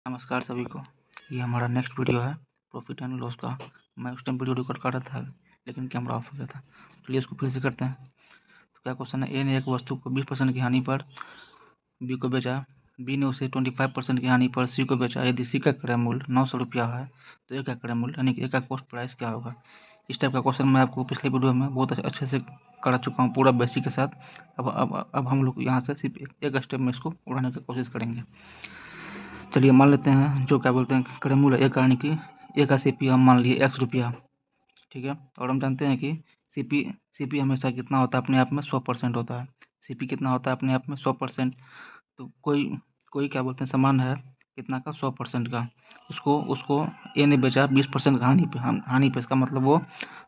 नमस्कार सभी को। ये हमारा नेक्स्ट वीडियो है प्रॉफिट एंड लॉस का। मैं उस टाइम वीडियो रिकॉर्ड कर रहा था लेकिन कैमरा ऑफ हो गया था। चलिए इसको फिर से करते हैं। तो क्या क्वेश्चन है, ए ने एक वस्तु को 20% की हानि पर बी को बेचा, बी ने उसे 25% की हानि पर सी को बेचा। यदि सी का क्रय मूल्य 900 रुपया है तो ए का क्रय मूल्य यानी कि ए का कॉस्ट प्राइस क्या होगा। इस टाइप का क्वेश्चन मैं आपको पिछले वीडियो में बहुत अच्छे से करा चुका हूँ, पूरा बेसिक के साथ। अब हम लोग यहाँ से सिर्फ एक स्टेप में इसको उड़ाने की कोशिश करेंगे। चलिए मान लेते हैं जो क्या बोलते हैं क्रय मूल्य ए का, यानी कि ए का सीपी हम मान लिए x रुपया, ठीक है। और हम जानते हैं कि सीपी हमेशा कितना होता है, अपने आप में 100% होता है। सीपी कितना होता है अपने आप में 100%। तो कोई क्या बोलते हैं सामान है कितना का, 100% का, उसको ए ने बेचा 20% का हानि पे। इसका मतलब वो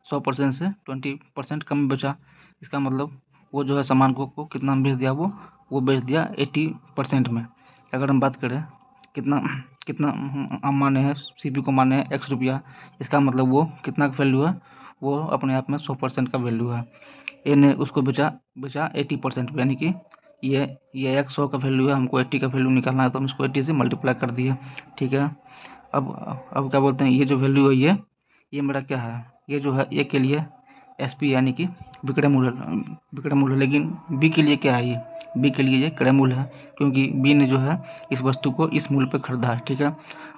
100% से 20% कम बेचा। इसका मतलब वो जो है सामान को कितना बेच दिया, वो बेच दिया 80% में। अगर हम बात करें कितना कितना हम माने हैं सीपी को माने हैं x रुपया, इसका मतलब वो कितना का वैल्यू है, वो अपने आप में 100% का वैल्यू है। ए ने उसको बेचा 80% पे, यानी कि ये x 100 का वैल्यू है, हमको 80 का वैल्यू निकालना है तो हम इसको 80 से मल्टीप्लाई कर दिए, ठीक है। अब क्या बोलते हैं, ये जो वैल्यू है ये मेरा क्या है, ये जो है ए के लिए SP यानी कि विक्रय मूल्य, लेकिन बी के लिए क्या है, ये बी के लिए ये क्रय मूल्य है, क्योंकि बी ने जो है इस वस्तु को इस मूल्य पर खरीदा है, ठीक है।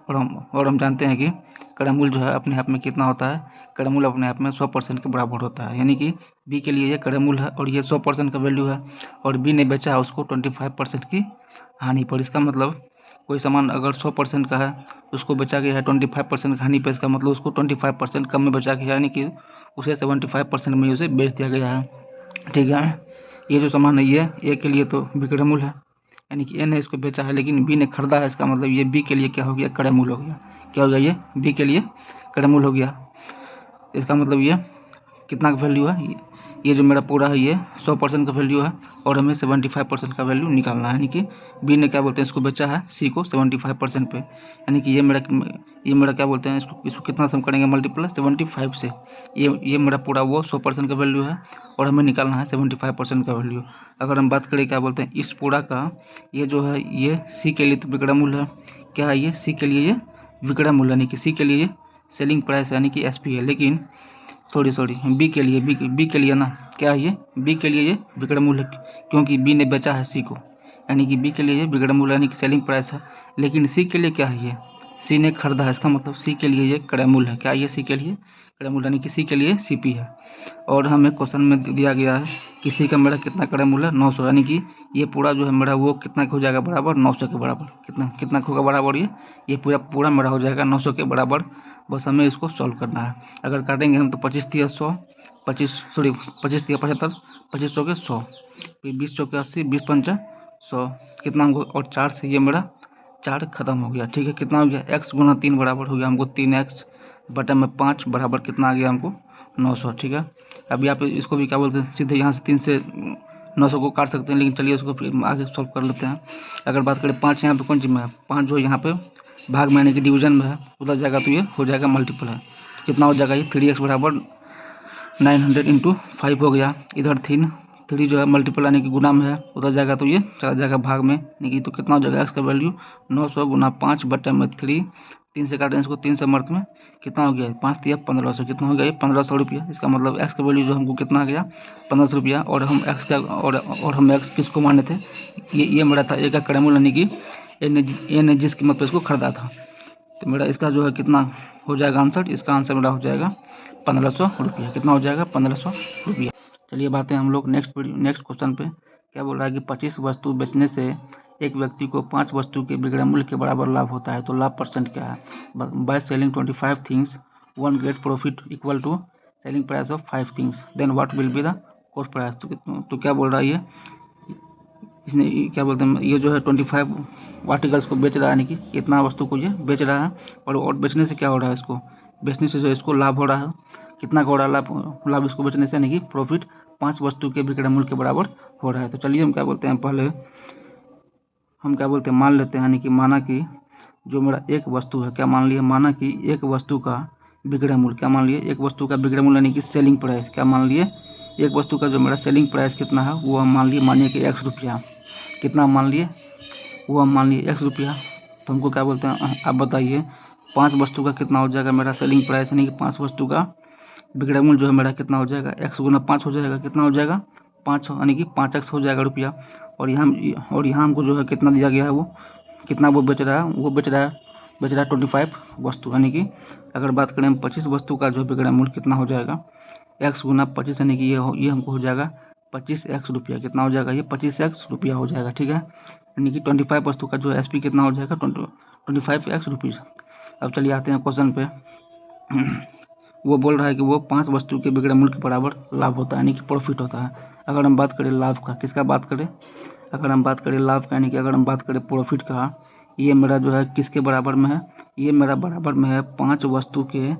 और हम जानते हैं कि क्रय मूल्य जो है अपने आप में कितना होता है, क्रय मूल्य अपने आप में 100% के बराबर होता है। यानी कि बी के लिए ये क्रय मूल्य है और ये 100% का वैल्यू है, और बी ने बेचा है उसको 25% की हानि पर। इसका मतलब कोई सामान अगर 100% का है, उसको बेचा गया है 25% की हानि पर, इसका मतलब उसको 25% कम में बेचा गया है, यानी कि उसे 75% में उसे बेच दिया गया है, ठीक है। ये जो सामान है ये ए के लिए तो विक्रय मूल्य है, यानी कि ए ने इसको बेचा है लेकिन बी ने खरीदा है। इसका मतलब ये बी के लिए क्या हो गया, क्रय मूल्य हो गया। क्या हो गया, ये बी के लिए क्रय मूल्य हो गया। इसका मतलब ये कितना का वैल्यू है, ये जो मेरा पूरा है ये 100% का वैल्यू है, और हमें 75% का वैल्यू निकालना है। यानी कि बी ने क्या बोलते हैं इसको बेचा है सी को 75% पे, यानी कि ये मेरा क्या बोलते हैं इसको कितना सम करेंगे मल्टीप्लाई 75 से। ये मेरा पूरा वो 100% का वैल्यू है, और हमें निकालना है 75% का वैल्यू। अगर हम बात करें क्या बोलते हैं इस पूरा का, ये जो है ये सी के लिए तो विक्रय मूल्य है। क्या है, ये सी के लिए ये विक्रय मूल्य, यानी कि सी के लिए सेलिंग प्राइस यानी कि SP है। लेकिन सॉरी बी के लिए ना, क्या है ये बी के लिए ये विक्रय मूल्य, क्योंकि बी ने बेचा है सी को, यानी कि बी के लिए ये विक्रय मूल्य यानी कि सेलिंग प्राइस है। लेकिन सी के लिए क्या है, ये सी ने खरीदा है, इसका मतलब सी के लिए ये क्रय मूल्य है। क्या ये सी के लिए क्रय मूल्य, यानी कि सी के लिए CP है। और हमें क्वेश्चन में दिया गया है कि सी का मेरा कितना क्रय मूल्य 900, यानी कि ये पूरा जो है मेरा वो कितना हो जाएगा बराबर 900 के बराबर। कितना होगा बराबर, ये पूरा मेरा हो जाएगा 900 के बराबर। बस हमें इसको सॉल्व करना है। अगर काटेंगे हम तो 25 तिया 100, 25 तिया 75, 25 100 के 100, फिर 20 100 के 80, 20 पंचा 100, कितना हमको, और 4 से ये मेरा 4 खत्म हो गया, ठीक है। कितना हो गया, x गुना 3 बराबर हो गया हमको 3x बटा में 5 बराबर कितना आ गया हमको 900, ठीक है। अभी आप इसको भी क्या बोलते हैं, सीधे यहाँ से 3 से 900 को काट सकते हैं, लेकिन चलिए उसको फिर आगे सॉल्व कर लेते हैं। अगर बात करें 5 यहाँ पे कौन चीज़ में है, 5 जो यहाँ पे भाग में यानी कि डिवीजन में है, उधर जाएगा तो ये हो जाएगा मल्टीपल है। कितना हो जाएगा, ये 3x बराबर 900 इंटू 5 हो गया। इधर 3 जो है मल्टीपल यानी कि गुना में है, उधर जाएगा तो ये चला जाएगा भाग में, यानी कि तो कितना हो जाएगा x का वैल्यू 900 गुना 5 बटे में 3, 3 से काटें इसको 3 से मर्द में, कितना हो गया 5 तिया 1500, कितना हो गया ये 1500 रुपया। इसका मतलब x का वैल्यू जो हमको कितना आ गया 1500 रुपया। और हम x का और हम x किसको माने थे, ये मेरा था ए का क्रय मूल्य, यानी कि ए ने जिस कीमत पर इसको खरीदा था। तो मेरा इसका जो है कितना हो जाएगा आंसर, इसका आंसर मेरा हो जाएगा 1500 रुपया। कितना हो जाएगा 1500 रुपया। चलिए बातें हम लोग नेक्स्ट क्वेश्चन पे। क्या बोल रहा है कि 25 वस्तु बेचने से एक व्यक्ति को 5 वस्तु के विक्रय मूल्य के बराबर लाभ होता है, तो लाभ % क्या है। By selling 25 things 1 get profit equal to selling price of 5 things, then what will be the cost price. तो क्या बोल रहा है ये, इसने क्या बोलते हैं, ये जो है 25 आर्टिकल्स को बेच रहा है, यानी कि इतना वस्तु को ये बेच रहा है, और बेचने से क्या हो रहा है, इसको बेचने से जो इसको लाभ हो रहा है। कितना का हो रहा है लाभ इसको बेचने से, यानी कि प्रॉफिट 5 वस्तु के विक्रय मूल्य के बराबर हो रहा है। तो चलिए हम क्या बोलते हैं, पहले हम क्या बोलते हैं मान लेते हैं, यानी कि माना कि जो मेरा एक वस्तु है, क्या मान लिया, माना कि एक वस्तु का विक्रय मूल्य, क्या मान लिए एक वस्तु का विक्रय मूल्य यानी कि सेलिंग प्राइस, क्या मान लिए एक वस्तु का जो मेरा सेलिंग प्राइस कितना है वो हम मान लिए, मानिए कि x रुपया, कितना मान लिए वो हम मान लिए x रुपया। तो हमको क्या बोलते हैं, आप बताइए 5 वस्तु का कितना हो जाएगा मेरा सेलिंग प्राइस, यानी कि 5 वस्तु का विक्रय मूल्य जो है मेरा कितना हो जाएगा, x गुना 5 हो जाएगा, कितना हो जाएगा 5, यानी कि 5x हो जाएगा रुपया। और यहाँ हमको जो है कितना दिया गया है, वो कितना वो बेच रहा है, वो बेच रहा है 25 वस्तु, यानी कि अगर बात करें हम 25 वस्तु का जो विक्रय मूल्य कितना हो जाएगा, x गुना 25, यानी कि ये हमको हो जाएगा 25x रुपया, कितना हो जाएगा ये 25x रुपया हो जाएगा, ठीक है। यानी कि 25 वस्तु का जो SP कितना हो जाएगा 25x रुपीज़। अब चलिए आते हैं क्वेश्चन पे। वो बोल रहा है कि वो 5 वस्तु के विक्रय मूल्य के बराबर लाभ होता है, यानी कि प्रॉफिट होता है। अगर हम बात करें लाभ का, किसका बात करें, अगर हम बात करें लाभ का, यानी कि अगर हम बात करें प्रॉफिट का, ये मेरा जो है किसके बराबर में है, ये मेरा बराबर में है 5 वस्तु के,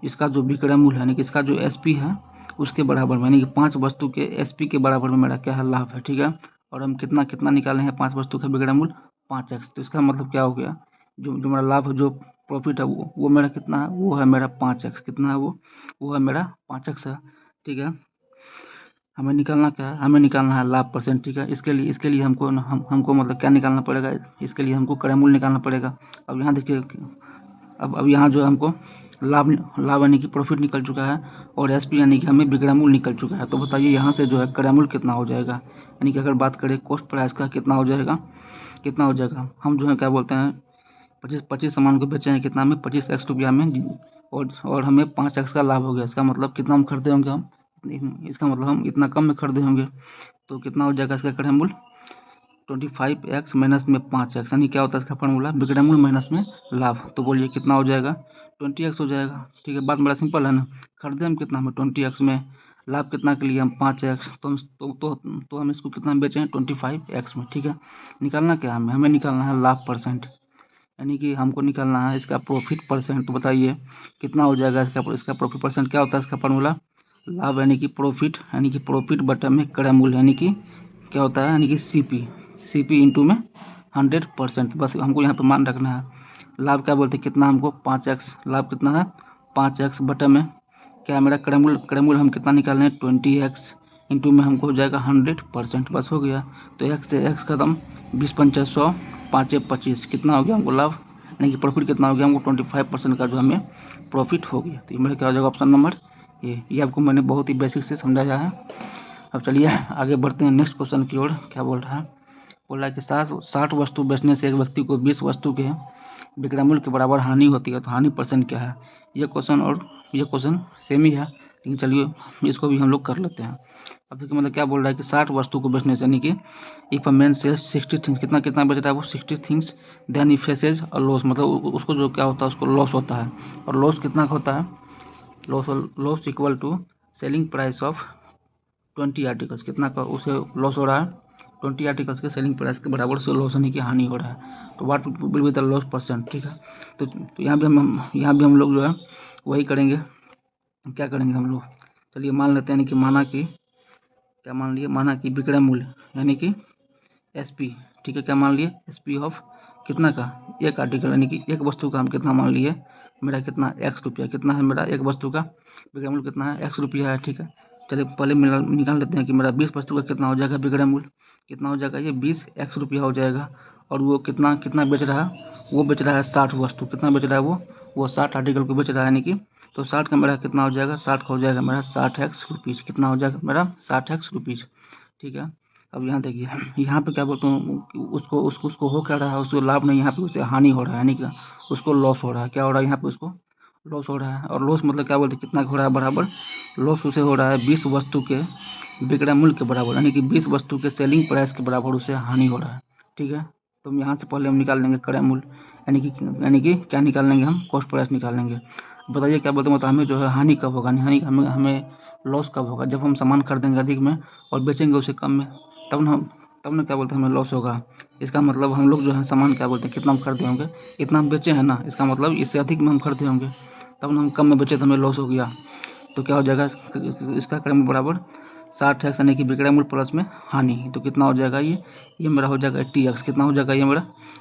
इसका जो विक्रय मूल्य है, यानी कि इसका जो SP है उसके बराबर में, यानी कि 5 वस्तु के SP के बराबर में मेरा क्या है, लाभ है, ठीक है। और हम कितना कितना निकाले हैं 5 वस्तु का विक्रय मूल्य 5x, तो इसका मतलब क्या हो गया, जो मेरा लाभ जो प्रॉफिट है वो मेरा कितना है, वो है मेरा 5x, कितना है वो है मेरा 5x है, ठीक है। हमें निकालना क्या है, हमें निकालना है लाभ परसेंट, ठीक है। इसके लिए हमको मतलब क्या निकालना पड़ेगा, इसके लिए हमको क्रय मूल्य निकालना पड़ेगा। अब यहाँ देखिए, अब यहाँ जो है हमको लाभ यानी कि प्रॉफिट निकल चुका है, और SP यानी कि हमें विक्रय मूल्य निकल चुका है। तो बताइए यहाँ से जो है क्रय मूल्य कितना हो जाएगा, यानी कि अगर बात करें कॉस्ट प्राइस का कितना हो जाएगा, हम जो है क्या बोलते हैं 25 सामान को बेचे हैं कितना में 25x रुपया में, और हमें 5x का लाभ हो गया। इसका मतलब कितना हम खरीदे होंगे, इसका मतलब हम इतना कम में खरीदे होंगे। तो कितना हो जाएगा इसका क्रय मूल्य 25x माइनस में 5x, यानी क्या होता है इसका फॉर्मूला, विक्रय मूल्य माइनस में लाभ। तो बोलिए कितना हो जाएगा 20x हो जाएगा, ठीक है। बात बड़ा सिंपल है ना, खरीदे हम कितना में 20x में, लाभ कितना के लिए हम 5x, तो हम इसको कितना बेचे हैं 25x में, ठीक है। निकालना क्या हमें निकालना है लाभ परसेंट, यानी कि हमको निकालना है इसका प्रॉफिट परसेंट। तो बताइए कितना हो जाएगा इसका प्रॉफिट परसेंट, क्या होता है इसका फॉर्मूला, लाभ यानी कि प्रॉफिट बटा में क्रय मूल्य, यानी कि क्या होता है, यानी कि CP इंटू में 100%। बस हमको यहाँ पे मान रखना है, लाभ क्या बोलते हैं कितना, हमको 5x, लाभ कितना है 5x बटा में क्या मेरा क्रय मूल्य हम कितना निकाल रहे हैं 20x, इंटू में हमको हो जाएगा 100%, बस हो गया। तो x से x खत्म, 20 पंचा 100, 5 25, कितना हो गया हमको लाभ, यानी कि प्रॉफिट कितना हो गया हमको 25% का जो हमें प्रॉफिट हो गया। तो ये मेरा क्या हो जाएगा ऑप्शन नंबर ये आपको मैंने बहुत ही बेसिक से समझाया है। अब चलिए आगे बढ़ते हैं नेक्स्ट क्वेश्चन की ओर। क्या बोल रहा है, बोल रहा है कि 60 वस्तु बेचने से एक व्यक्ति को 20 वस्तु के विक्रय मूल्य के बराबर हानि होती है, तो हानि परसेंट क्या है। ये क्वेश्चन सेम ही है, लेकिन चलिए इसको भी हम लोग कर लेते हैं। अब देखिए मतलब क्या बोल रहा है कि 60 वस्तु को बेचने से, यानी कि if a man sells 60 things, कितना बेच रहा है वो 60 things, then he faces a loss, मतलब उसको जो क्या होता है उसको लॉस होता है। और लॉस कितना का होता है, loss equal to selling price of 20 articles, कितना का उसे लॉस हो रहा है 20 आर्टिकल्स के सेलिंग प्राइस के बराबर से लॉस होने की हानि हो रहा है। तो what will be the loss percent, ठीक है। तो यहाँ भी हम लोग जो है वही करेंगे, क्या करेंगे हम लोग, चलिए मान लेते हैं कि माना कि विक्रय मूल्य यानी कि SP, ठीक है, क्या मान लिए SP ऑफ कितना का, एक आर्टिकल यानी कि एक वस्तु का हम कितना मान लिए, मेरा कितना x रुपया, कितना है मेरा एक वस्तु का विक्रय मूल्य कितना है x रुपया है, ठीक है। चलिए पहले निकाल लेते हैं कि मेरा 20 वस्तु का कितना हो जाएगा विक्रय मूल्य, कितना हो जाएगा ये 20x रुपया हो जाएगा। और वो कितना बेच रहा है, वो बेच रहा है 60 वस्तु, कितना बेच रहा है वो 60 आर्टिकल को बेच रहा है, यानी कि तो 60 का मेरा कितना हो जाएगा, 60 का हो जाएगा मेरा 60x रुपीज़, कितना हो जाएगा मेरा 60x रुपीज़, ठीक है। अब यहाँ देखिए, यहाँ पे क्या बोलते हैं उसको हो क्या रहा है, उसको लाभ नहीं, यहाँ पे उसे हानि हो रहा है, यानी कि उसको लॉस हो रहा है। क्या हो रहा है यहाँ पे उसको लॉस हो रहा है। और लॉस मतलब क्या बोलते हैं कितना हो रहा है बराबर, लॉस उसे हो रहा है 20 वस्तु के विक्रय मूल्य के बराबर, यानी कि 20 वस्तु के सेलिंग प्राइस के बराबर उसे हानि हो रहा है, ठीक है। तो यहाँ से पहले हम निकाल लेंगे क्रय मूल्य, यानी कि क्या निकाल लेंगे हम, कॉस्ट प्राइस निकाल लेंगे। बताइए क्या बोलते हैं, मतलब हमें जो है हानि कब होगा, हमें लॉस कब होगा, जब हम सामान खरीदेंगे अधिक में और बेचेंगे उसे कम में, तब ना क्या बोलते हैं हमें लॉस होगा। इसका मतलब हम लोग जो है सामान क्या बोलते हैं कितना हम खरीदे होंगे, इतना हम बेचे हैं ना, इसका मतलब इससे अधिक में हम खरीदे होंगे, तब ना हम कम में बेचे तो हमें लॉस हो गया। तो क्या हो जाएगा इसका क्रम बराबर 60x, यानी कि विक्रय मूल्य प्लस में हानि, तो कितना हो जाएगा ये मेरा हो जाएगा 80x, कितना हो जाएगा ये मेरा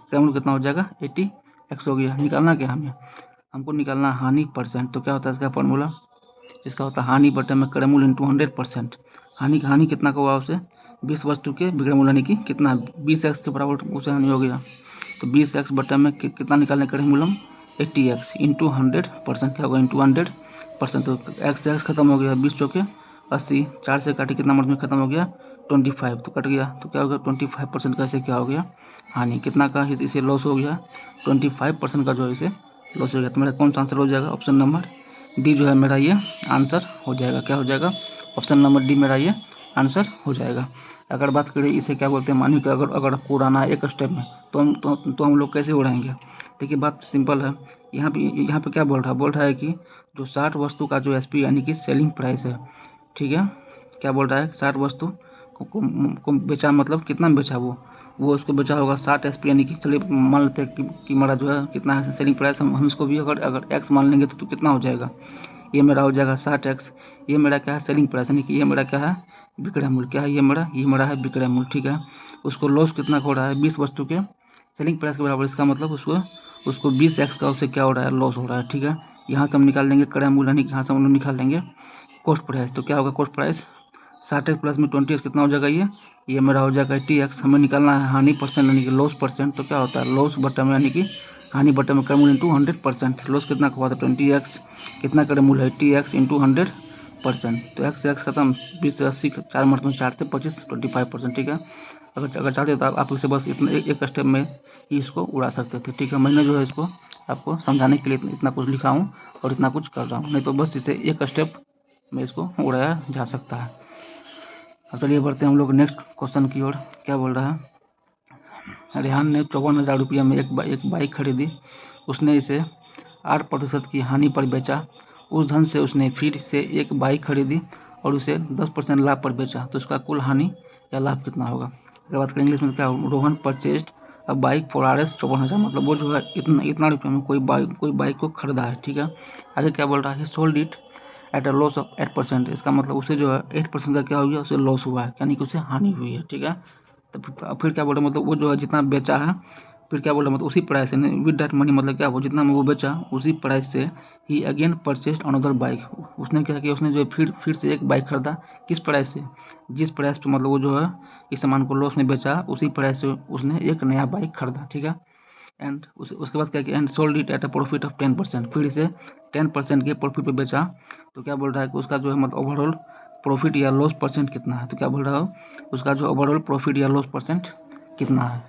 क्रय मूल्य कितना हो जाएगा 80x हो गया। निकालना क्या हमको निकालना हानि परसेंट। तो क्या होता है इसका फॉर्मूला, इसका होता है हानि बटे में क्रय मूल्य इंटू 100%। हानि कितना का हुआ उसे 20 वस्तु के विक्रय मूल्य, यानी कि कितना 20x के बराबर उसे हानि हो गया। तो 20x बटे में कितना निकालने का मूलम 80x इंटू 100%, क्या होगा इंटू 100%। तो x से x खत्म हो गया, 20 चौके 80, 4 से काटे कितना मर्द में खत्म हो गया 25, तो कट गया, तो क्या हो गया 25% का इसे क्या हो गया हानि, कितना का इसे लॉस हो गया 25% का जो है इसे लॉस हो गया। तो मेरा कौन सा आंसर हो जाएगा, ऑप्शन नंबर डी जो है मेरा ये आंसर हो जाएगा। क्या हो जाएगा, ऑप्शन नंबर डी मेरा ये आंसर हो जाएगा। अगर बात करें इसे क्या बोलते हैं, मानिए कि अगर आपको उड़ाना है एक स्टेप में, तो हम लोग कैसे उड़ाएंगे। देखिए बात सिंपल है, यहाँ पे क्या बोल रहा है कि जो 60 वस्तु का जो एसपी यानी कि सेलिंग प्राइस है, ठीक है, क्या बोल रहा है 60 वस्तु को बेचा, मतलब कितना में बेचा वो उसको बेचा होगा 60 एसपी, यानी कि चलिए मान लेते हैं कि मेरा जो है कितना है सेलिंग प्राइस, हम इसको भी अगर एक्स मान लेंगे तो कितना हो जाएगा, ये मेरा हो जाएगा 60x। ये मेरा क्या है सेलिंग प्राइस, यानी कि ये मेरा क्या है विक्रय मूल्य, क्या है ये मेरा है विक्रय मूल्य, ठीक है। उसको लॉस कितना हो रहा है 20 वस्तु के सेलिंग प्राइस के बराबर, इसका मतलब उसको 20x का उससे क्या हो रहा है लॉस हो रहा है, ठीक है। यहाँ से हम निकाल लेंगे क्रय मूल्य, यानी कि यहाँ से हम लोग निकाल लेंगे कॉस्ट प्राइस। तो क्या होगा कॉस्ट प्राइस 60x प्लस में 20x कितना हो जाएगा, ये मेरा हो जाएगा 80x। हमें निकालना है हानि परसेंट यानी कि लॉस परसेंट, तो क्या होता है लॉस बटा में यानी कि हानि बटे में क्रय मूल्य इंटू 100%। लॉस कितना हुआ था 20x, कितना क्रय मूल्य है 80x इंटू 100%। तो x से x खत्म, 20 से 80 4 मर्द में 4 से 25 25%, ठीक है। अगर चाहते तो आप इसे बस इतना एक स्टेप में ही इसको उड़ा सकते थे, ठीक है। मैंने जो है इसको आपको समझाने के लिए इतना कुछ लिखा हूँ और इतना कुछ कर रहा हूँ, नहीं तो बस इसे एक स्टेप में इसको उड़ाया जा सकता है। अब चलिए बढ़ते हैं हम लोग नेक्स्ट क्वेश्चन की ओर। क्या बोल रहा है, रेहान ने 54,000 रुपया में एक बाइक खरीदी, उसने इसे 8% की हानि पर बेचा, उस धन से उसने फिर से एक बाइक खरीदी और उसे 10% लाभ पर बेचा, तो उसका कुल हानि या लाभ कितना होगा। अगर बात करें इंग्लिश में, क्या Rohan purchased a bike for Rs 54,000, मतलब वो जो है इतना रुपये में कोई बाइक को खरीदा है, ठीक है। आगे क्या बोल रहा है, sold it at a loss of 8%, इसका मतलब उसे जो है 8% का क्या हो गया, उसे लॉस हुआ है, यानी कि उसे हानि हुई है, ठीक है। तो फिर क्या बोल रहे मतलब वो जो है जितना बेचा है, फिर क्या बोल रहे मतलब उसी प्राइस से विद डैट मनी, मतलब क्या वो जितना में वो बेचा उसी प्राइस से ही अगेन परचेस्ड अनदर बाइक, उसने क्या किया उसने जो है फिर से एक बाइक खरीदा, किस प्राइस से, जिस प्राइस पे मतलब वो जो है इस सामान को लॉस में बेचा उसी प्राइस से उसने एक नया बाइक खरीदा, ठीक है। एंड उसके बाद क्या किया, and sold it at a profit of 10%, फिर इसे 10% के प्रॉफिट पे बेचा। तो क्या बोल रहा है कि उसका जो है मतलब ओवरऑल प्रॉफिट या लॉस परसेंट कितना है, तो क्या बोल रहा है उसका जो ओवरऑल प्रॉफिट या लॉस परसेंट कितना है।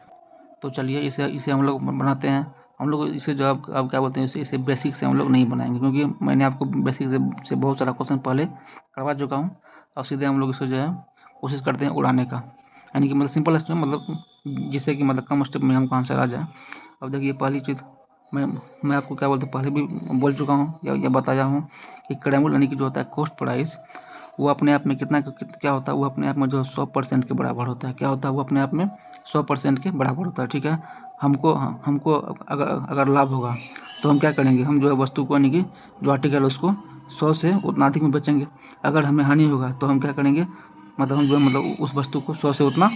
तो चलिए इसे हम लोग बनाते हैं। हम लोग इसे जो अब क्या बोलते हैं इसे बेसिक से हम लोग नहीं बनाएंगे, क्योंकि मैंने आपको बेसिक से बहुत सारा क्वेश्चन पहले करवा चुका हूँ। और सीधे हम लोग इसे जो है कोशिश करते हैं उड़ाने का, यानी कि मतलब सिंपल स्टेप, मतलब जिससे कि मतलब कम स्टेप में हमको आंसर आ जाए। अब देखिए पहली चीज़ मैं आपको क्या बोलते पहले भी बोल चुका हूँ या बताया हूँ कि क्रय मूल्य यानी कि जो होता है कॉस्ट प्राइस, वो अपने आप में क्या होता है, वो अपने आप में जो 100% के बराबर होता है। क्या होता है, वो अपने आप में 100% के बराबर होता है, ठीक है। हमको अगर लाभ होगा तो हम क्या करेंगे, हम जो है वस्तु को यानी कि जो आर्टिकल उसको 100 से उतना अधिक में बेचेंगे। अगर हमें हानि होगा तो हम क्या करेंगे, मतलब हम जो है मतलब उस वस्तु को 100 से उतना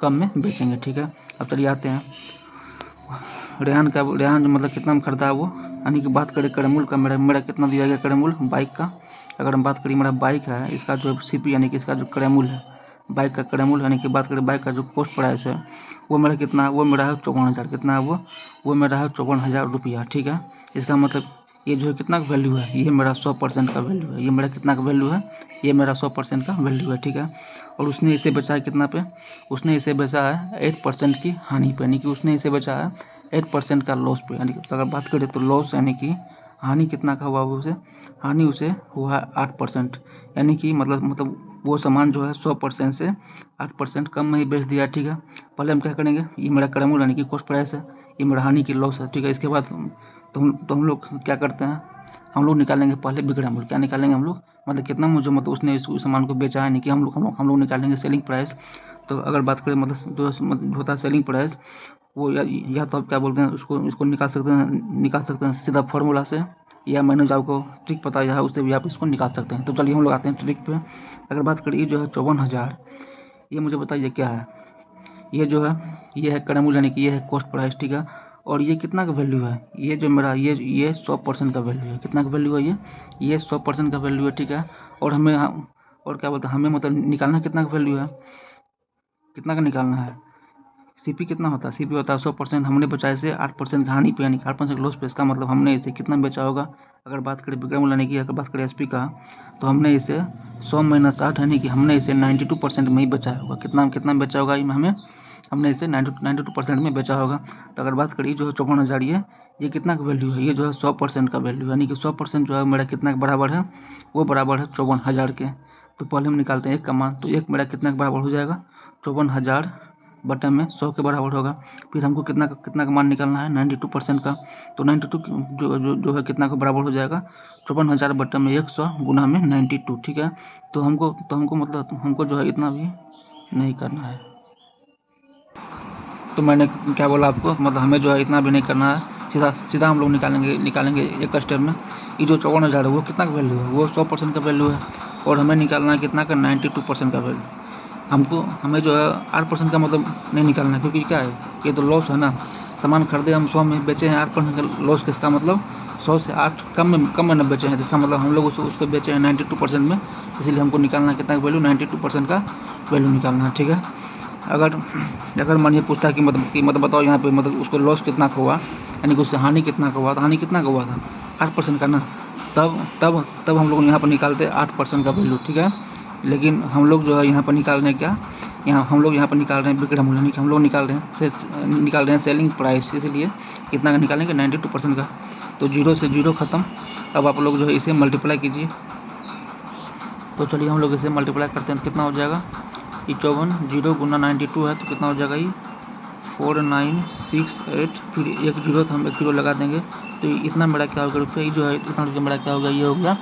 कम में बेचेंगे, ठीक है। अब चलिए आते हैं रेहान जो मतलब कितना में खरीदा है वो, यानी कि बात करें क्रय मूल्य का, मेरा कितना दिया गया क्रय मूल्य बाइक का। अगर हम बात करें मेरा बाइक है, इसका जो सीपी यानी कि इसका जो क्रय मूल्य है बाइक का क्रय मूल्य, यानी कि बात करें बाइक का जो कॉस्ट प्राइस है वो मेरा कितना है, वो मेरा है 54,000, कितना है वो मेरा है 54,000 रुपया, ठीक है। इसका मतलब ये जो है कितना का वैल्यू है, ये मेरा 100% का वैल्यू है, ये मेरा कितना का वैल्यू है, ये मेरा 100% का वैल्यू है, ठीक है। और उसने इसे बेचा है कितना पे, उसने इसे बेचा है 8% की हानि पे, यानी कि उसने इसे बेचा है 8% का लॉस पे, यानी कि अगर बात करें तो लॉस यानी कि हानि कितना का हुआ उसे, हानि उसे हुआ 8%, यानी कि मतलब वो सामान जो है 100% से 8% कम में ही बेच दिया, ठीक है। पहले हम क्या करेंगे, ये मेरा क्रय मूल्य यानी कि कॉस्ट प्राइस है, ये मेरा हानि की लॉस है, ठीक है। इसके बाद तो हम लोग क्या करते हैं, हम लोग निकालेंगे पहले विक्रय मूल्य, क्या निकालेंगे हम लोग, मतलब कितना मुझे मतलब उसने इस सामान को बेचा है, यानी कि हम लोग निकालेंगे सेलिंग प्राइस। तो अगर बात करें मतलब जो होता है सेलिंग प्राइस, वो या तो आप क्या बोलते हैं इसको निकाल सकते हैं सीधा फार्मूला से, या मैंने जो आपको ट्रिक बताया है उससे भी आप इसको निकाल सकते हैं। तो चलिए हम लोग आते हैं ट्रिक पे। अगर बात करें ये जो है 54,000, ये मुझे बताइए क्या है, ये जो है ये है क्रय मूल्य यानी कि ये है कॉस्ट प्राइस, ठीक है। और ये कितना का वैल्यू है, ये जो मेरा ये 100% का वैल्यू है, कितना का वैल्यू है ये 100% का वैल्यू है, ठीक है। और हमें और क्या बोलते हैं हमें मतलब निकालना कितना का वैल्यू है, कितना का निकालना है CP कितना होता है, CP होता है 100%। हमने बचा इसे 8% की हानि पे, यानी 8% लॉस पे। इसका मतलब हमने इसे कितना बेचा होगा, अगर बात करें विक्रय मूल्य यानी कि अगर बात करें SP का, तो हमने इसे 100 - 8 यानी कि हमने इसे 92% में ही बेचा होगा। कितना बेचा होगा हमने इसे 92% में बेचा होगा। तो अगर बात करिए जो है 54,000, ये कितना का वैल्यू है, ये जो है 100% का वैल्यू, यानी कि 100% जो है मेरा कितना के बराबर है, वो बराबर है 54,000 के। तो पहले हम निकालते हैं एक का मान, तो एक मेरा कितना के बराबर हो जाएगा, 54,000 बटे में 100 के बराबर होगा। फिर हमको कितना का मान निकालना है, 92% का। तो 92 जो है कितना के बराबर हो जाएगा, 54,000 बटे में 100 गुना में 92। ठीक है, तो हमको मतलब हमको जो है इतना भी नहीं करना है। तो मैंने क्या बोला आपको, मतलब हमें जो है इतना भी नहीं करना है, सीधा हम लोग निकालेंगे एक स्टेप में। ये जो 54,000 है वो कितना का वैल्यू है, वो 100% का वैल्यू है, और हमें निकालना है कितना का, 92% का वैल्यू। हमें जो है 8% का मतलब नहीं निकालना है, क्योंकि क्या है, ये तो लॉस है ना। सामान खरीदे हम 100 में, बेचे हैं 8% का लॉस, किसका मतलब 100 से 8 कम में न बेचे हैं, जिसका मतलब हम लोग उसको बेचे हैं 92% में। इसीलिए हमको निकालना है कितना का वैल्यू, 92% का वैल्यू निकालना है। ठीक है, अगर मानिए पूछता है कि मतलब बताओ यहाँ पे मतलब उसको लॉस कितना का हुआ, यानी कि उससे हानि कितना का हुआ, तो हानि कितना का हुआ था, 8% का ना। तब हम लोग यहाँ पर निकालते 8% का वैल्यू। ठीक है, लेकिन हम लोग जो है यहाँ पर निकाल रहे हैं क्या, हम लोग यहाँ पर निकाल रहे हैं विक्रय मूल्य, यानी कि हम लोग निकाल रहे हैं सेलिंग प्राइस, इसलिए कितना का निकालेंगे, 92% का। तो 0 से 0 खत्म। अब आप लोग जो है इसे मल्टीप्लाई कीजिए। तो चलिए हम लोग इसे मल्टीप्लाई करते हैं, तो कितना हो जाएगा, ये 54 0 गुना 92 है, तो कितना हो जाएगा, ये 4968। फिर एक जीरो, तो हम एक जीरो लगा देंगे, तो इतना मेरा क्या होगा रुपये, जो है इतना रुपये मेरा क्या होगा, ये हो गया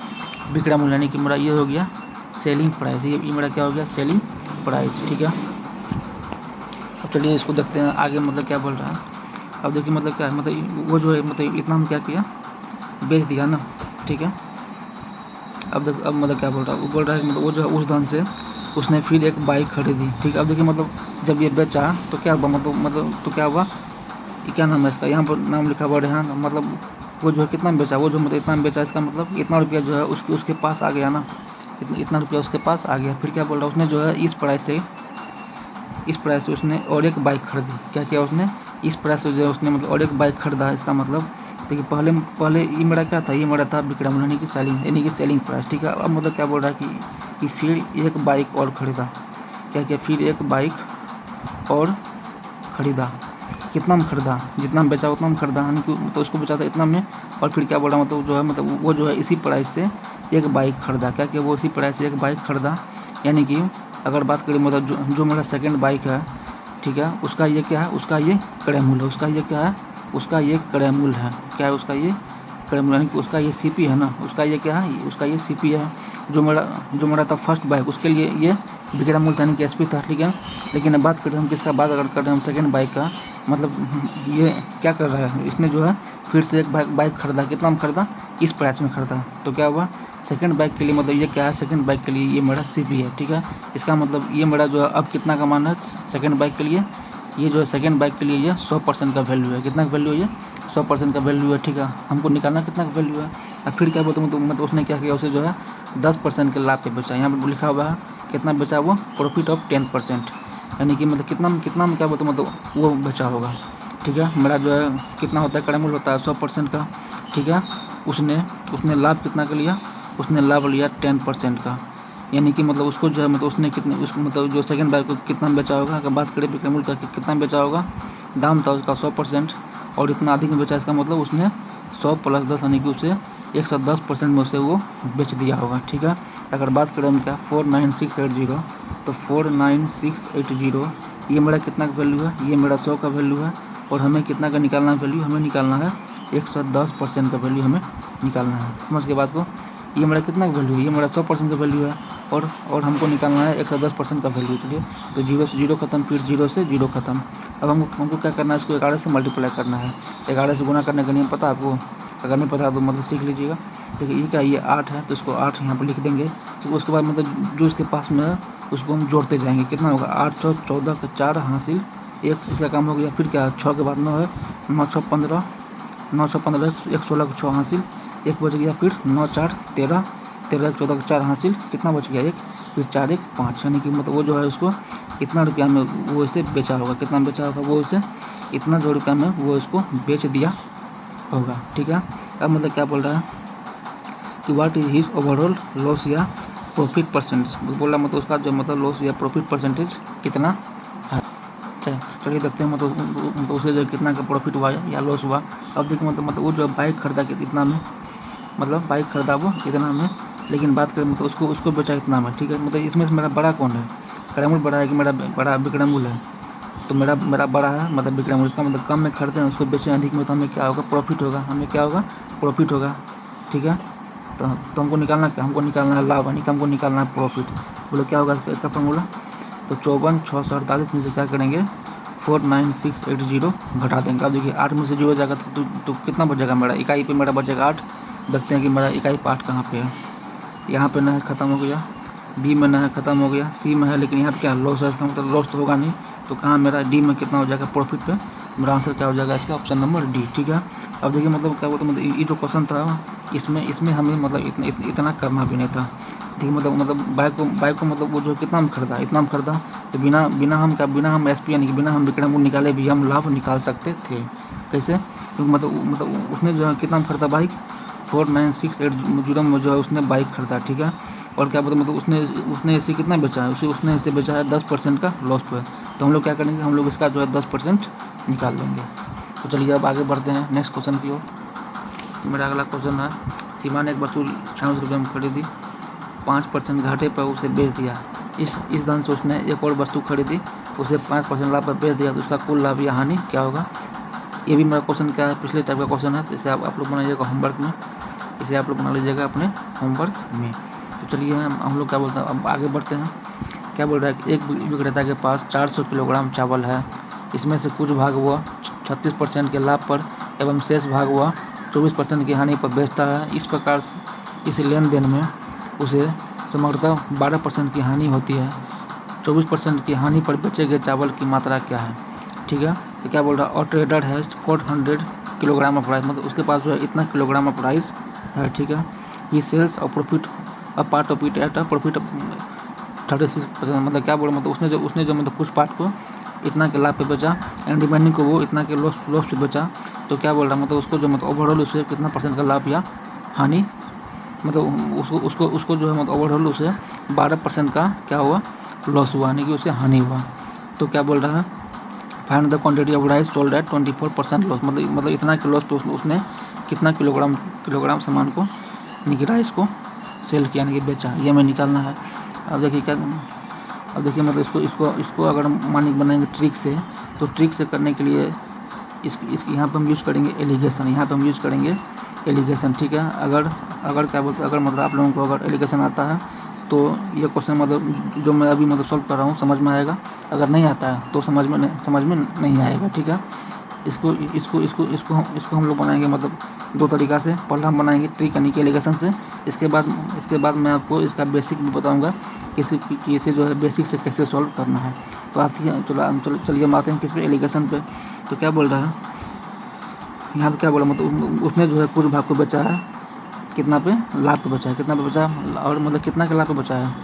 विक्रय मूल्य, यानी कि मेरा ये हो गया सेलिंग प्राइस। ये मेरा क्या हो गया, सेलिंग प्राइस। ठीक है, अब चलिए इसको देखते हैं आगे, मतलब क्या बोल रहा है। अब देखिए मतलब क्या है, मतलब वो जो है मतलब इतना हम क्या किया, बेच दिया ना। ठीक है, अब मतलब क्या बोल रहा है, वो बोल रहा है कि मतलब वो जो है उस धन से उसने फिर एक बाइक खरीदी। ठीक है, अब देखिए मतलब जब ये बेचा तो क्या हुआ, मतलब तो क्या हुआ, ये क्या नाम है इसका, यहाँ पर नाम लिखा हुआ रेहान, मतलब वो जो है कितना में बेचा, वो जो मतलब इतना में बेचा, इसका मतलब इतना रुपया जो है उसके पास आ गया ना, इतना रुपया उसके पास आ गया। फिर क्या बोल रहा है, उसने जो है इस प्राइस से उसने और एक बाइक खरीदी। क्या किया उसने, इस प्राइस से जो है उसने मतलब और एक बाइक खरीदा। इसका मतलब देखिए पहले ये मेरा क्या था, ये मेरा था विक्रय मूल्य, यानी कि सेलिंग प्राइस। ठीक है, अब मतलब क्या बोल रहा है कि फिर एक बाइक और खरीदा। क्या किया, फिर एक बाइक और खरीदा। कितना में खरीदा, जितना में बेचा उतना में खरीदा, यानी कि तो उसको बेचा था इतना में। और फिर क्या बोल रहा मतलब जो है मतलब वो जो है इसी प्राइस से एक बाइक खरीदा। क्या किया, वो इसी प्राइस से एक बाइक खरीदा, यानी कि अगर बात करें मतलब जो मेरा सेकेंड बाइक है, ठीक है, उसका ये क्या है, उसका ये क्रय मूल्य है, उसका ये क्या है, उसका ये क्रय मूल्य है। क्या है, उसका ये क्रय मूल्य, यानी कि उसका ये CP है ना, उसका ये क्या है, उसका ये CP है। जो मेरा था फर्स्ट बाइक, उसके लिए ये विक्रय मूल्य यानी कि SP था। ठीक है, लेकिन अब बात करें हम किसका, बात अगर कर रहे हैं हम सेकेंड बाइक का, मतलब ये क्या कर रहा है, इसने जो है फिर से एक बाइक खरीदा। कितना में खरीदा, इस प्राइस में खरीदा। तो क्या हुआ, सेकंड बाइक के लिए मतलब ये क्या है, सेकंड बाइक के लिए ये मेरा CP है। ठीक है, इसका मतलब ये मेरा जो है अब कितना का मान है सेकंड बाइक के लिए, ये जो है सेकंड बाइक के लिए ये 100% का वैल्यू है। कितना का वैल्यू है, ये 100% का वैल्यू है। ठीक है, हमको निकालना कितना का वैल्यू है। अब फिर क्या बोलते हैं, मतलब उसने क्या किया, उसे जो है 10% के लाभ पे बेचा। यहाँ पर लिखा हुआ है कितना बेचा, वो प्रॉफिट ऑफ 10%, यानी कि मतलब कितना में क्या बोलते हैं, मतलब वो बेचा होगा। ठीक है, मेरा जो है कितना होता है, क्रय मूल्य होता है 100% का। ठीक है, उसने लाभ कितना का लिया, उसने लाभ लिया 10% का, यानी कि मतलब उसको जो है मतलब उसने कितने मतलब जो सेकंड बाइक को कितना में बेचा होगा। अगर बात करें विक्रय मूल्य का कितना में बेचा होगा, दाम था उसका 100% और इतना अधिक में बेचा, इसका मतलब उसने 100 + 10 यानी कि उसे 110% में उसे वो बेच दिया होगा। ठीक है, अगर बात करें हम क्या 49680, तो 49680 ये मेरा कितना का वैल्यू है, ये मेरा 100 का वैल्यू है। और हमें कितना का निकालना है वैल्यू, हमें निकालना है 110% का वैल्यू हमें निकालना है। समझ के बात को, ये मेरा कितना का वैल्यू है, ये मेरा 100% का वैल्यू है, और हमको निकालना है 110% का वैल्यू। चलिए, तो 0 से 0 खत्म, फिर 0 से 0 खत्म। अब हमको क्या करना है, इसको 11 से मल्टीप्लाई करना है। 11 से गुना करने का नियम पता है आपको, अगर नहीं पता तो मतलब सीख लीजिएगा। देखिए ये क्या, ये 8 है, तो इसको 8 यहाँ पर लिख देंगे। तो उसके बाद मतलब जो इसके पास में है उसको हम जोड़ते जाएंगे। कितना होगा, 8 6 14 का 4 हासिल 1, इसका काम हो गया। फिर क्या, 6 के बाद 9 है, 9 6 15, 9 6 15 1 16 का 6 हासिल 1 बच गया। फिर 9 4 13, 13 1 14 का 4 हासिल, कितना बच गया, 1 फिर 4 1 5, यानी कि मतलब वो जो है उसको इतना रुपया में वो इसे बेचा होगा। कितना बेचा होगा वो इसे, इतना जो रुपया में वो इसको बेच दिया होगा। ठीक है, अब मतलब क्या बोल रहा है कि what is his overall loss या प्रॉफिट परसेंटेज, बोला मतलब उसका जो मतलब लॉस या प्रॉफिट परसेंटेज कितना है। चलिए देखते हैं मतलब उसे जो कितना का प्रॉफिट हुआ या लॉस हुआ। अब देखिए मतलब वो जो बाइक खरीदा कितना में, मतलब बाइक खरीदा वो इतना में, लेकिन बात करें मतलब उसको बेचा इतना में। ठीक है, मतलब इसमें से मेरा बड़ा कौन है, करैमुल बड़ा है कि मेरा बड़ा विक्रमुल है? तो मेरा बड़ा है मतलब विक्रमुल। इसका मतलब कम में खरीदे उसको बेचें अधिक में, तो हमें क्या होगा, प्रॉफिट होगा। हमें क्या होगा, प्रॉफिट होगा। ठीक है, तो हमको निकालना क्या, हमको निकालना है लाभ, यानी कि हमको निकालना है प्रॉफिट। बोलो क्या होगा इसका फॉर्मूला, तो 54,648 में से क्या करेंगे, 49680 घटा देंगे। अब देखिए 8 में से 0 जाएगा तो कितना बचेगा मेरा, इकाई पे मेरा बचेगा 8। देखते हैं कि मेरा इकाई पे 8 कहाँ पे है। यहाँ पे न है, ख़त्म हो गया। बी में न है, ख़त्म हो गया। सी में है, लेकिन यहाँ पे क्या लॉस है, इसका मतलब लॉस तो होगा नहीं। तो कहाँ मेरा डी में कितना हो जाएगा प्रॉफिट पे, मेरा आंसर क्या हो जाएगा इसका, ऑप्शन नंबर डी। ठीक है, अब देखिए मतलब क्या बोलते मतलब ये जो क्वेश्चन था इसमें हमें मतलब इतना करना भी नहीं था। ठीक है, मतलब बाइक को मतलब वो जो कितना में खरीदा, इतना में खरीदा, तो बिना हम एस पी यानी कि बिना हम विक्रम निकाले भी हम लाभ निकाल सकते थे। कैसे, क्योंकि मतलब उसने जो है कितना में खरीदा बाइक, 49680 में जो है उसने बाइक खरीदा। ठीक है, और क्या बोलते मतलब उसने इसे कितना बेचा है, उसने इसे बेचा है 10% का लॉस पे। तो हम लोग क्या करेंगे, हम लोग इसका जो है 10% निकाल लेंगे। तो चलिए अब आगे बढ़ते हैं नेक्स्ट क्वेश्चन की ओर। मेरा अगला क्वेश्चन है, सीमा ने एक वस्तु 98 रुपये में खरीदी, 5% घाटे पर उसे बेच दिया। इस धन से उसने एक और वस्तु खरीदी, उसे 5% लाभ पर बेच दिया, तो उसका कुल लाभ या हानि क्या होगा। ये भी मेरा क्वेश्चन क्या है, पिछले टाइप का क्वेश्चन है, तो इसे आप लोग बनाइएगा होमवर्क में, इसे आप लोग बना लीजिएगा अपने होमवर्क में। तो चलिए हम लोग क्या बोलते हैं, अब आगे बढ़ते हैं। क्या बोल रहा है कि एक विक्रेता के पास 400 किलोग्राम चावल है, इसमें से कुछ भाग वह 36% के लाभ पर एवं शेष भाग वह 24% की हानि पर बेचता है। इस प्रकार इस लेन देन में उसे समग्रतः 12% की हानि होती है। 24% की हानि पर बेचे गए चावल की मात्रा क्या है। ठीक है, तो क्या बोल रहा है, और ट्रेडर है 400 किलोग्राम ऑफ राइस, मतलब उसके पास जो है इतना किलोग्राम ऑफ राइस है। ठीक है, ये सेल्स और profit a part of it at a profit 36%, मतलब क्या बोला, मतलब उसने जो मतलब कुछ पार्ट को इतना के लाभ पे बेचा एंड रिमेनिंग को वो इतना के लॉस पे बेचा। तो क्या बोल रहा है, मतलब उसको जो मतलब ओवरऑल उसे कितना परसेंट का लाभ या हानि, मतलब उसको जो है मतलब ओवरऑल उसे 12% का क्या हुआ, लॉस हुआ, यानी कि उसे हानि हुआ। तो क्या बोल रहा है, find the quantity of rice sold at 24% loss, मतलब इतना के लॉस पे उसने कितना किलोग्राम सामान को, यानी कि राइस को सेल किया, यानी कि बेचा, ये हमें निकालना है। अब देखिए मतलब इसको अगर मानिक बनाएंगे ट्रिक से, तो ट्रिक से करने के लिए इसकी यहाँ पर हम यूज़ करेंगे एलिगेशन, यहाँ पर हम यूज़ करेंगे एलिगेशन। ठीक है, अगर क्या बोलते हैं, अगर मतलब आप लोगों को अगर एलिगेशन आता है तो ये क्वेश्चन मतलब जो मैं अभी मतलब सॉल्व कर रहा हूँ समझ में आएगा, अगर नहीं आता है तो समझ में नहीं आएगा। ठीक है, इसको हम लोग बनाएंगे मतलब दो तरीक़ा से। पहला हम बनाएंगे ट्रिक यानी कि एलिगेशन से, इसके बाद मैं आपको इसका बेसिक भी बताऊंगा कि इसे जो है बेसिक से कैसे सॉल्व करना है। तो चलिए हम आते हैं किस पे, एलिगेशन पे। तो क्या बोल रहा है यहाँ पे, क्या बोला मतलब उसने जो है कुछ भाग को बेचा है, कितना पे, लाभ पे बचा है, कितना पे बचा, और मतलब कितना के लाभ पे बचा है,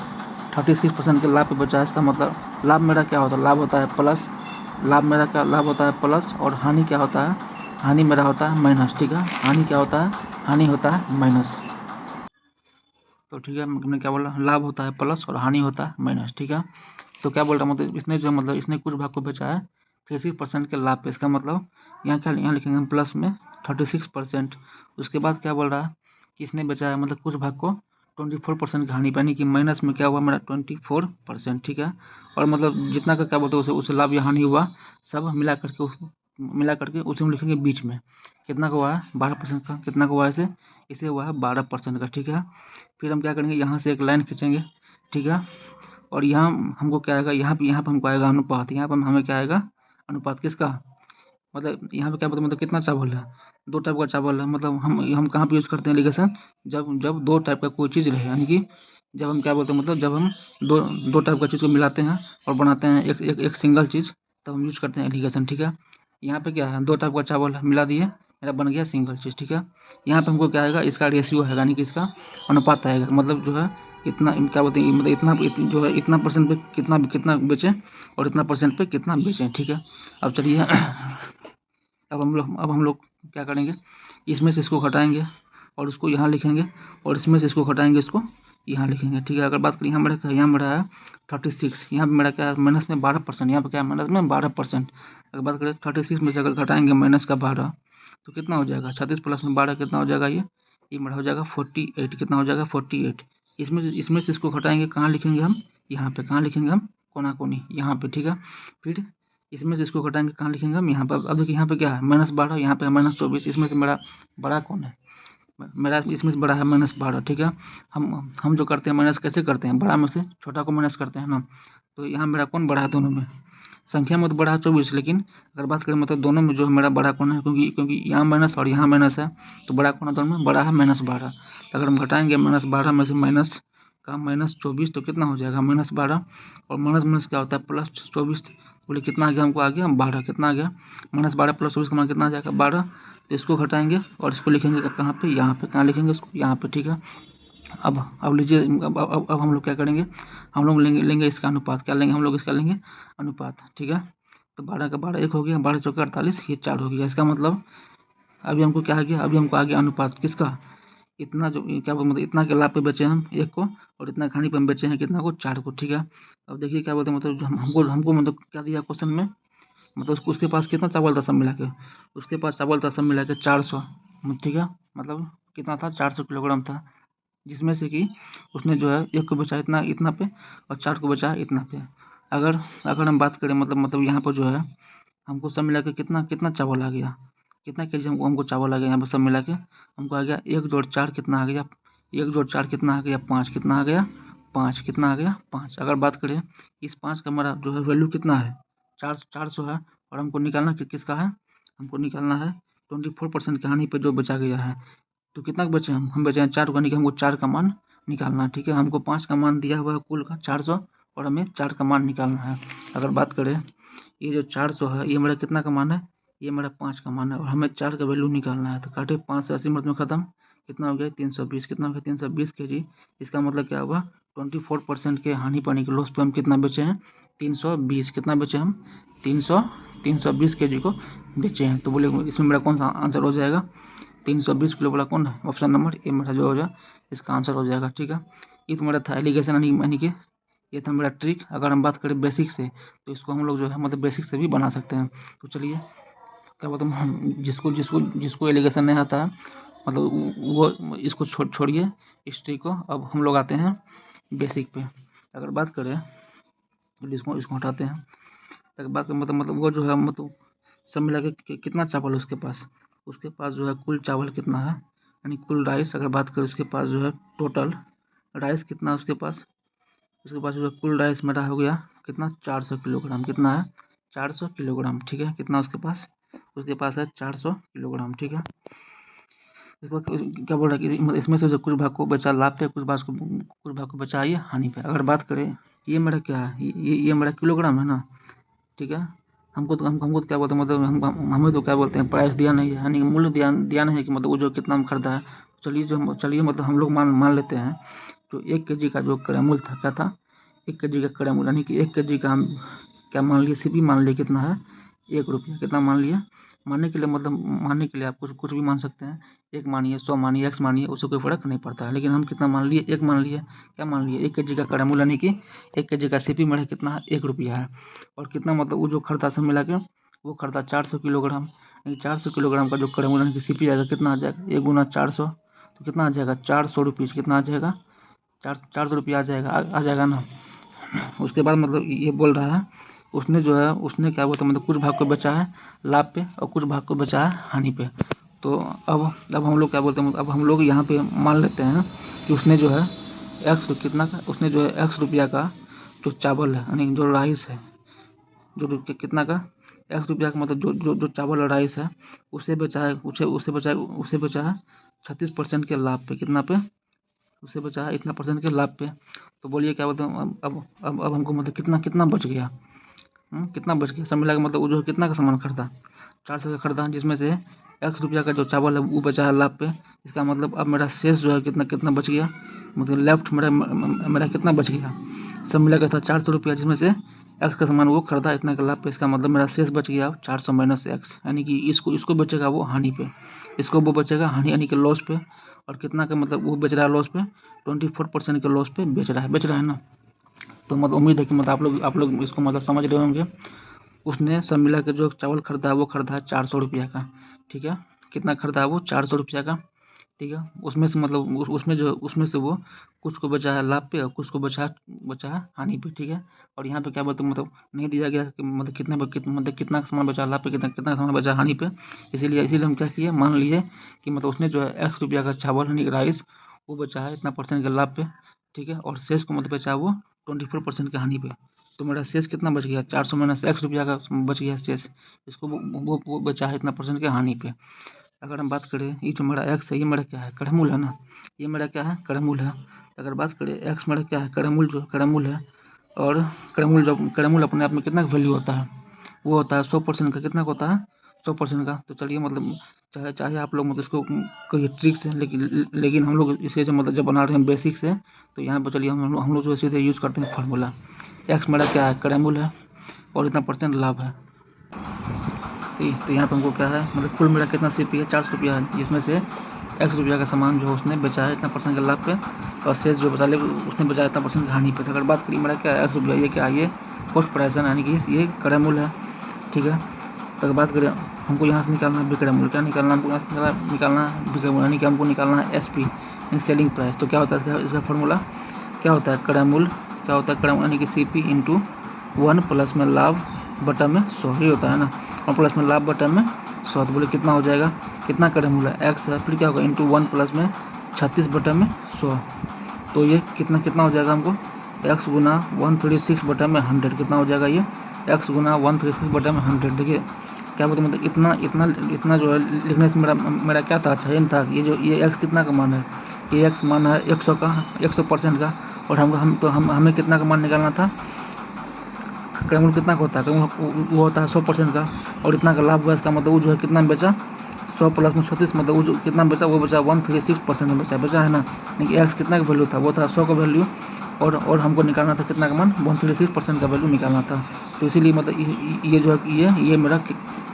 36% के लाभ पे बचा है। इसका मतलब लाभ मेरा क्या होता है, लाभ होता है प्लस, लाभ मेरा क्या लाभ होता है प्लस, और हानि क्या होता है, हानि मेरा होता है माइनस। ठीक है, हानि क्या होता है, हानि होता है माइनस। तो ठीक है, हमने क्या बोला, लाभ होता है प्लस और हानि होता है माइनस। ठीक है, तो क्या बोल रहा है मतलब इसने कुछ भाग को बेचा है 36% के लाभ पे, इसका मतलब यहाँ लिखेंगे हम प्लस में 36%। उसके बाद क्या बोल रहा है कि इसने बेचा है मतलब कुछ भाग को 24% की हानि पे, यानी कि माइनस में क्या हुआ मेरा 24%। ठीक है, और मतलब जितना का क्या बोलते हैं उसे लाभ या हानि हुआ, सब मिला करके उसे हम लिखेंगे बीच में, कितना का हुआ है 12% का, कितना का हुआ है इसे हुआ है 12% का। ठीक है, फिर हम क्या करेंगे, यहाँ से एक लाइन खींचेंगे। ठीक है, और यहाँ हमको क्या आएगा, यहाँ पे हमको आएगा अनुपात, यहाँ पर हमें क्या आएगा, अनुपात किसका, मतलब यहाँ पे क्या बोलते मतलब कितना चावल है, दो टाइप का चावल है। मतलब हम कहाँ पे यूज़ करते हैं एलिगेशन, जब दो टाइप का कोई चीज़ रहे, यानी कि जब हम क्या बोलते हैं मतलब जब हम दो टाइप का चीज़ को मिलाते हैं और बनाते हैं एक सिंगल चीज़, तब हम यूज़ करते हैं एलिगेशन। ठीक है, यहाँ पे क्या है, दो टाइप का चावल है, मिला दिए, मेरा बन गया सिंगल चीज़। ठीक है, यहाँ पे हमको क्या आएगा, इसका रेशियो है, यानी कि इसका अनुपात आएगा, मतलब जो है इतना क्या बोलते हैं, मतलब इतना जो है इतना परसेंट पे कितना कितना बेचें और इतना परसेंट पे कितना बेचें, ठीक है। अब चलिए अब हम लोग क्या करेंगे, इसमें से इसको घटाएंगे और उसको यहाँ लिखेंगे, और इसमें से इसको घटाएंगे, इसको यहाँ लिखेंगे, ठीक है। अगर बात करें यहाँ मेरा है 36, यहाँ पे मेरा क्या है माइनस में 12%, यहाँ पे क्या है माइनस में 12%। अगर बात करें 36 में से अगर घटाएंगे माइनस का 12 तो कितना हो जाएगा, 36 प्लस में 12 कितना हो जाएगा, ये मेरा हो जाएगा 48, कितना हो जाएगा 48। इसमें से इसको घटाएंगे, कहाँ लिखेंगे हम, यहाँ पे, कहाँ लिखेंगे हम, कोना कोनी यहाँ पे, ठीक है। फिर इसमें से इसको घटाएंगे, कहाँ लिखेंगे हम, यहाँ पर। अब देखिए यहाँ पे क्या है -12, यहाँ पे है -24, इसमें से मेरा बड़ा कौन है, मेरा इसमें से बड़ा है -12, ठीक है। हम जो करते हैं माइनस कैसे करते हैं, बड़ा में से छोटा को माइनस करते हैं ना, तो यहाँ मेरा कौन बड़ा है दोनों में, संख्या में तो बड़ा है 24, लेकिन अगर बात करें मतलब दोनों में जो है मेरा बड़ा कौन है, क्योंकि यहाँ माइनस और यहाँ माइनस है, तो बड़ा कौन है दोनों में, बड़ा है -12। अगर हम घटाएंगे -12 में से -24 तो कितना हो जाएगा -12, और माइनस क्या होता है +24, बोले कितना आ गया हमको, आ गया 12, कितना आ गया -12 + 24 का मान कितना आ जाएगा 12। तो इसको घटाएंगे और इसको लिखेंगे कहाँ पे, यहाँ पे, कहाँ लिखेंगे इसको, यहाँ पे, ठीक है। अब लीजिए, अब हम लोग क्या करेंगे, हम लोग लेंगे इसका अनुपात, क्या लेंगे हम लोग, इसका लेंगे अनुपात, ठीक है। तो 12 का 12 1 हो गया, 12 चौके 48, ये 4 हो गया। इसका मतलब अभी हमको क्या आ गया, अभी हमको आ गया अनुपात किसका, इतना जो क्या मतलब इतना के लाभ पे बेचे हम 1 को, और इतना खानी पे हम बेचे हैं कितना को, 4 को, ठीक है। अब देखिए क्या बोलते हैं, मतलब हमको मतलब क्या दिया क्वेश्चन में, मतलब उसके पास कितना चावल था सब मिला के, उसके पास चावल था सब मिला के 400, ठीक है। मतलब कितना था, 400 किलोग्राम था, जिसमें से कि उसने जो है 1 को बेचा इतना पे, और 4 को बेचा इतना पे। अगर अगर हम बात करें मतलब यहाँ पर जो है हमको सब मिला के कितना कितना चावल आ गया, कितना केजी हमको चावल आ गया, यहाँ पर सब मिला के हमको आ गया 1 जोड़ 4 कितना आ गया, 1 जोड़ 4 कितना आ गया 5, कितना आ गया 5, कितना आ गया 5। अगर बात करें इस 5 का हमारा जो है वैल्यू कितना है, 400 है, और हमको निकालना किसका है, हमको निकालना है 24% की हानि पे जो बेचा गया है। तो कितना बचे हम बचे हैं 4 को, यानी कि हमको 4 का मान निकालना है, ठीक है। हमको 5 का मान दिया हुआ है कुल का 400, और हमें 4 का मान निकालना है। अगर बात करें ये जो 400 है, ये मेरा कितना का मान है, ये मेरा 5 का मान है, और हमें 4 का वैल्यू निकालना है। तो काटे 5 से 80 मिनट में खत्म, कितना हो गया 320, कितना हो गया 320 kg। इसका मतलब क्या हुआ, 24% के हानि पानी के लॉस पे हम कितना बेचे हैं 320, कितना बेचे हम 320 kg को बेचे हैं। तो बोले इसमें मेरा कौन सा आंसर हो जाएगा, 320 किलो वाला कौन है, ऑप्शन नंबर ए मेरा जो हो जाए इसका आंसर हो जाएगा, ठीक है। ये तो मेरा था एलिगेशन, यानी कि ये था मेरा ट्रिक। अगर हम बात करें बेसिक से, तो इसको हम लोग जो है मतलब बेसिक से भी बना सकते हैं। तो चलिए क्या बोलते हैं, हम जिसको जिसको जिसको एलिगेशन नहीं आता है, मतलब वो इसको छोड़िए इस ट्रिक को। अब हम लोग आते हैं बेसिक पे। अगर बात करें तो इसको हटाते हैं। अगर बात करें मतलब वो जो है मतलब सब मिला के कितना चावल है उसके पास जो है कुल चावल कितना है, यानी कुल राइस। अगर बात करें उसके पास जो है टोटल राइस कितना है उसके पास जो है कुल राइस मेरा हो गया कितना 400 किलोग्राम, कितना है 400 किलोग्राम, ठीक है। कितना उसके पास है 400 किलोग्राम, ठीक है। इस बात क्या बोल रहा है कि इसमें से जो कुछ भाग को बचा लाभ पे, कुछ भाग को बचा ये हानि पे। अगर बात करें ये मेरा क्या है, ये मेरा किलोग्राम है ना, ठीक है। हमको तो क्या बोलते हैं, मतलब हमें तो क्या बोलते हैं प्राइस दिया नहीं है, यानी मूल्य दिया नहीं है कि मतलब वो जो कितना में खरीदा है। चलिए मतलब हम लोग मान लेते हैं जो 1 kg का जो क्रय मूल्य था, क्या था 1 kg का क्रय मूल्य, यानी कि 1 kg का हम क्या मान लिए, सीपी मान लिए कितना है 1 रुपया, कितना मान लिया। मानने के लिए आप कुछ भी मान सकते हैं, 1 मानिए 100 मानिए x मानिए, उससे कोई फर्क नहीं पड़ता है। लेकिन हम कितना मान लिए 1 मान लिए, क्या मान लिए 1 kg का क्रय मूल्य, यानी कि 1 kg का सीपी मेरा कितना है 1 रुपया है। और कितना मतलब वो जो खरीदा सब मिला के वो खरीदा 400 किलोग्राम, यानी 400 किलोग्राम का जो क्रय मूल्य यानी कि सीपी आएगा कितना आ जाएगा 1 गुना 400, तो कितना आ जाएगा 400 रुपीज़, कितना आ जाएगा 400 रुपया आ जाएगा ना। उसके बाद मतलब ये बोल रहा है उसने जो है उसने क्या बोलता है मतलब कुछ भाग को बेचा है लाभ पे और कुछ भाग को बेचा है हानि पे। तो अब हम लोग क्या बोलते हैं, अब हम लोग यहाँ पे मान लेते हैं कि उसने जो है उसने जो है x रुपया का जो चावल है, यानी जो राइस है, जो कितना का x रुपया का मतलब जो चावल और राइस है उसे बेचा है 36% के लाभ पे, कितना पे उसे बचा है इतना % के लाभ पे। तो बोलिए क्या बोलते हैं अब हमको मतलब कितना बच गया, कितना बच गया सब मिला के, मतलब वो जो कितना का सामान खरीदा 400 का खरीदा, जिसमें से x रुपया का जो चावल है वो बचा है लाभ पे। इसका मतलब अब मेरा शेष जो है कितना बच गया मतलब लेफ्ट मेरा कितना बच गया, सब मिला के था 400 रुपया, जिसमें से एक्स का सामान वो खरीदा इतना का लाभ पे, इसका मतलब मेरा शेष बच गया 400 माइनस एक्स, यानी कि इसको बचेगा वो हानि पे, इसको वो बचेगा हानि यानी कि लॉस पे, और कितना का मतलब वो बेच रहा है लॉस पे, 24% के लॉस पे बेच रहा है ना। तो मतलब उम्मीद है कि मतलब आप लोग इसको मतलब समझ रहे होंगे। उसने सब मिला के जो चावल खरीदा है वो खरीदा है 400 रुपया का, ठीक है, कितना खरीदा है वो 400 रुपया का, ठीक है। उसमें से मतलब उसमें से वो कुछ को बचा है लाभ पे और कुछ को बचा है हानि पे, ठीक है। और यहाँ पे क्या बोलते मतलब नहीं दिया गया कि मतलब कितना का सामान बचा लाभ पे, कितना सामान बचा हानि पे, इसीलिए हम क्या किए, मान लिए कि मतलब उसने जो है एक्स रुपया का चावल यानी राइस वो बचा है इतना % के लाभ पे, ठीक है, और शेष को मतलब बचा वो 24% के हानि पे। तो मेरा शेष कितना बच गया, 400 माइनस एक्स रुपया का बच गया शेष, इसको वो बचा है इतना % के हानि पे। अगर हम बात करें ये जो मेरा एक्स है ये मेरा क्या है, क्रयमूल्य है ना, ये मेरा क्या है, क्रयमूल्य है। अगर बात करें एक्स मेरा क्या है, क्रयमूल्य है। और क्रयमूल्य अपने आप में कितना वैल्यू होता है, वो होता है 100% का, कितना का होता है 100% का। तो चलिए मतलब चाहे आप लोग मतलब इसको कोई ट्रिक से, लेकिन हम लोग इसे जो मतलब जब बना रहे हैं बेसिक से, तो यहाँ पर चलिए हम लोग जो सीधे यूज़ करते हैं फार्मूला। एक्स मेरा क्या है, क्रयमूल्य है और इतना % लाभ है। तो यहाँ पर हमको क्या है मतलब कुल मेरा कितना CP है, 400 रुपया है, जिसमें से एक्स रुपया का सामान जो उसने बेचा है इतना % के लाभ पे, और शेष जो बचा ले उसने बेचा इतना % हानि पे। तो अगर बात करिए मेरा क्या है एक्स रुपया, ये क्या है, ये कॉस्ट प्राइस है यानी कि ये क्रयमूल्य है, ठीक है। तो अगर बात करें हमको यहाँ से निकालना है विक्रय मूल्य, क्या निकालना है हमको यहाँ से निकालना है विक्रय मूल्य, यानी कि हमको निकालना है SP यानी सेलिंग प्राइस। तो क्या होता है इसका फॉर्मूला क्या होता है, क्रय मूल्य क्या होता है, क्रय मूल्य यानी कि CP × 1 प्लस में लाभ बटा में 100, ही होता है ना, और प्लस में लाभ बटा में 100। तो बोले कितना हो जाएगा, कितना क्रय मूल्य एक्स है, फिर क्या होगा × 1 प्लस में 36 बटा में 100। तो ये कितना हो जाएगा हमको, एक्स गुना 136 बटा में 100, कितना हो जाएगा ये एक्स गुना 136 बटा में 100। देखिए क्या बोलते मतलब इतना जो है लिखने से मेरा क्या था, अच्छा ये था ये एक्स कितना का मान है, ये एक्स मान है 100% का, और हमें कितना का मान निकालना था, क्रयमूल्य कितना का होता है, वो होता है 100% का, और इतना का लाभ हुआ, इसका मतलब वो जो है कितना बेचा 100 प्लस में 36, मतलब वो जो कितना बेचा वो बचा 136% में बचा है ना, यानी कि एक्स कितना का वैल्यू था, वो था 100 का वैल्यू, और हमको निकालना था कितना का मान 136% का वैल्यू निकालना था। तो इसीलिए मतलब ये जो है ये मेरा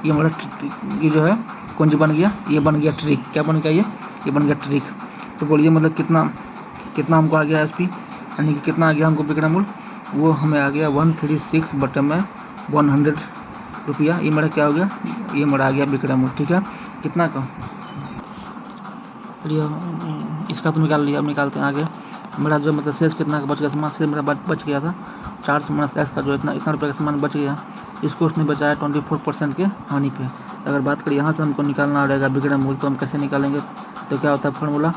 ये जो है कौन सी बन गया, ये बन गया ट्रिक, क्या बन गया ये बन गया ट्रिक। तो बोलिए मतलब कितना हमको आ गया SP, यानी कि कितना आ गया हमको विक्रय मूल्य, वो हमें आ गया 136 बटे में 100 रुपया, ये मेरा क्या हो गया, ये मेरा आ गया विक्रय मूल्य, ठीक है, कितना का, चलिए इसका तो निकाल लिया, अब निकालते हैं आगे। मेरा जो मतलब शेष कितना का बच गया, सामान शेष मेरा बच गया था 400 माइनस एक्स का, जो इतना रुपये का सामान बच गया, इसको उसने बचाया 24% के हानि पे। अगर बात करें यहाँ से हमको निकालना रहेगा विक्रय मूल्य, तो हम कैसे निकालेंगे, तो क्या होता है फॉर्मूला,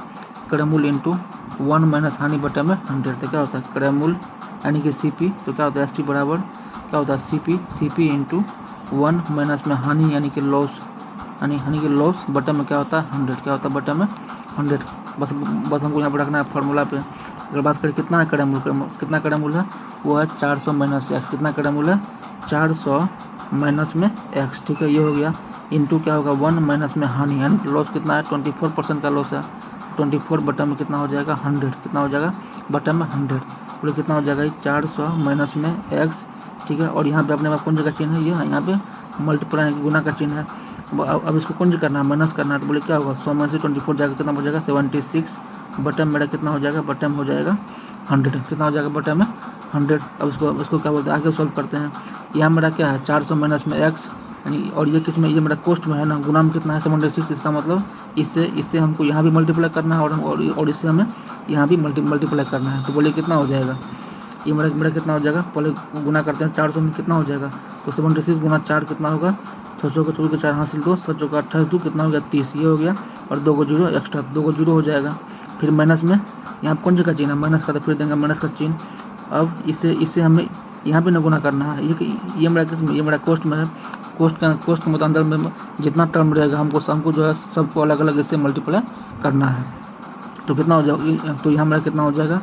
क्रय मूल्य × 1 माइनस हानि बटे में 100। तो क्या होता है क्रय मूल्य यानी कि CP, तो क्या होता है SP बराबर क्या होता है CP × 1 माइनस में हानि यानी कि लॉस, यानी कि लॉस बटे में क्या होता है 100, क्या होता है बटे में 100। बस हमको यहाँ पर रखना है फार्मूला पे। अगर बात करें कितना है क्रय मूल्य, कितना क्रय मूल्य है, वो है 400 माइनस एक्स, कितना क्रय मूल्य है 400 माइनस में एक्स, ठीक है, ये हो गया, इंटू क्या होगा 1 माइनस में हानि यानी कि लॉस कितना है 24% का लॉस है, 24 बटा में कितना हो जाएगा 100, कितना हो जाएगा बटा में 100, बोले कितना हो जाएगा 400 माइनस में एक्स, ठीक है। और यहाँ पे अपने पास कौन जगह चिन्ह है, ये यहाँ पे मल्टीप्लाई गुना का चिन्ह है। अब इसको कौन करना है, माइनस करना है, तो बोले क्या होगा 100 में से 24 जाएगा, कितना हो जाएगा 76 बटन मेरा कितना हो जाएगा, बटन हो जाएगा 100, कितना हो जाएगा बटन में 100। अब इसको क्या बोलते हैं, आगे सॉल्व करते हैं। यहाँ मेरा क्या है 400 माइनस में एक्स, यानी और ये किस में, ये मेरा कोस्ट में है ना, गुना में कितना है 76, इसका मतलब इससे हमको यहाँ भी मल्टीप्लाई करना है, और इससे हमें यहाँ भी मल्टीप्लाई करना है। तो बोलिए कितना हो जाएगा, ये मेरा कितना हो जाएगा, पहले गुना करते हैं 400 में कितना हो जाएगा, तो 76 गुना 4 कितना होगा, 600 का 4 के 4 हासिल 2, 7 का 28 2 कितना हो गया 30, ये हो गया, और 2 को 0 एक्स्ट्रा 2 को 0 हो जाएगा। फिर माइनस में यहाँ कौन जगह चिन्ह है माइनस का, तो फिर देंगे माइनस का चिन्ह। अब इससे हमें यहाँ पे न गुना करना है, ये मेरा किस में, ये मेरा कोस्ट में है, कोस्ट का मतलब अंदर में जितना टर्म रहेगा हमको जो है सबको अलग अलग इससे मल्टीप्लाई करना है। तो कितना हो जाएगा, तो यहाँ मेरा कितना हो जाएगा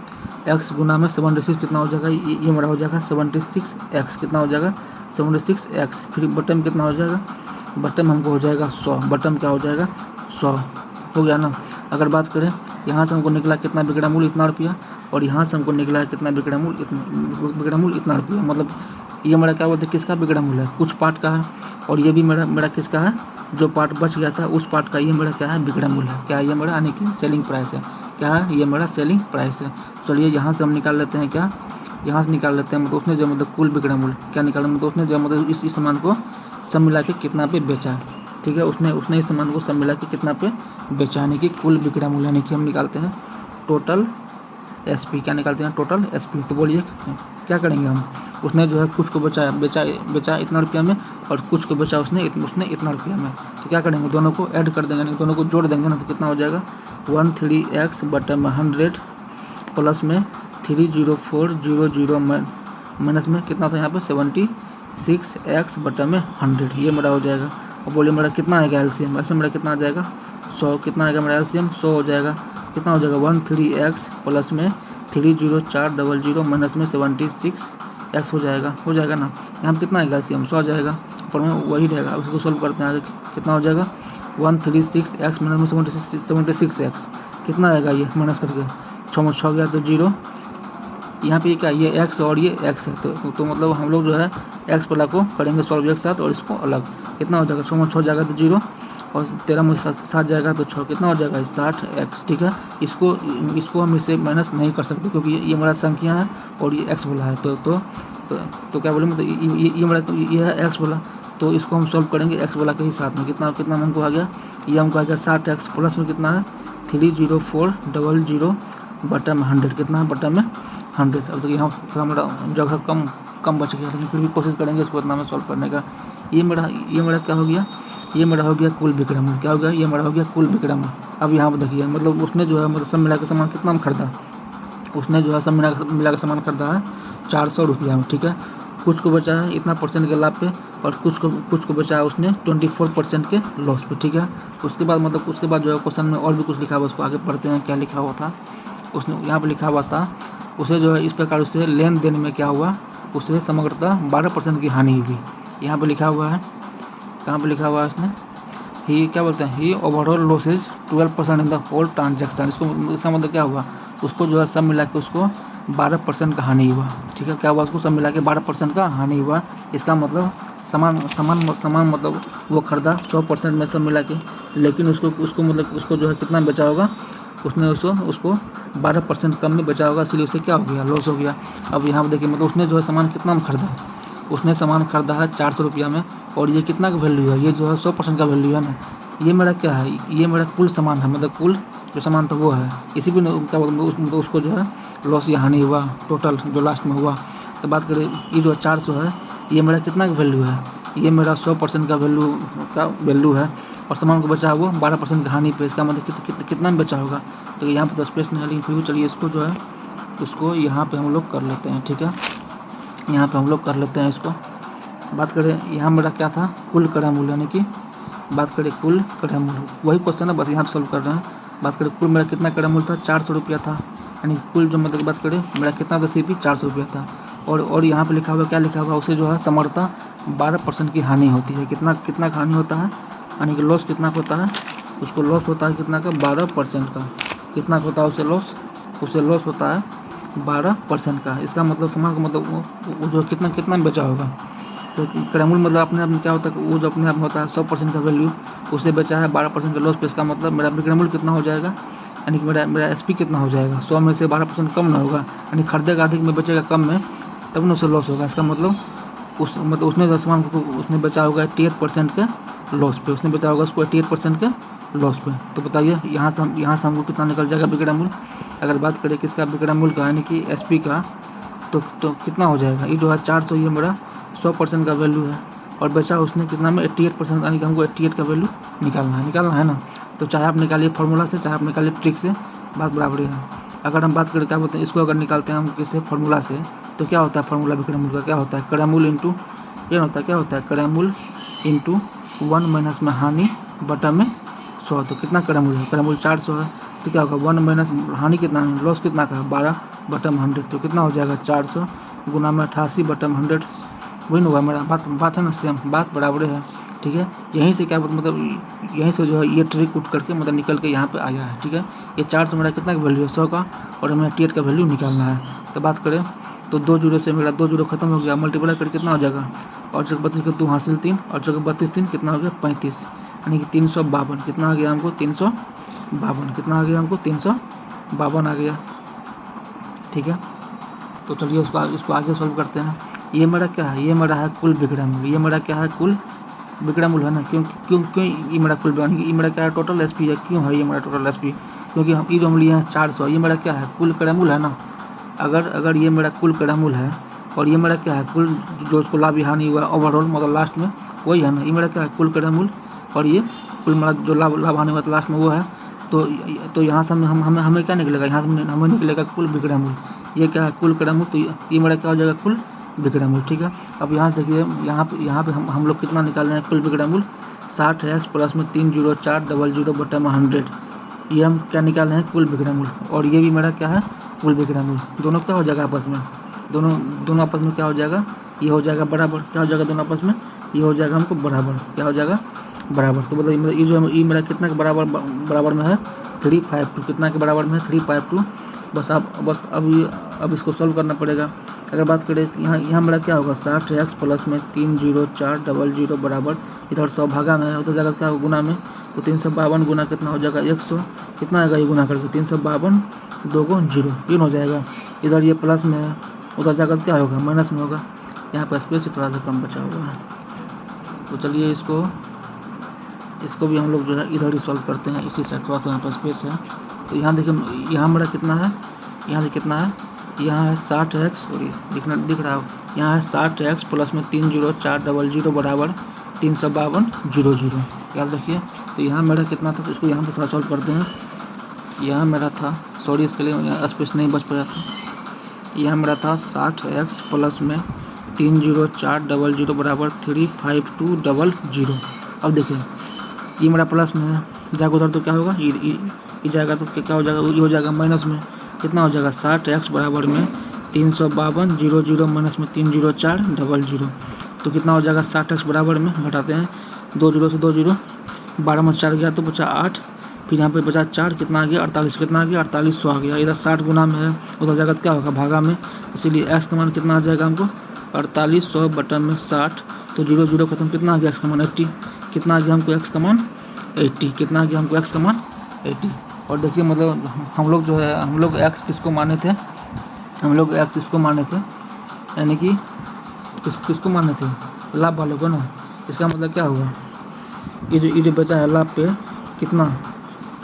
एक्स गुना में 76 कितना हो जाएगा, ये मेरा हो जाएगा 76 एक्स, कितना हो जाएगा 76 एक्स। फिर बटन कितना हो जाएगा, बटन हमको हो जाएगा 100, बटन क्या हो जाएगा 100 हो गया ना। अगर बात करें यहाँ से हमको निकला कितना विक्रय मूल्य इतना रुपया, और यहाँ से हमको निकला है कितना विक्रय मूल्य इतना रुपया। मतलब ये मेरा क्या बोलते हैं किसका विक्रय मूल्य है, कुछ पार्ट का है, और ये भी मेरा किसका है, जो पार्ट बच गया था उस पार्ट का ये मेरा क्या है विक्रय मूल्य है। क्या है ये मेरा, यानी कि सेलिंग प्राइस है। क्या है ये मेरा सेलिंग प्राइस है। चलिए यहाँ से हम निकाल लेते हैं, क्या यहाँ से निकाल लेते हैं, मतलब उसने जो मतलब कुल विक्रय मूल्य क्या निकाला, मतलब उसने जो मतलब इस सामान को सब मिला के कितना पे बेचा है। ठीक है, उसने इस सामान को सब मिला के कितना पे बेचा, यानी कि कुल विक्रय मूल्य, यानी कि हम निकालते हैं टोटल एसपी। क्या निकालते हैं, टोटल एसपी। तो बोलिए क्या करेंगे हम, उसने जो है कुछ को बेचा इतना रुपया में, और कुछ को बेचा उसने इतना रुपया में। तो क्या करेंगे, दोनों को ऐड कर देंगे, दोनों को जोड़ देंगे ना, तो कितना हो जाएगा 13x बटा 100 प्लस में 30400 माइनस में कितना था यहाँ पे 76x बटा में 100, ये मेरा हो जाएगा। और बोलिए मेरा कितना आएगा एलसीएम, ऐसे मेरा कितना आ जाएगा 100, कितना आएगा मेरा एलसीएम 100 हो जाएगा। कितना हो जाएगा 13x प्लस में 30400 माइनस में 76x हो जाएगा ना। यहाँ पर कितना आएगा एलसीएम 100 आ जाएगा, ऊपर में वही रहेगा। उसको सोल्व करते हैं आगे, कितना हो जाएगा 136x माइनस में 76x, कितना आएगा ये माइनस करके 6 गया तो 0। यहाँ पे क्या ये x और ये x है, तो मतलब हम लोग जो है x वाला को करेंगे सॉल्व एक साथ और इसको अलग। कितना हो जाएगा 6 जाएगा तो 0, और 13 में 7 जाएगा तो 6, कितना हो जाएगा 60x। ठीक है, इसको हम इससे माइनस नहीं कर सकते क्योंकि ये हमारा संख्या है और ये x वाला है। तो क्या बोले, मतलब ये हमारा तो ये है x वाला, तो इसको हम सॉल्व करेंगे x वाला के ही साथ में। कितना हमको आ गया, ये हमको आ गया 60x प्लस में कितना है 30400 बटा में 100, कितना है बटा में 100। अब तक यहाँ थोड़ा मेरा जगह कम बच गया, लेकिन फिर भी कोशिश करेंगे इसको इतना में सॉल्व करने का। ये मेरा क्या हो गया, ये मेरा हो गया कुल विक्रय मूल्य। क्या हो गया, ये मेरा हो गया कुल विक्रय मूल्य। अब यहाँ पर देखिए, मतलब उसने जो है मतलब सब मिला के सामान कितना में खरीदा, उसने जो है सब मिला के सामान खरीदा है 400 रुपया में। ठीक है, कुछ को बचा है इतना % के लाभ पे, और कुछ को बचा है उसने 24% के लॉस पे। ठीक है, उसके बाद जो है क्वेश्चन में और भी कुछ लिखा हुआ, उसको आगे पढ़ते हैं क्या लिखा हुआ था। उसने यहाँ पे लिखा हुआ था, उसे जो है इस प्रकार उससे लेन देन में क्या हुआ, उसे समग्रतः 12% की हानि हुई। यहाँ पे लिखा हुआ है, कहाँ पे लिखा हुआ है उसने, ही क्या बोलते हैं, ही overall losses 12% in the whole transaction. इसका मतलब क्या हुआ, उसको जो है सब मिला के उसको 12% का हानि हुआ। ठीक है, क्या हुआ, उसको सब मिला के 12% का हानि हुआ। इसका मतलब सामान मतलब वो खरीदा 100% में सब मिला के, लेकिन उसको जो है कितना बेचा होगा, उसने उसको 12% कम में बेचा होगा, इसलिए उसे क्या हो गया, लॉस हो गया। अब यहाँ पर देखिए, मतलब उसने जो है सामान कितना में खरीदा, उसने सामान खरीदा है 400 रुपया में, और ये कितना का वैल्यू है, ये जो है 100% का वैल्यू है ना। ये मेरा क्या है, ये मेरा कुल सामान है, मतलब कुल जो सामान था वो है, इसी भी क्या मतलब उसको जो है लॉस या हानि हुआ टोटल जो लास्ट में हुआ। तो बात करें ये जो 400 है, ये मेरा कितना का वैल्यू है, ये मेरा 100% का वैल्यू है, और सामान को बचा वो 12% का हानि पे। इसका मतलब कितना में बचा होगा, तो यहाँ पे 10 प्रश्न है, लेकिन फिर भी चलिए इसको जो है उसको यहाँ पे हम लोग कर लेते हैं। ठीक है, यहाँ पे हम लोग कर लेते हैं इसको। बात करें यहाँ मेरा क्या था, कुल क्रय मूल्य, यानी कि बात करें कुल क्रय मूल्य, वही क्वेश्चन है बस यहाँ पे सॉल्व कर रहे हैं। बात करें कुल मेरा कितना क्रय मूल्य था 400 रुपया था, यानी कुल जो मतलब बात करें मेरा कितना था सीपी 400 रुपया था, और यहाँ पे लिखा हुआ क्या लिखा हुआ, उसे जो है समग्रतः 12% की हानि होती है। कितना का हानि होता है, यानी कि लॉस कितना होता है, उसको लॉस होता है कितना का 12% का। कितना होता है उसे लॉस होता है 12% का। इसका मतलब सामान का मतलब वो जो कितना में बेचा होगा, तो क्रय मूल्य मतलब अपने आप में क्या होता है, वो जो अपने आप में होता है 100% का वैल्यू, उसे बेचा है 12% का लॉस पे। इसका मतलब मेरा विक्रय मूल्य कितना हो जाएगा, यानी कि मेरा एसपी कितना हो जाएगा, 100 में से 12% कम ना होगा, यानी खरीदेगा अधिक में बेचेगा कम में, तब ना उसे लॉस होगा। इसका मतलब उसने जो सामान को उसने बेचा होगा 88% के लॉस पे, उसने बेचा होगा उसको 88% के लॉस पे। तो बताइए यहाँ से हमको कितना निकल जाएगा विक्रय मूल्य। अगर बात करें किसका विक्रय मूल्य का, यानी कि एसपी का, तो कितना हो जाएगा, ये जो है 400, ये मेरा 100% का वैल्यू है, और बेचा उसने कितना में 88%, यानी कि हमको 88 का वैल्यू निकालना है ना। तो चाहे आप निकालिए फॉर्मूला से, चाहे आप निकालिए ट्रिक से, बात बराबरी है। अगर हम बात करें क्या बोलते हैं, इसको अगर निकालते हैं हम किसी फॉर्मूला से, तो क्या होता है फॉर्मूला विक्रय मूल्य का, क्या होता है क्रय मूल्य इंटू ये होता है, क्या होता है क्रय मूल्य इंटू 1 माइनस में हानि बटा में 100। तो कितना क्रय मूल्य है, क्रय मूल्य 400 है, तो क्या होगा 1 माइनस हानि कितना है, लॉस कितना का है 12 बटा में 100। तो कितना हो जाएगा 400 गुना में 88 बटा में 100 वही ना हुआ मेरा, बात है ना सेम, बात बराबर है, ठीक है। यहीं से क्या मतलब यहीं से जो है ये ट्रिक उठ करके मतलब निकल के यहाँ पे आया है, ठीक है। ये 4 से मेरा कितना का वैल्यू है, 100 का, और हमें 88 का वैल्यू निकालना है। तो बात करें तो 2 जीरो से मेरा 2 जीरो खत्म हो गया, मल्टीप्लाई करके कितना हो जाएगा, और जगह 32 के 2 हासिल 3, और जगह 32 3 कितना हो गया 35, यानी कि 352। कितना आ गया हमको 352, कितना आ गया हमको 352 आ गया, ठीक है। तो चलिए इसको आगे सॉल्व करते हैं। ये मेरा क्या है, ये मेरा है कुल विक्रय मूल्य, ये मेरा क्या है कुल विक्रय मूल्य है ना। क्यों क्यों क्यों ये मेरा कुल, ये मेरा क्या है टोटल एसपी है। क्यों है ये मेरा टोटल एसपी, क्योंकि हम ये जो हम लिए हैं 400, ये मेरा क्या है कुल क्रय मूल्य है ना। अगर ये मेरा कुल क्रय मूल्य है और ये मेरा क्या है कुल जो उसको लाभ हानि हुआ ओवरऑल मतलब लास्ट में वही है ना, ये मेरा क्या है कुल क्रय मूल्य, और ये कुल मेरा जो लाभ हानि हुआ लास्ट में वो है। तो यहाँ से हमें क्या निकलेगा, यहाँ से हमें निकलेगा कुल विक्रय मूल्य। ये क्या है कुल क्रय मूल्य, तो ये मेरा क्या हो जाएगा कुल विक्रय मूल्य, ठीक है। अब यहाँ से देखिए यहाँ पे हम लोग कितना निकाल रहे हैं कुल विक्रय मूल्य 60x प्लस में 30400 बटा में 100, ये हम क्या निकाल रहे हैं कुल विक्रय मूल्य। और ये भी मेरा क्या है कुल विक्रय मूल्य, दोनों क्या हो जाएगा आपस में, दोनों आपस में क्या हो जाएगा, ये हो जाएगा बराबर, क्या हो जाएगा दोनों आपस में, ये हो जाएगा हमको बराबर, क्या हो जाएगा बराबर। तो मतलब ये जो ये मेरा कितना के बराबर में है 352, कितना के बराबर में है 352। बस अब इसको सॉल्व करना पड़ेगा। अगर बात करें यहाँ मेरा क्या होगा 60x प्लस में 30400 बराबर, इधर 100 भागा में है, उधर जगह क्या होगा गुना में, तो 352 गुना कितना हो जाएगा 100, कितना आएगा ये गुना करके 352 2 को 0 ये हो जाएगा। इधर ये प्लस में है, उधर जाकर क्या होगा माइनस में होगा, यहाँ पर स्पेस थोड़ा सा कम बचा हुआ है। तो चलिए इसको भी हम लोग जो है इधर ही सॉल्व करते हैं, इसी साइड थोड़ा सा यहाँ पर स्पेस है। तो यहाँ देखिए यहाँ मेरा कितना है, यहाँ से कितना है, यहाँ है 60x, सॉरी दिख रहा हो, यहाँ है 60x प्लस में 30400 बराबर 35200, याद रखिए। तो यहाँ मेरा कितना था, तो इसको यहाँ पर थोड़ा सॉल्व करते हैं। यहाँ मेरा था, सॉरी इसके लिए यहाँ स्पेस नहीं बच पाया था, यहाँ मेरा था 60x प्लस में 30400 बराबर 35200। अब देखिए ये मेरा प्लस में है, जाएगा उधर तो क्या होगा ये जाएगा तो क्या हो जाएगा, ये हो जाएगा माइनस में, कितना हो जाएगा 60x बराबर में 35200 माइनस में 30400, तो कितना हो जाएगा 60x बराबर में घटाते हैं 2 जीरो से 2 जीरो, 12 में 4 गया तो बचा 8, फिर यहाँ पे बचा 4, कितना आ गया 48, कितना आ गया 4800 आ गया। इधर 60 गुना में है, उधर जगह क्या होगा भागा में, इसीलिए x का मान कितना आ जाएगा हमको 4800 बटा में 60, तो 0 0 खत्म, कितना आ गया x का मान 80, कितना आ गया हमको x का मान 80, कितना आ गया हमको x का मान 80। और देखिए मतलब हम लोग x किसको माने थे, हम लोग x इसको माने थे, यानी कि किसको माने थे लाभ वाले को ना। इसका मतलब क्या हुआ, ये जो बचा है लाभ पे कितना,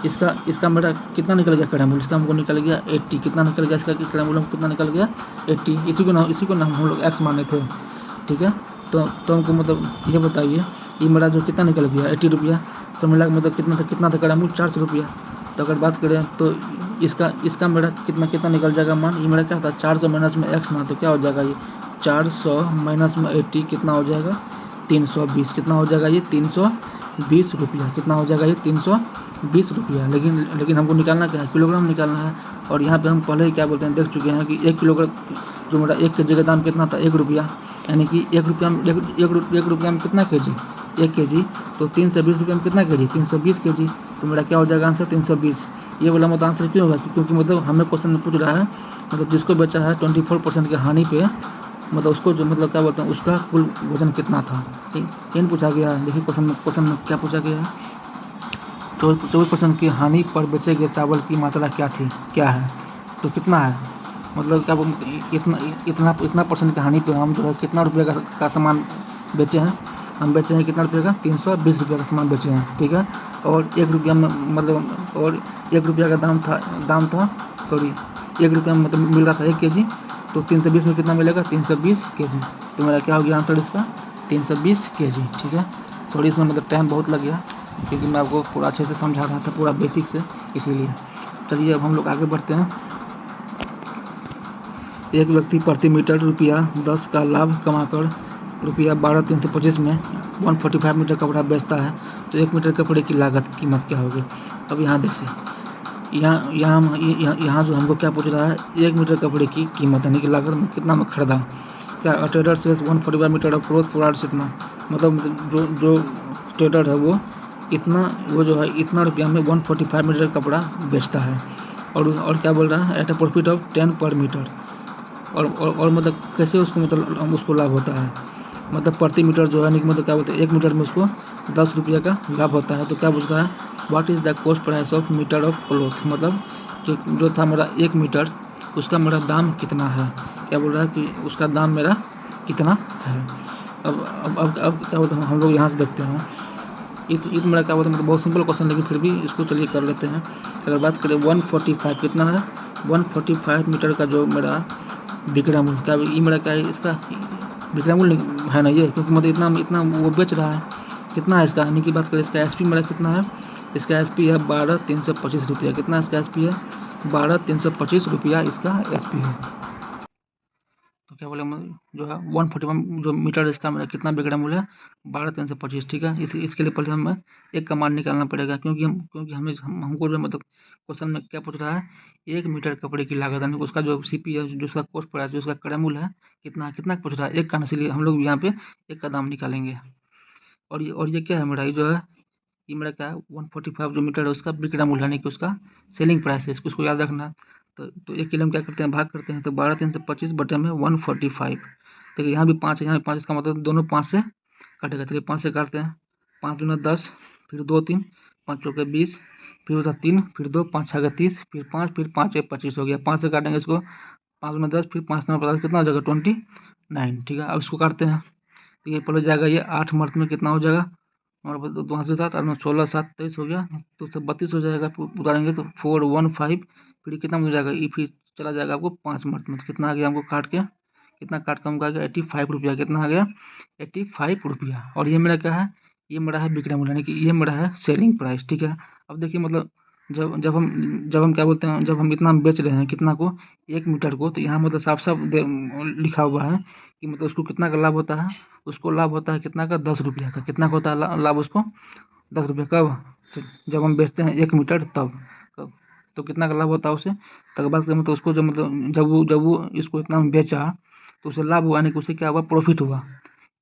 इसका मेरा कितना निकल गया क्रय मूल्य, इसका हमको निकल गया 80, कितना निकल गया इसका क्रय मूल्य कितना निकल गया 80, इसी को ना हम लोग x माने थे, ठीक है। तो हमको मतलब ये बताइए ये मेरा जो कितना निकल गया 80 रुपया, समझ लगा मतलब कितना था क्रय मूल्य 400 रुपया। तो अगर बात करें तो इसका मेरा कितना निकल जाएगा मान, ये मेरा क्या था 400 माइनस में x ना, तो क्या हो जाएगा ये 400 माइनस में 80 कितना हो जाएगा 320, कितना हो जाएगा ये 320 रुपया, कितना हो जाएगा ये 320 रुपया। लेकिन हमको निकालना क्या है किलोग्राम निकालना है। और यहाँ पे हम पहले ही क्या बोलते हैं देख चुके हैं कि 1 किलोग्राम जो मेरा 1 kg का दाम कितना था 1 रुपया, यानी कि 1 रुपया में कितना kg 1 kg, तो 320 रुपये में कितना kg 320 kg, तो मेरा क्या हो जाएगा आंसर 320। ये वाला मतलब आंसर क्यों होगा, क्योंकि मतलब हमें क्वेश्चन में पूछ रहा है मतलब जिसको बेचा है 24% की हानि पे, मतलब उसको जो मतलब क्या बोलते हैं उसका कुल वजन कितना था, ठीक ये पूछा गया है। देखिए क्वेश्चन में क्या पूछा गया है, 24% की हानि पर बेचे गए चावल की मात्रा क्या है, तो कितना है मतलब क्या इतना परसेंट की हानि पे हम जो है कितना रुपये का सामान बेचे हैं, हम बेचे हैं कितना रुपये का 320 रुपये का सामान बेचे हैं, ठीक है। और 1 रुपया में मतलब और 1 रुपया का दाम था सॉरी 1 रुपया में मतलब मिल रहा था 1 kg, तो 320 में कितना मिलेगा 320 kg, तो मेरा क्या हो गया आंसर इसका 320 kg, ठीक है। सॉरी इसमें मतलब टाइम बहुत लग गया क्योंकि मैं आपको पूरा अच्छे से समझा रहा था पूरा बेसिक से, इसीलिए। चलिए अब हम लोग आगे बढ़ते हैं। एक व्यक्ति प्रति मीटर ₹10 का लाभ कमाकर ₹12,325 में 145 मीटर कपड़ा बेचता है, तो 1 मीटर कपड़े की कीमत क्या होगी। अब यहाँ देखिए यहाँ जो हमको क्या पूछ रहा है 1 मीटर कपड़े की कीमत यानी कि लागत में कितना में खरीदा, क्या trader sells 145 metre of cloth for arts इतना, मतलब जो ट्रेडर है वो जो है इतना रुपया में 145 मीटर कपड़ा बेचता है, और क्या बोल रहा है, एट अ प्रॉफिट ऑफ 10 पर मीटर। और मतलब कैसे उसको मतलब उसको लाभ होता है, मतलब प्रति मीटर जो है मतलब क्या बोलते हैं 1 मीटर में उसको 10 रुपये का लाभ होता है। तो क्या पूछ रहा है, what is the cost price of metre of cloth, मतलब जो था मेरा 1 मीटर उसका मेरा दाम कितना है, क्या बोल रहा है कि उसका दाम मेरा कितना है। अब क्या बोलते हैं, हम लोग यहाँ से देखते हैं। ये तो मेरा क्या बोलते हैं, मतलब बहुत सिंपल क्वेश्चन, लेकिन फिर भी इसको चलिए कर लेते हैं। अगर बात करें 145 कितना है, 145 मीटर का जो मेरा विक्रय मूल्य, क्या ये मेरा क्या है, इसका विक्रय मूल्य है ना ये, क्योंकि मतलब इतना वो बेच रहा है, कितना है इसका, यानी कि बात करें इसका एस पी मेरा कितना है, इसका एस पी है 12,325 रुपया। कितना इसका एस पी है, 12,325 रुपया इसका एस पी है। तो क्या बोले जो है 141 जो मीटर इसका मेरा कितना विक्रय मूल्य है, 12,325। ठीक है, इसके लिए पहले हमें एक का मान निकालना पड़ेगा, क्योंकि हमको जो मतलब क्वेश्चन में क्या पूछ रहा है, 1 मीटर कपड़े की लागत, यानी उसका जो सी पी है, जो उसका कॉस्ट प्राइस, जो उसका क्रय मूल्य है कितना पूछ रहा है, एक का, इसीलिए हम लोग यहाँ पे एक का दाम निकालेंगे। और ये क्या है मेरा, ये जो है ये मेरा क्या है 145 जो मीटर है उसका विक्रय मूल्य, यानी कि उसका सेलिंग प्राइस है, इसको याद रखना। तो एक किलो हम क्या करते हैं, भाग करते हैं, तो 12,325 बटे में 145। देखिए यहाँ भी 5 है, यहाँ भी 5, इसका मतलब दोनों 5 से कटेगा। चलिए 5 से काटते हैं, 5 दूना 10, फिर 2 3, 5 चौके 20, फिर उधर 3, फिर 2, 5 छः 30, फिर 5, फिर 5 एक 25 हो गया। 5 से काटेंगे इसको, 5 दूना 10, फिर 5 9 50, कितना हो जाएगा 29। ठीक है, अब इसको काटते हैं, तो ये पहले जाएगा, ये 8 मर्त में कितना हो जाएगा, और तो 5 से 7 और 16 7 23 हो गया, तो 32 हो जाएगा। उतारेंगे तो 415, फिर कितना हो जाएगा, ये फिर चला जाएगा आपको 5 मिनट में, तो कितना आ गया हमको काट के, कितना काट के हमको आ गया 85 रुपया। कितना आ गया 85 रुपया। और ये मेरा क्या है, ये मेरा है विक्रय मूल्य, यानी कि ये मेरा है सेलिंग प्राइस। ठीक है, अब देखिए मतलब जब हम क्या बोलते हैं, जब हम इतना बेच रहे हैं कितना को, 1 मीटर को, तो यहाँ मतलब साफ साफ लिखा हुआ है कि मतलब उसको कितना का लाभ होता है, उसको लाभ होता है कितना का, 10 रुपया का। कितना का होता है लाभ उसको, 10 रुपये। कब, जब हम बेचते हैं 1 मीटर तब। तो कितना का लाभ होता है उसे, तब बात करें मतलब उसको मतलब जब वो इसको इतना में बेचा तो उसे लाभ हुआ, यानी कि उसे क्या हुआ, प्रॉफिट हुआ।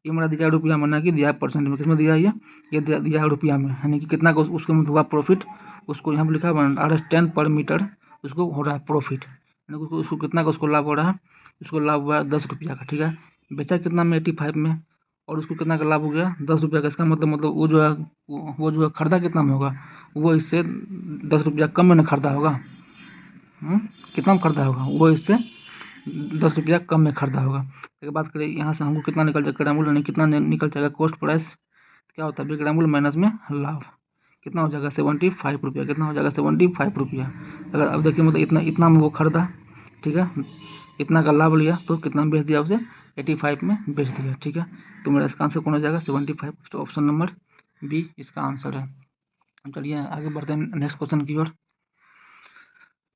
ये मेरा दिया रुपया में, ना कि दिया परसेंट में, किसमें दिया ये दिया रुपया में, यानी कि कितना का उसको मतलब हुआ प्रॉफिट। उसको यहाँ पर लिखा हुआ R10 पर मीटर उसको हो रहा है प्रॉफिट, यानी कि उसको कितना का उसको लाभ हो रहा है, उसको लाभ हुआ है 10 रुपया का। ठीक है, बेचा कितना में, 85 में, और उसको कितना का लाभ हो गया, 10 रुपया का। इसका मतलब वो जो है खरीदा कितना में होगा, वो इससे 10 रुपया कम में न खरीदा होगा। कितना में खरीदा होगा, वो इससे 10 रुपया कम में खरीदा होगा। अगर बात करें यहाँ से हमको कितना निकल जाएगा, क्रय मूल्य, यानी कितना निकल जाएगा, कॉस्ट प्राइस क्या होता है, विक्रय मूल्य माइनस में लाभ, कितना हो जाएगा 75 रुपया। कितना हो जाएगा 75 रुपया। अगर अब देखिए मतलब इतना में वो खरीदा, ठीक है, इतना का लाभ लिया, तो कितना में बेच दिया उसे, 85 में बेच दिया। ठीक है, तो मेरा इसका आंसर कौन हो जाएगा, 75। तो ऑप्शन नंबर बी इसका आंसर है। चलिए आगे बढ़ते हैं नेक्स्ट क्वेश्चन की ओर।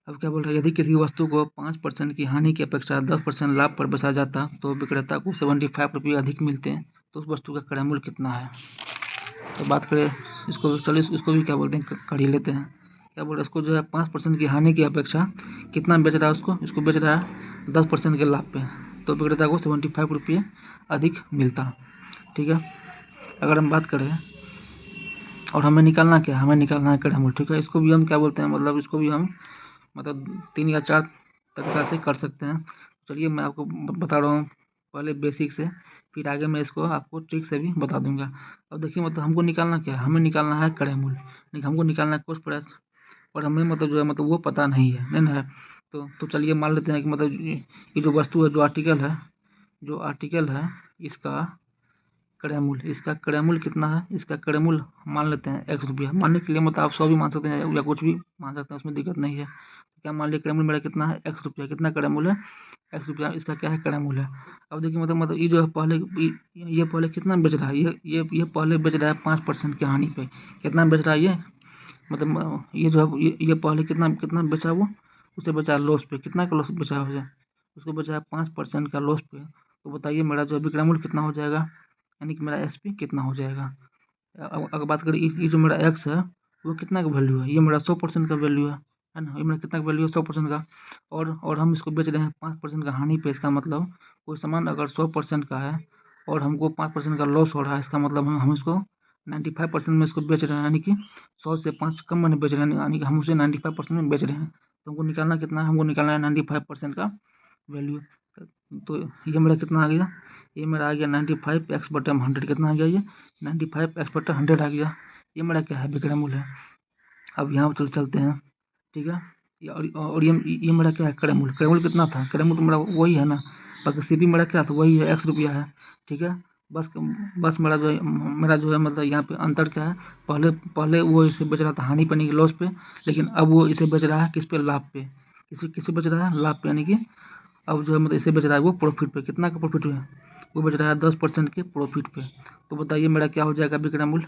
अब क्या बोल रहा है, यदि किसी वस्तु को 5% की हानि की अपेक्षा 10% लाभ पर बेचा जाता तो विक्रेता को 75 रुपये अधिक मिलते हैं, तो उस वस्तु का क्रय मूल्य कितना है। तो बात करें इसको, चलिए इसको भी क्या बोलते हैं, कर ही लेते हैं। क्या बोल रहे हैं, इसको जो है 5% की हानि की अपेक्षा कितना बेच रहा है उसको, इसको बेच रहा है 10% के लाभ पे, तो विक्रेता को 75 रुपये अधिक मिलता। ठीक है, अगर हम बात करें, और हमें निकालना क्या है, हमें निकालना है क्रय मूल्य। ठीक है, इसको भी हम क्या बोलते हैं, मतलब इसको भी हम मतलब 3 या 4 तरीका से कर सकते हैं। चलिए मैं आपको बता रहा हूँ पहले बेसिक से, फिर आगे मैं इसको आपको ट्रिक से भी बता दूंगा। अब देखिए मतलब हमको निकालना क्या है, हमें निकालना है क्रय मूल्य, नहीं हमको निकालना है कॉस्ट प्राइस, और हमें मतलब जो है मतलब वो पता नहीं है, नहीं ना है। तो चलिए मान लेते हैं कि मतलब ये जो वस्तु है, जो आर्टिकल है इसका क्रय मूल्य, इसका क्रय मूल्य कितना है, इसका क्रय मूल्य मान लेते हैं 1 रुपया। मानने के लिए मतलब आप 100 भी मान सकते हैं या कुछ भी मान सकते हैं, उसमें दिक्कत नहीं है। क्या मान लिया, क्रय मूल्य मेरा कितना है, 1 रुपया। कितना क्रय मूल्य है, 1 रुपया, इसका क्या है क्रय मूल्य है। अब देखिए मतलब ये जो है पहले ये पहले कितना बेच रहा है, ये पहले बेच रहा है 5% की हानि पे। कितना बेच रहा है ये, मतलब ये जो है ये पहले कितना बेचा, वो उसे बेचा लॉस पे। कितना का लॉस बेचा हो, उसको बेचा है 5% का लॉस पे। तो बताइए मेरा जो है विक्रय मूल्य कितना हो जाएगा, यानी कि मेरा एसपी कितना हो जाएगा। अगर बात करें ये जो मेरा एक्स है वो कितना का वैल्यू है, ये मेरा 100% का वैल्यू है, है ना। ये मेरा कितना वैल्यू है 100% का, और हम इसको बेच रहे हैं 5% का हानि पे। इसका मतलब कोई सामान अगर 100% का है और हमको 5% का लॉस हो रहा है, इसका मतलब हम इसको 95% में इसको बेच रहे हैं, यानी कि 100 से 5 कम में बेच रहे हैं, यानी कि हम उसे 95% में बेच रहे हैं। तो हमको निकालना कितना है, हमको निकालना है 95% का वैल्यू। तो ये मेरा कितना आ गया, ये मेरा आ गया 95x/100। कितना आ गया ये 95x/100 आ गया। ये मेरा क्या है, विक्रय मूल्य है। अब यहाँ पर चलते हैं, ठीक है। और ये मेरा क्या है, क्रय मूल्य। क्रय मूल्य कितना था, क्रय मूल्य तो मेरा वही है ना, बाकी सीपी मेरा क्या था, वही है, ₹x है, ठीक है। बस मेरा जो है मतलब यहाँ पे अंतर क्या है, पहले पहले वो इसे बेच रहा था हानि पे, यानी कि लॉस पे, लेकिन अब वो इसे बेच रहा है किस पे, लाभ पे। किसे बेच रहा है, लाभ पे, यानी कि अब जो है मतलब इसे बेच रहा है वो प्रॉफिट पे। कितना का प्रॉफिट है, वो बेच रहा है 10% के प्रॉफिट पे। तो बताइए मेरा क्या हो जाएगा विक्रय मूल्य,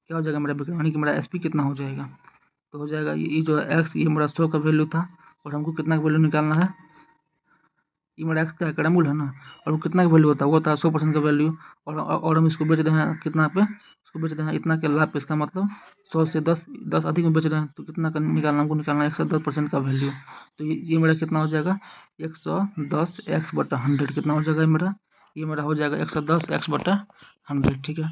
क्या हो जाएगा मेरा विक्रय, यानी कि मेरा एसपी कितना हो जाएगा। तो हो जाएगा ये जो है एक्स, ये मेरा 100 का वैल्यू था, और हमको कितना का वैल्यू निकालना है, ये मेरा एक्स का क्रय मूल्य है ना, और वो कितना का वैल्यू होता है, वो होता है 100% का वैल्यू। और हम इसको बेच रहे हैं कितना पे, इसको बेच रहे हैं इतना के लाभ पे। इसका मतलब 100 से 10 अधिक में बेच रहे हैं, तो कितना का निकालना, हमको निकालना है 110% का वैल्यू। तो ये मेरा कितना हो जाएगा, 110x/100। कितना हो जाएगा ये मेरा हो जाएगा 110x/100, ठीक है।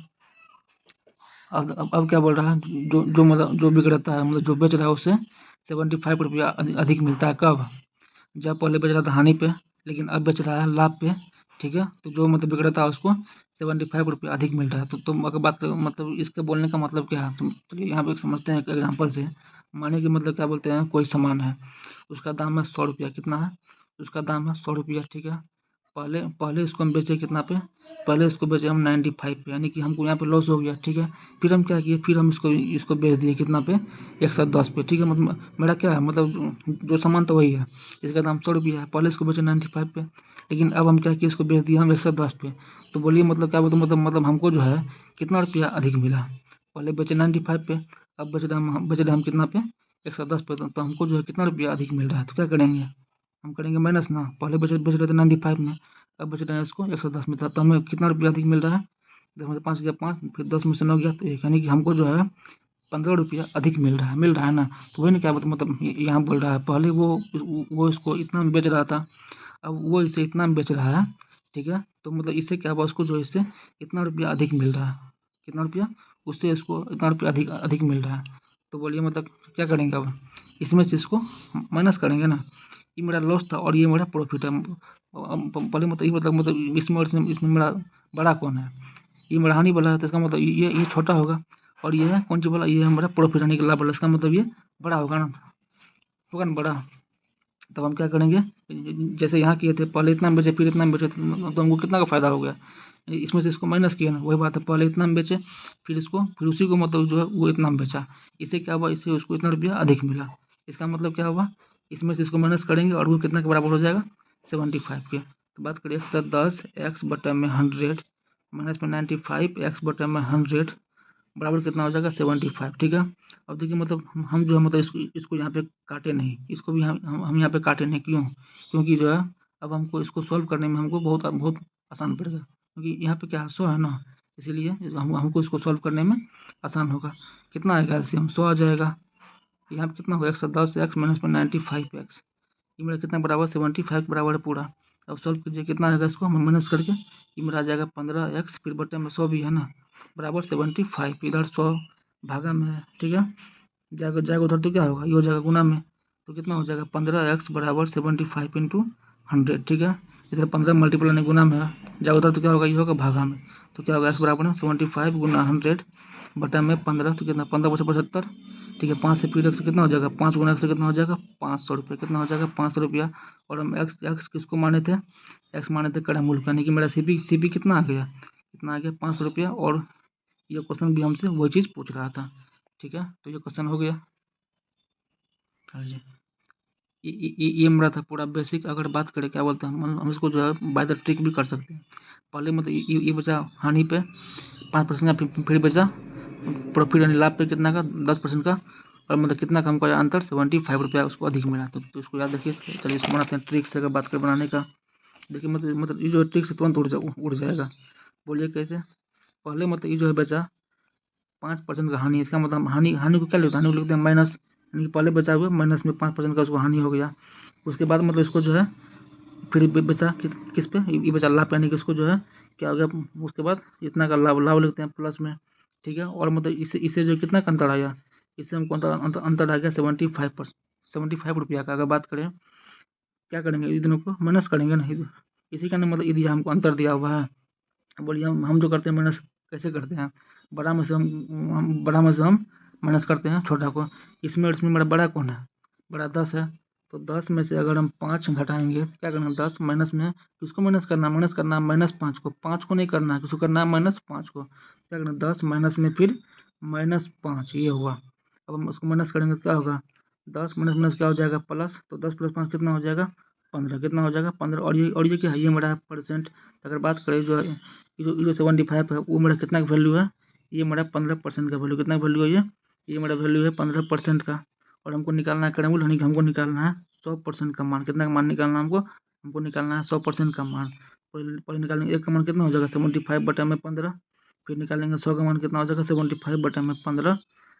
अब क्या बोल रहा है, जो मतलब जो विक्रेता है, मतलब जो बेच रहा है, उससे 75 रुपया अधिक मिलता है। कब, जब पहले बेच रहा था हानि पे, लेकिन अब बेच रहा है लाभ पे, ठीक है। तो जो मतलब विक्रेता है उसको 75 रुपया अधिक मिल रहा है। तो तुम अगर बात मतलब इसके बोलने का मतलब क्या है, तुम तो यहाँ पे समझते हैं एक एग्जाम्पल से। माने कि मतलब क्या बोलते हैं, कोई सामान है, उसका दाम है 100 रुपया। कितना है, उसका दाम है 100 रुपया, ठीक है। पहले पहले इसको हम बेचे कितना पे, पहले इसको बेचे हम 95 पे, यानी कि हमको यहाँ पे लॉस हो गया, ठीक है। फिर हम क्या किए, फिर हम इसको बेच दिए कितना पे, 110 पे, ठीक है। मतलब मेरा क्या है, मतलब जो सामान तो वही है, इसका दाम 100 रुपया है, पहले इसको बेचे 95 पे, लेकिन अब हम क्या किए, इसको बेच दिए हम 110 पे। तो बोलिए मतलब क्या बोलते, मतलब हमको जो है कितना रुपया अधिक मिला। पहले बेचे 95 पे, अब बेच रहे हम कितना पे, 110 पे। तो हमको जो है कितना रुपया अधिक मिल रहा है। तो क्या करेंगे, हम करेंगे माइनस ना। पहले बेच रहे थे 95 में, अब बेच रहे हैं इसको 110 में। तो हमें कितना रुपया अधिक मिल रहा है, 10 में से 5 गया 5, फिर 10 में से 9 गया तो 1, यानी कि हमको जो है 15 रुपया अधिक मिल रहा है ना। तो वही ना, क्या मतलब यहाँ बोल रहा है, पहले वो इसको इतना में बेच रहा था, अब वो इसे इतना में बेच रहा है, ठीक है। तो मतलब इससे क्या हुआ, उसको जो है इससे इतना रुपया अधिक मिल रहा है, कितना रुपया, उससे उसको इतना रुपया अधिक अधिक मिल रहा है। तो बोलिए मतलब क्या करेंगे, अब इसमें से इसको माइनस करेंगे ना। ये मेरा लॉस था और ये मेरा प्रॉफिट है। पहले मतलब ये मतलब इसमें मेरा बड़ा कौन है, ये मेरा हानि वाला है। तो इसका मतलब ये छोटा होगा, और ये है कौन सी वाला, ये है मेरा प्रॉफिट यानी कि लाभ वाला। इसका मतलब ये बड़ा होगा ना बड़ा। तब हम क्या करेंगे, जैसे यहाँ किए थे, पहले इतना में बेचे फिर इतना में बेचे, तो हमको कितना का फायदा हो गया, इसमें से इसको माइनस किया ना। वही बात है, पहले इतना में बेचे, फिर उसी को मतलब जो है वो इतना में बेचा। इससे क्या हुआ, इससे उसको इतना रुपया अधिक मिला। इसका मतलब क्या हुआ, इसमें से इसको माइनस करेंगे और वो कितना के बराबर हो जाएगा, 75 के। तो बात करिए 110x/100 माइनस में 95x/100 बराबर कितना हो जाएगा, 75, ठीक है। अब देखिए मतलब हम जो है मतलब इसको यहाँ पे काटे नहीं, इसको भी हम यहाँ पे काटे नहीं, क्यों, क्योंकि जो है अब हमको इसको सॉल्व करने में हमको बहुत बहुत आसान पड़ेगा, क्योंकि यहाँ पे क्या 100 है ना, इसीलिए हमको इसको सॉल्व करने में आसान होगा। कितना आएगा, एलसीएम 100 आ जाएगा। यहाँ पे कितना होगा, 110x माइनस में 95x, ये मेरा कितना बराबर 75 के बराबर है पूरा। अब सॉल्व कीजिए, कितना आएगा, इसको हम माइनस करके ये मेरा आ जाएगा 15x, फिर बटे में 100 भी है ना, बराबर 75। इधर 100 भागा में है, ठीक है, जाएगा जाएगा उधर तो क्या होगा, ये हो जाएगा गुना में। तो कितना हो जाएगा 15x बराबर 75 इंटू 100, ठीक है। इधर 15 मल्टीपल यानी गुना में है, जाएगा उधर तो क्या होगा, ये होगा भागा में। तो क्या होगा, x बराबर है 75 गुना 100 बटा में 15, तो कितना 15 बचे 75, ठीक है। 5 से फिर x कितना हो जाएगा, 5 गुना x से कितना हो जाएगा 500 रुपये, कितना हो जाएगा 500 रुपया। और हम x किसको माने थे, x माने थे क्रय मूल्य, यानी कि मेरा सीपी कितना आ गया, कितना आ गया 500 रुपया। और ये क्वेश्चन भी हमसे वही चीज़ पूछ रहा था, ठीक है। तो ये क्वेश्चन हो गया। हाँ जी, ये मेरा था पूरा बेसिक। अगर बात करें क्या बोलते हैं, हम इसको जो है बाय द ट्रिक भी कर सकते हैं। पहले मतलब ये बचा हानि पे 5% का, फिर बचा प्रॉफिट यानी लाभ पे कितना का 10% का, और मतलब कितना कम का अंतर 75 रुपया उसको अधिक मिला। तो इसको याद रखिए। चलिए इसको बनाते हैं ट्रिक से। अगर बात करें बनाने का, देखिए मतलब ये जो ट्रिक से तुरंत उड़ जाएगा। बोलिए कैसे, पहले मतलब ये जो है बचा 5% का हानि, इसका मतलब हानि को क्या लिखते हैं, हानि को लिखते हैं माइनस यानी कि पहले बचा हुआ माइनस में 5% का उसको हानि हो गया। उसके बाद मतलब इसको जो है फिर बचा किस पे, ये बचा लाभ, यानी कि इसको जो है क्या हो गया, उसके बाद इतना का लाभ लाभ लिखते हैं प्लस में, ठीक है। और मतलब इससे जो कितना का अंतर आया, इससे हमको अंतर आ गया 75 रुपया का। अगर बात करें क्या करेंगे, इन दोनों को माइनस करेंगे ना, इसी का मतलब ये दिया हमको अंतर दिया हुआ है। बोलिए हम जो करते हैं माइनस कैसे करते हैं, बड़ा में से हम माइनस करते हैं छोटा को। इसमें और इसमें मेरा बड़ा कौन है, बड़ा 10 है। तो 10 में से अगर हम 5 घटाएंगे क्या करना, 10 माइनस में किसको माइनस करना है -5 को, 5 को नहीं करना है, किसको करना है -5 को। क्या करना, 10 माइनस में फिर -5, ये हुआ। अब हम उसको माइनस करेंगे क्या होगा, 10 माइनस माइनस क्या हो जाएगा प्लस, तो 10 + 5 कितना हो जाएगा 15, कितना हो जाएगा 15। और ये क्या है, ये मेरा परसेंट। अगर बात करें जो है जो 75 है वो मेरा कितना का वैल्यू है, ये मेरा 15% का वैल्यू, कितना वैल्यू है ये मेरा वैल्यू है 15% का। और हमको निकालना है करेंगे, यानी कि हमको निकालना है 100% का मान। कितना का मान निकालना है हमको निकालना है 100% का मान। पहले निकालेंगे 1 का मान कितना हो जाएगा 75/15, फिर निकालेंगे 100 का मान कितना हो जाएगा 75/15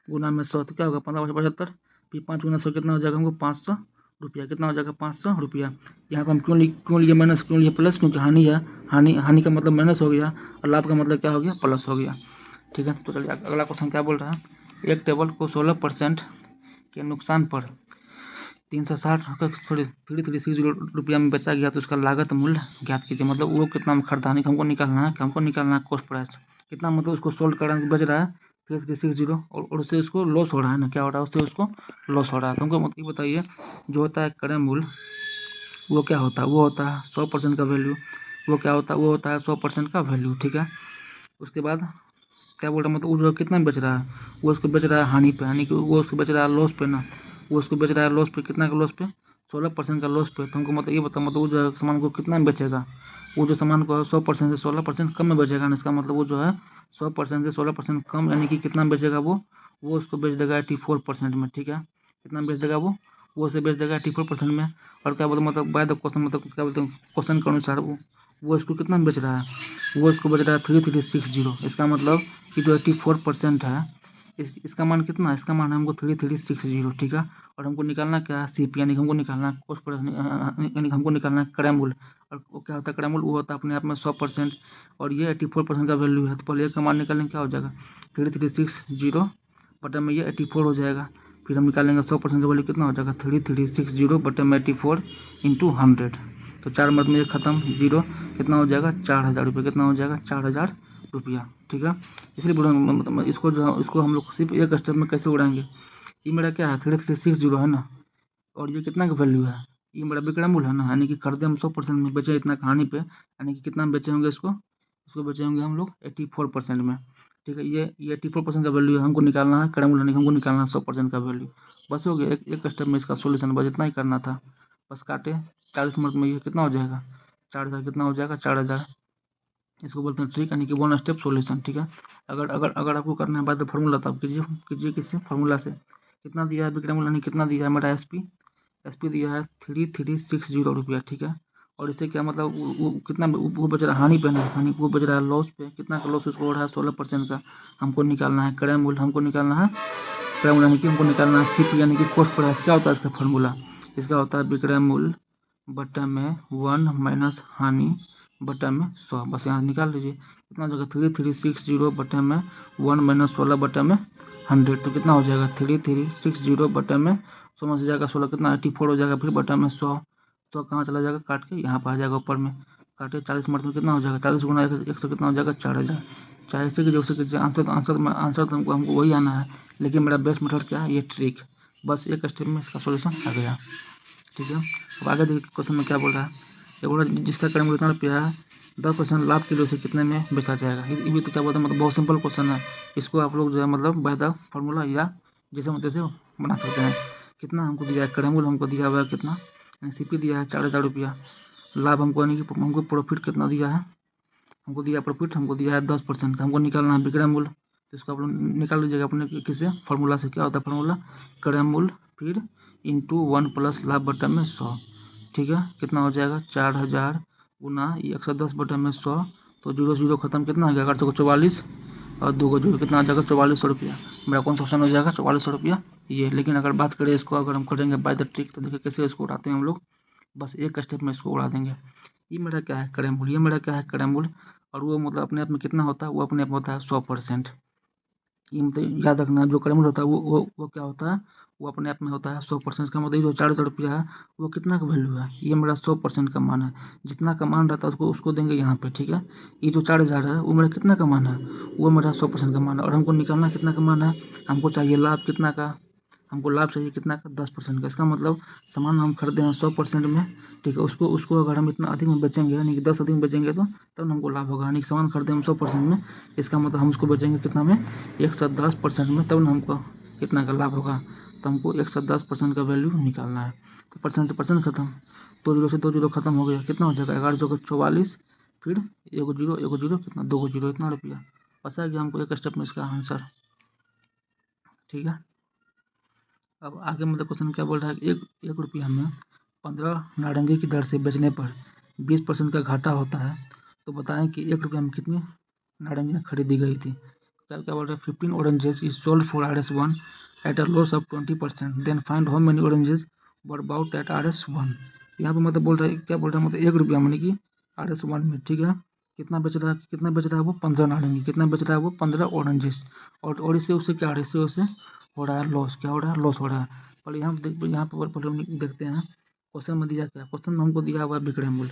गुना में 100, तो क्या होगा 15×75, फिर 5 × 100 कितना हो जाएगा हमको 500 रुपया, कितना हो जाएगा 500 रुपया। यहाँ पर हम क्यों लिए माइनस, क्यों लिए प्लस, क्योंकि हानि है, हानि का मतलब माइनस हो गया और लाभ का मतलब क्या हो गया प्लस हो गया, ठीक है। तो चलिए अगला क्वेश्चन क्या बोल रहा है, एक टेबल को 16% के नुकसान पर 360 रुपया में बेचा गया तो उसका लागत मूल्य ज्ञात कीजिए। मतलब वो कितना में खरीदा, हमको निकालना है कॉस्ट प्राइस, कितना मतलब उसको सोल्ड कर बेच रहा है 3360 और उससे उसको लॉस हो रहा है ना, क्या हो रहा है उससे उसको लॉस हो रहा है। तो हमको मतलब बताइए जो होता है क्रय मूल्य वो क्या होता है, वो होता है 100% का वैल्यू। वो क्या होता है, वो होता है 100% का वैल्यू, ठीक है। उसके बाद क्या बोल रहा है, मतलब वो जो कितना बेच रहा है, वो उसको बेच रहा है हानि पे, यानी कि वो उसको बेच रहा है लॉस पे ना, वो उसको बेच रहा है लॉस पे, कितना का लॉस पे 16% का लॉस पे। तो हमको मतलब ये बता, मतलब वो जो सामान को कितना में बेचेगा, वो जो सामान को 100% से 16% कम में बेचेगा ना, इसका मतलब वो जो है 100% से 16% कम, यानी कि कितना में बेचेगा वो उसको बेच देगा 84% में, ठीक है। कितना में बेच देगा वो उसे बेच देगा 84% में। और क्या बोलते मतलब बाय द क्वेश्चन, मतलब क्या बोलते हैं क्वेश्चन के अनुसार वो इसको कितना में बेच रहा है, वो इसको बेच रहा है 3360। इसका मतलब कि जो 84% है इसका मान कितना है, इसका मान है हमको 3360, ठीक है। और हमको निकालना क्या है CP, यानी हमको निकालना है कॉस्ट प्राइस, यानी हमको निकालना है क्रय मूल्य। और वो क्या होता है क्रय मूल्य, वो होता है अपने आप में 100% और ये 84% का वैल्यू है। तो पहले का मान निकालेंगे क्या हो जाएगा 3360 बटा में ये 84 हो जाएगा। फिर हम निकालेंगे 100% का वैल्यू कितना हो जाएगा 3360 बटे में 84 इंटू 100। तो 4 मत में ये खत्म, जीरो, कितना हो जाएगा 4000 रुपये, कितना हो जाएगा 4000 रुपया, ठीक है। इसलिए बोला मतलब इसको हम लोग सिर्फ एक स्टेप में कैसे उड़ाएंगे। ये मेरा क्या है 3360 है ना, और ये कितना का वैल्यू है, ये मेरा विक्रय मूल्य है ना, यानी कि खरीदे हम 100% में, बेचे इतना कहानी पे, यानी कि कितना में बेचे होंगे इसको बेचे होंगे हम लोग 84% में, ठीक है। ये 84% का वैल्यू है, हमको निकालना है क्रय मूल्य, यानी हमको निकालना है 100% का वैल्यू। बस हो गया, एक स्टेप में इसका सोल्यूशन, बस इतना ही करना था। बस काटे 40 मिनट में ये कितना हो जाएगा 4000, कितना हो जाएगा 4000। इसको बोलते हैं ट्रिक, यानी कि 1 स्टेप सॉल्यूशन, ठीक है। अगर आपको करना है बाय द फार्मूला तो आप कीजिए किससे, फार्मूला से। कितना दिया है विक्रय मूल्य, यानी कितना दिया है मेरा एसपी दिया है 3360 रुपया, ठीक है। और इससे क्या मतलब वो कितना वो बच रहा है हानि पे ना, हानि वो बच रहा है लॉस पे, कितना का लॉस उसको हो रहा है 16% का। हमको निकालना है क्रय मूल्य, हमको निकालना है क्रय मूल्य, यानी कि हमको निकालना है CP, यानी कि कॉस्ट प्राइस। क्या होता है इसका फार्मूला, इसका होता है विक्रय मूल्य बटा में 1 माइनस हानि बटा में 100। बस यहाँ निकाल लीजिए कितना हो जाएगा 3360 बटे में 1 माइनस 16 बटे में 100। तो कितना हो जाएगा 3360 बटे में 100 में से जाएगा 16, कितना 84 हो जाएगा, फिर बटा में 100 कहाँ चला जाएगा काट के यहाँ पर आ जाएगा ऊपर में, काटे 40 मिनट में कितना हो जाएगा 40 गुना 100 कितना हो जाएगा 4000। चाहे इसे कीजिए उसे कीजिए, आंसर तो हमको वही आना है, लेकिन मेरा बेस्ट मेथड क्या है ये ट्रिक। बस एक स्टेप में इसका सोल्यूशन आ गया, ठीक है। अब आगे देखिए क्वेश्चन में क्या बोल रहा है, ये बोल रहा है जिसका क्रय मूल्य इतना रुपया है 10% लाभ के लिए उसे कितने में बेचा जाएगा। ये भी तो क्या बोलते हैं, मतलब बहुत सिंपल क्वेश्चन है। इसको आप लोग जो है मतलब बाय द फार्मूला या जैसे तैसे बना सकते हैं। कितना हमको दिया है क्रय मूल्य, हमको दिया हुआ है कितना, CP दिया है 4000 रुपया। लाभ हमको यानी कि हमको प्रॉफिट कितना दिया है, हमको दिया प्रॉफिट हमको दिया है 10% का। हमको निकालना है विक्रय मूल्य, तो इसको आप लोग निकाल लीजिएगा अपने किसी फार्मूला से। क्या होता है फार्मूला क्रय मूल्य फिर इंटू 1 प्लस लाभ बटा में 100, ठीक है। कितना हो जाएगा 4000 गुना 110 बटा में 100, तो 0 खत्म, कितना आ गया 44 और 2 को जोड़ कितना आ जाएगा 4400 रुपया। मेरा कौन सा ऑप्शन हो जाएगा 4400 रुपया। ये। लेकिन अगर बात करें इसको, अगर हम करेंगे बाय द ट्रिक, तो देखिए कैसे इसको उड़ाते हैं हम लोग, बस एक स्टेप में इसको उड़ा देंगे। ये मेरा क्या है, कैरम्बुल, ये मेरा क्या है, कैरम्बुल। और वो मतलब अपने आप में कितना होता है, वो अपने आप में होता है 100%। ये मतलब याद रखना, जो कैरम्बुल होता है वो क्या होता है, वो अपने आप में होता है 100%। इसका मतलब जो 4,000 रुपया है वो कितना का वैल्यू है, ये मेरा 100% का मान है। जितना का मान रहता है उसको देंगे यहाँ पे, ठीक है। ये जो 4,000 है वो मेरा कितना का मान है, वो मेरा 100% का मान है। और हमको निकालना कितना का मान है, हमको चाहिए लाभ कितना का, हमको लाभ चाहिए कितना का, 10% का। इसका मतलब सामान हम खरीदे हैं 100% में, ठीक है। उसको अगर हम इतना अधिक में बेचेंगे, यानी कि 10 अधिक में बेचेंगे तो तब हमको लाभ होगा। यानी कि सामान खरीदे हम 100% में, इसका मतलब हम उसको बेचेंगे कितना में, 110% में, तब हमको कितना का लाभ होगा। तो हमको 110% का वैल्यू निकालना है। तो परसेंट से परसेंट खत्म, 2 जीरो से 2 जीरो खत्म हो गया, कितना हो जाएगा, 11 चौके 44, फिर एगो जीरो कितना, 2 जीरो, इतना रुपया। बस आ गया हमको एक स्टेप में इसका आंसर, ठीक है। अब आगे मतलब क्वेश्चन क्या बोल रहा है, एक रुपया में 15 नारंगी की दर से बेचने पर 20% का घाटा होता है, तो बताएं कि 1 रुपया में कितनी नारंगियाँ खरीदी गई थी। क्या बोल रहा है, 15 oranges is sold for RS1 at a loss of 20%, then find how many oranges were bought at RS1। यहाँ पे मतलब बोल रहा है, क्या बोल रहा है, मतलब 1 रुपया में कि RS1 में, ठीक है, कितना बेच रहा है वो 15 नारंगी, कितना बेच रहा है वो 15 ऑरेंजेस। और इससे उससे क्या हो रहा है, इससे उससे हो रहा है लॉस, क्या हो रहा है, लॉस हो रहा है। पहले यहाँ पर पहले हम देखते हैं क्वेश्चन में दिया क्या, क्वेश्चन में हमको दिया हुआ है विक्रय मूल्य।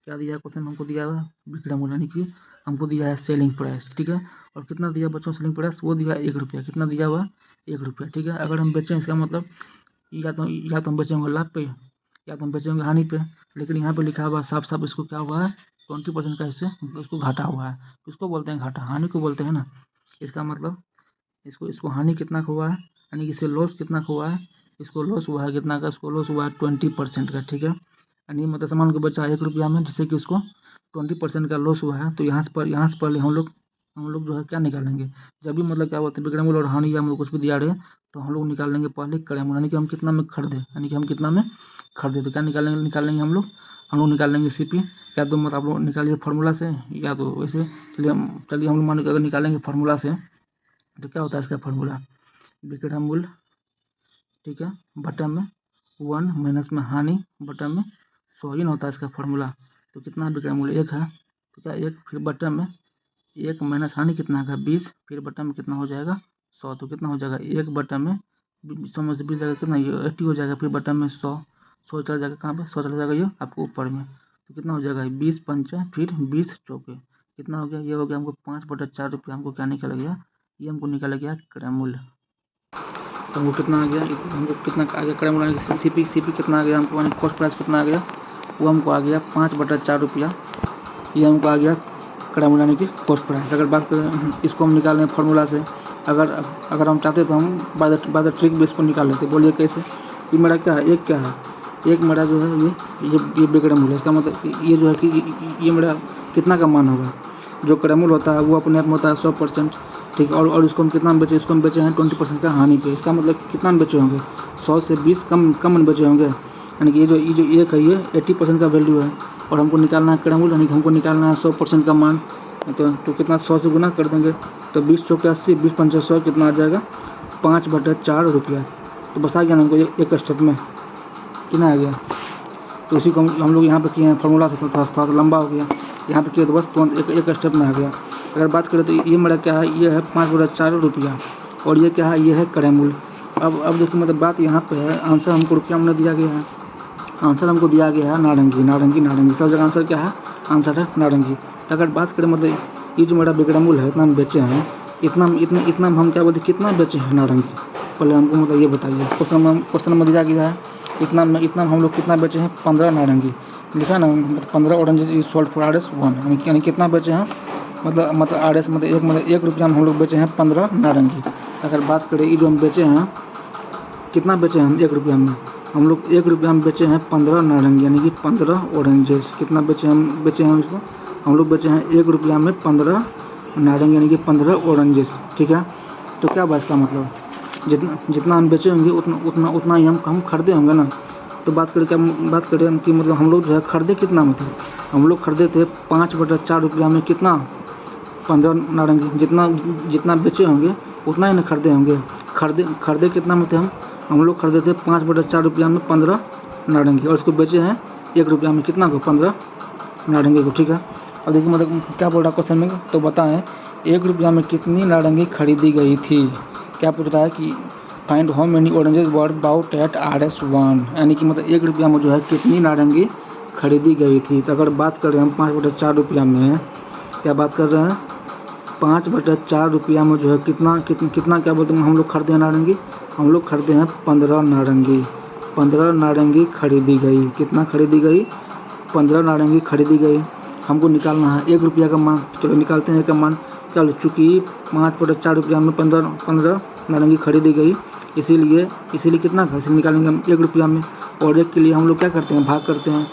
क्या दिया है क्वेश्चन में हमको दिया हुआ है, विक्रय मूल्य, यानी कि हमको दिया है सेलिंग प्राइस, ठीक है। और कितना दिया बच्चों सेलिंग प्राइस, वो दिया 1 रुपया, कितना दिया हुआ 1 रुपया, ठीक है। अगर हम बेचें, इसका मतलब या तो हम बेचेंगे लाभ पे, या तो हम बेचेंगे हानि पे। लेकिन यहाँ पे लिखा हुआ साफ साफ, इसको क्या हुआ है, 20% का इससे इसको घाटा हुआ है। किसको बोलते हैं घाटा, हानि को बोलते हैं ना। इसका मतलब इसको हानि कितना का हुआ है, यानी कि इससे लॉस कितना का हुआ है, इसको लॉस हुआ है कितना का, इसको लॉस हुआ है 20% का, ठीक है। यानी मतलब सामान को बेचा 1 रुपया में, जिससे कि उसको 20% का लॉस हुआ है। तो यहाँ से पहले हम लोग जो है क्या निकालेंगे, जब भी मतलब क्या बोलते हैं विक्रय मूल्य और हानि या मतलब कुछ भी दिया रहे, तो हम लोग निकाल लेंगे पहले क्रय मूल्य, यानी कि हम कितना में खरीदे, यानी कि हम कितना में खरीदे। तो क्या निकालेंगे हम लोग निकालेंगे CP, या तो मतलब आप लोग निकालिए फार्मूला से, या तो वैसे। चलिए हम लोग मान के अगर निकालेंगे फार्मूला से, तो क्या होता है इसका फार्मूला, विक्रय मूल्य, ठीक है, बटा में 1 माइनस में हानि बटा में 100, ही होता है इसका फार्मूला। तो कितना विक्रय मूल्य 1 है, तो क्या 1, फिर बटा में 1 माइनस हानि कितना का 20, फिर बटा में कितना हो जाएगा 100। तो कितना हो जाएगा 1 बटा में 100 में से 20 जाएगा कितना, ये 80 हो जाएगा, फिर बटा में 100 चला जाएगा कहाँ पे, 100 चला जाएगा ये आपको ऊपर में। तो कितना हो जाएगा 20 पंचा, फिर 20 चौके, कितना हो गया, ये हो गया हमको 5/4 रुपया। हमको क्या निकल गया, ये हमको निकल गया क्रय मूल्य। तो हमको कितना आ गया, हमको कितना आ गया क्रय मूल्य, CP कितना आ गया हमको, यानी कॉस्ट प्राइस कितना आ गया, वो हमको आ गया 5/4 रुपया। ये हमको आ गया क्रय मूल्य, यानी कि कॉस्ट प्राइस। अगर बात करें इसको हम निकाल लें फार्मूला से, अगर हम चाहते तो हम बाय द ट्रिक भी इसको निकाल लेते। बोलिए कैसे, ये मेरा क्या है, एक मेरा जो है ये विक्रय मूल्य। इसका मतलब ये जो है कि ये मेरा कितना का मान होगा, जो क्रय मूल्य होता है वो अपने आप में होता है 100%, ठीक है। और इसको हम कितना में बेचे, इसको हम बेचे हैं 20% का हानि पे। इसका मतलब कितना में बेचे होंगे, 100 से 20 कम में बेचे होंगे, यानी कि ये जो एक है ये 80% का वैल्यू है। और हमको निकालना है क्रय मूल्य, यानी कि हमको निकालना है 100% का मान। तो कितना 100 से गुना कर देंगे, तो 20 चौके 80, 20 पंचा 100, कितना आ जाएगा 5/4 रुपया। तो बस आ गया ना हमको एक स्टेप में, कितना आ गया। तो उसी को हम लोग यहाँ पे किए हैं फार्मूला से, थोड़ा सा लंबा हो गया, यहाँ पे किए तो बस तुरंत एक स्टेप में आ गया। अगर बात करें तो ये मेरा क्या है, ये है 5/4 रुपया, और ये क्या है, ये है क्रय मूल्य। अब देखिए मतलब बात यहाँ पे है, आंसर हमको रुपया में दिया गया है, आंसर हमको दिया गया है नारंगी। सब जगह आंसर क्या है, आंसर है नारंगी। अगर बात करें मतलब ये जो मेरा विक्रय मूल्य है, इतना में बेचे हैं, इतना में हम क्या बोलते हैं, कितना बेचे हैं नारंगी, पहले हमको मतलब ये बताइए। क्वेश्चन में दिया गया है इतना में हम लोग कितना बेचे हैं, 15 नारंगी लिखा ना, 15 oranges is sold for RS1, यानी कितना बेचे हैं, मतलब RS मतलब 1 रुपया में हम लोग बेचे हैं 15 नारंगी। अगर बात करें ये जो हम बेचे हैं, कितना बेचे हैं हम 1 रुपया में, हम लोग 1 रुपया में बेचे हैं 15 नारंगी, यानी कि 15 ऑरेंजेस। कितना बेचे हैं इसको, हम लोग बेचे हैं 1 रुपया में 15 नारंगी, यानी कि 15 ऑरेंजेस, ठीक है। तो क्या बात का मतलब, जितना हम बेचे होंगे उतना ही हम खरीदे होंगे ना। तो बात करें कि मतलब हम लोग जो है खरीदे कितना में थे, हम लोग खरीदे थे 5/4 रुपया में, कितना 15 नारंगी। जितना बेचे होंगे उतना ही ना खरीदे होंगे। खरीदे कितना में थे हम लोग खरीदे थे 5/4 रुपया में 15 नारंगी, और इसको बेचे हैं 1 रुपया में कितना को 15 नारंगी को। ठीक है, अब देखिए मतलब क्या बोल रहा है क्वेश्चन में, तो बताएं 1 रुपया में कितनी नारंगी खरीदी गई थी। क्या पूछ रहा है कि find how many oranges were bought at RS1, यानी कि मतलब 1 रुपया में जो है कितनी नारंगी खरीदी गई थी। तो अगर बात कर रहे हैं हम 5/4 रुपया में, क्या बात कर रहे हैं 5/4 रुपया में जो है कितना क्या बोलते हैं हम लोग खरीदे हैं नारंगी, हम लोग खरीदे हैं 15 नारंगी। 15 नारंगी खरीदी गई, कितना खरीदी गई 15 नारंगी खरीदी गई। हमको निकालना है 1 रुपया का मान, चलो निकालते हैं 1 का मान। चलो चूँकि 5/4 रुपया में 15 नारंगी खरीदी गई, इसीलिए कितना था, इसे निकालेंगे हम 1 रुपया में, और 1 के लिए हम लोग क्या करते हैं भाग करते हैं,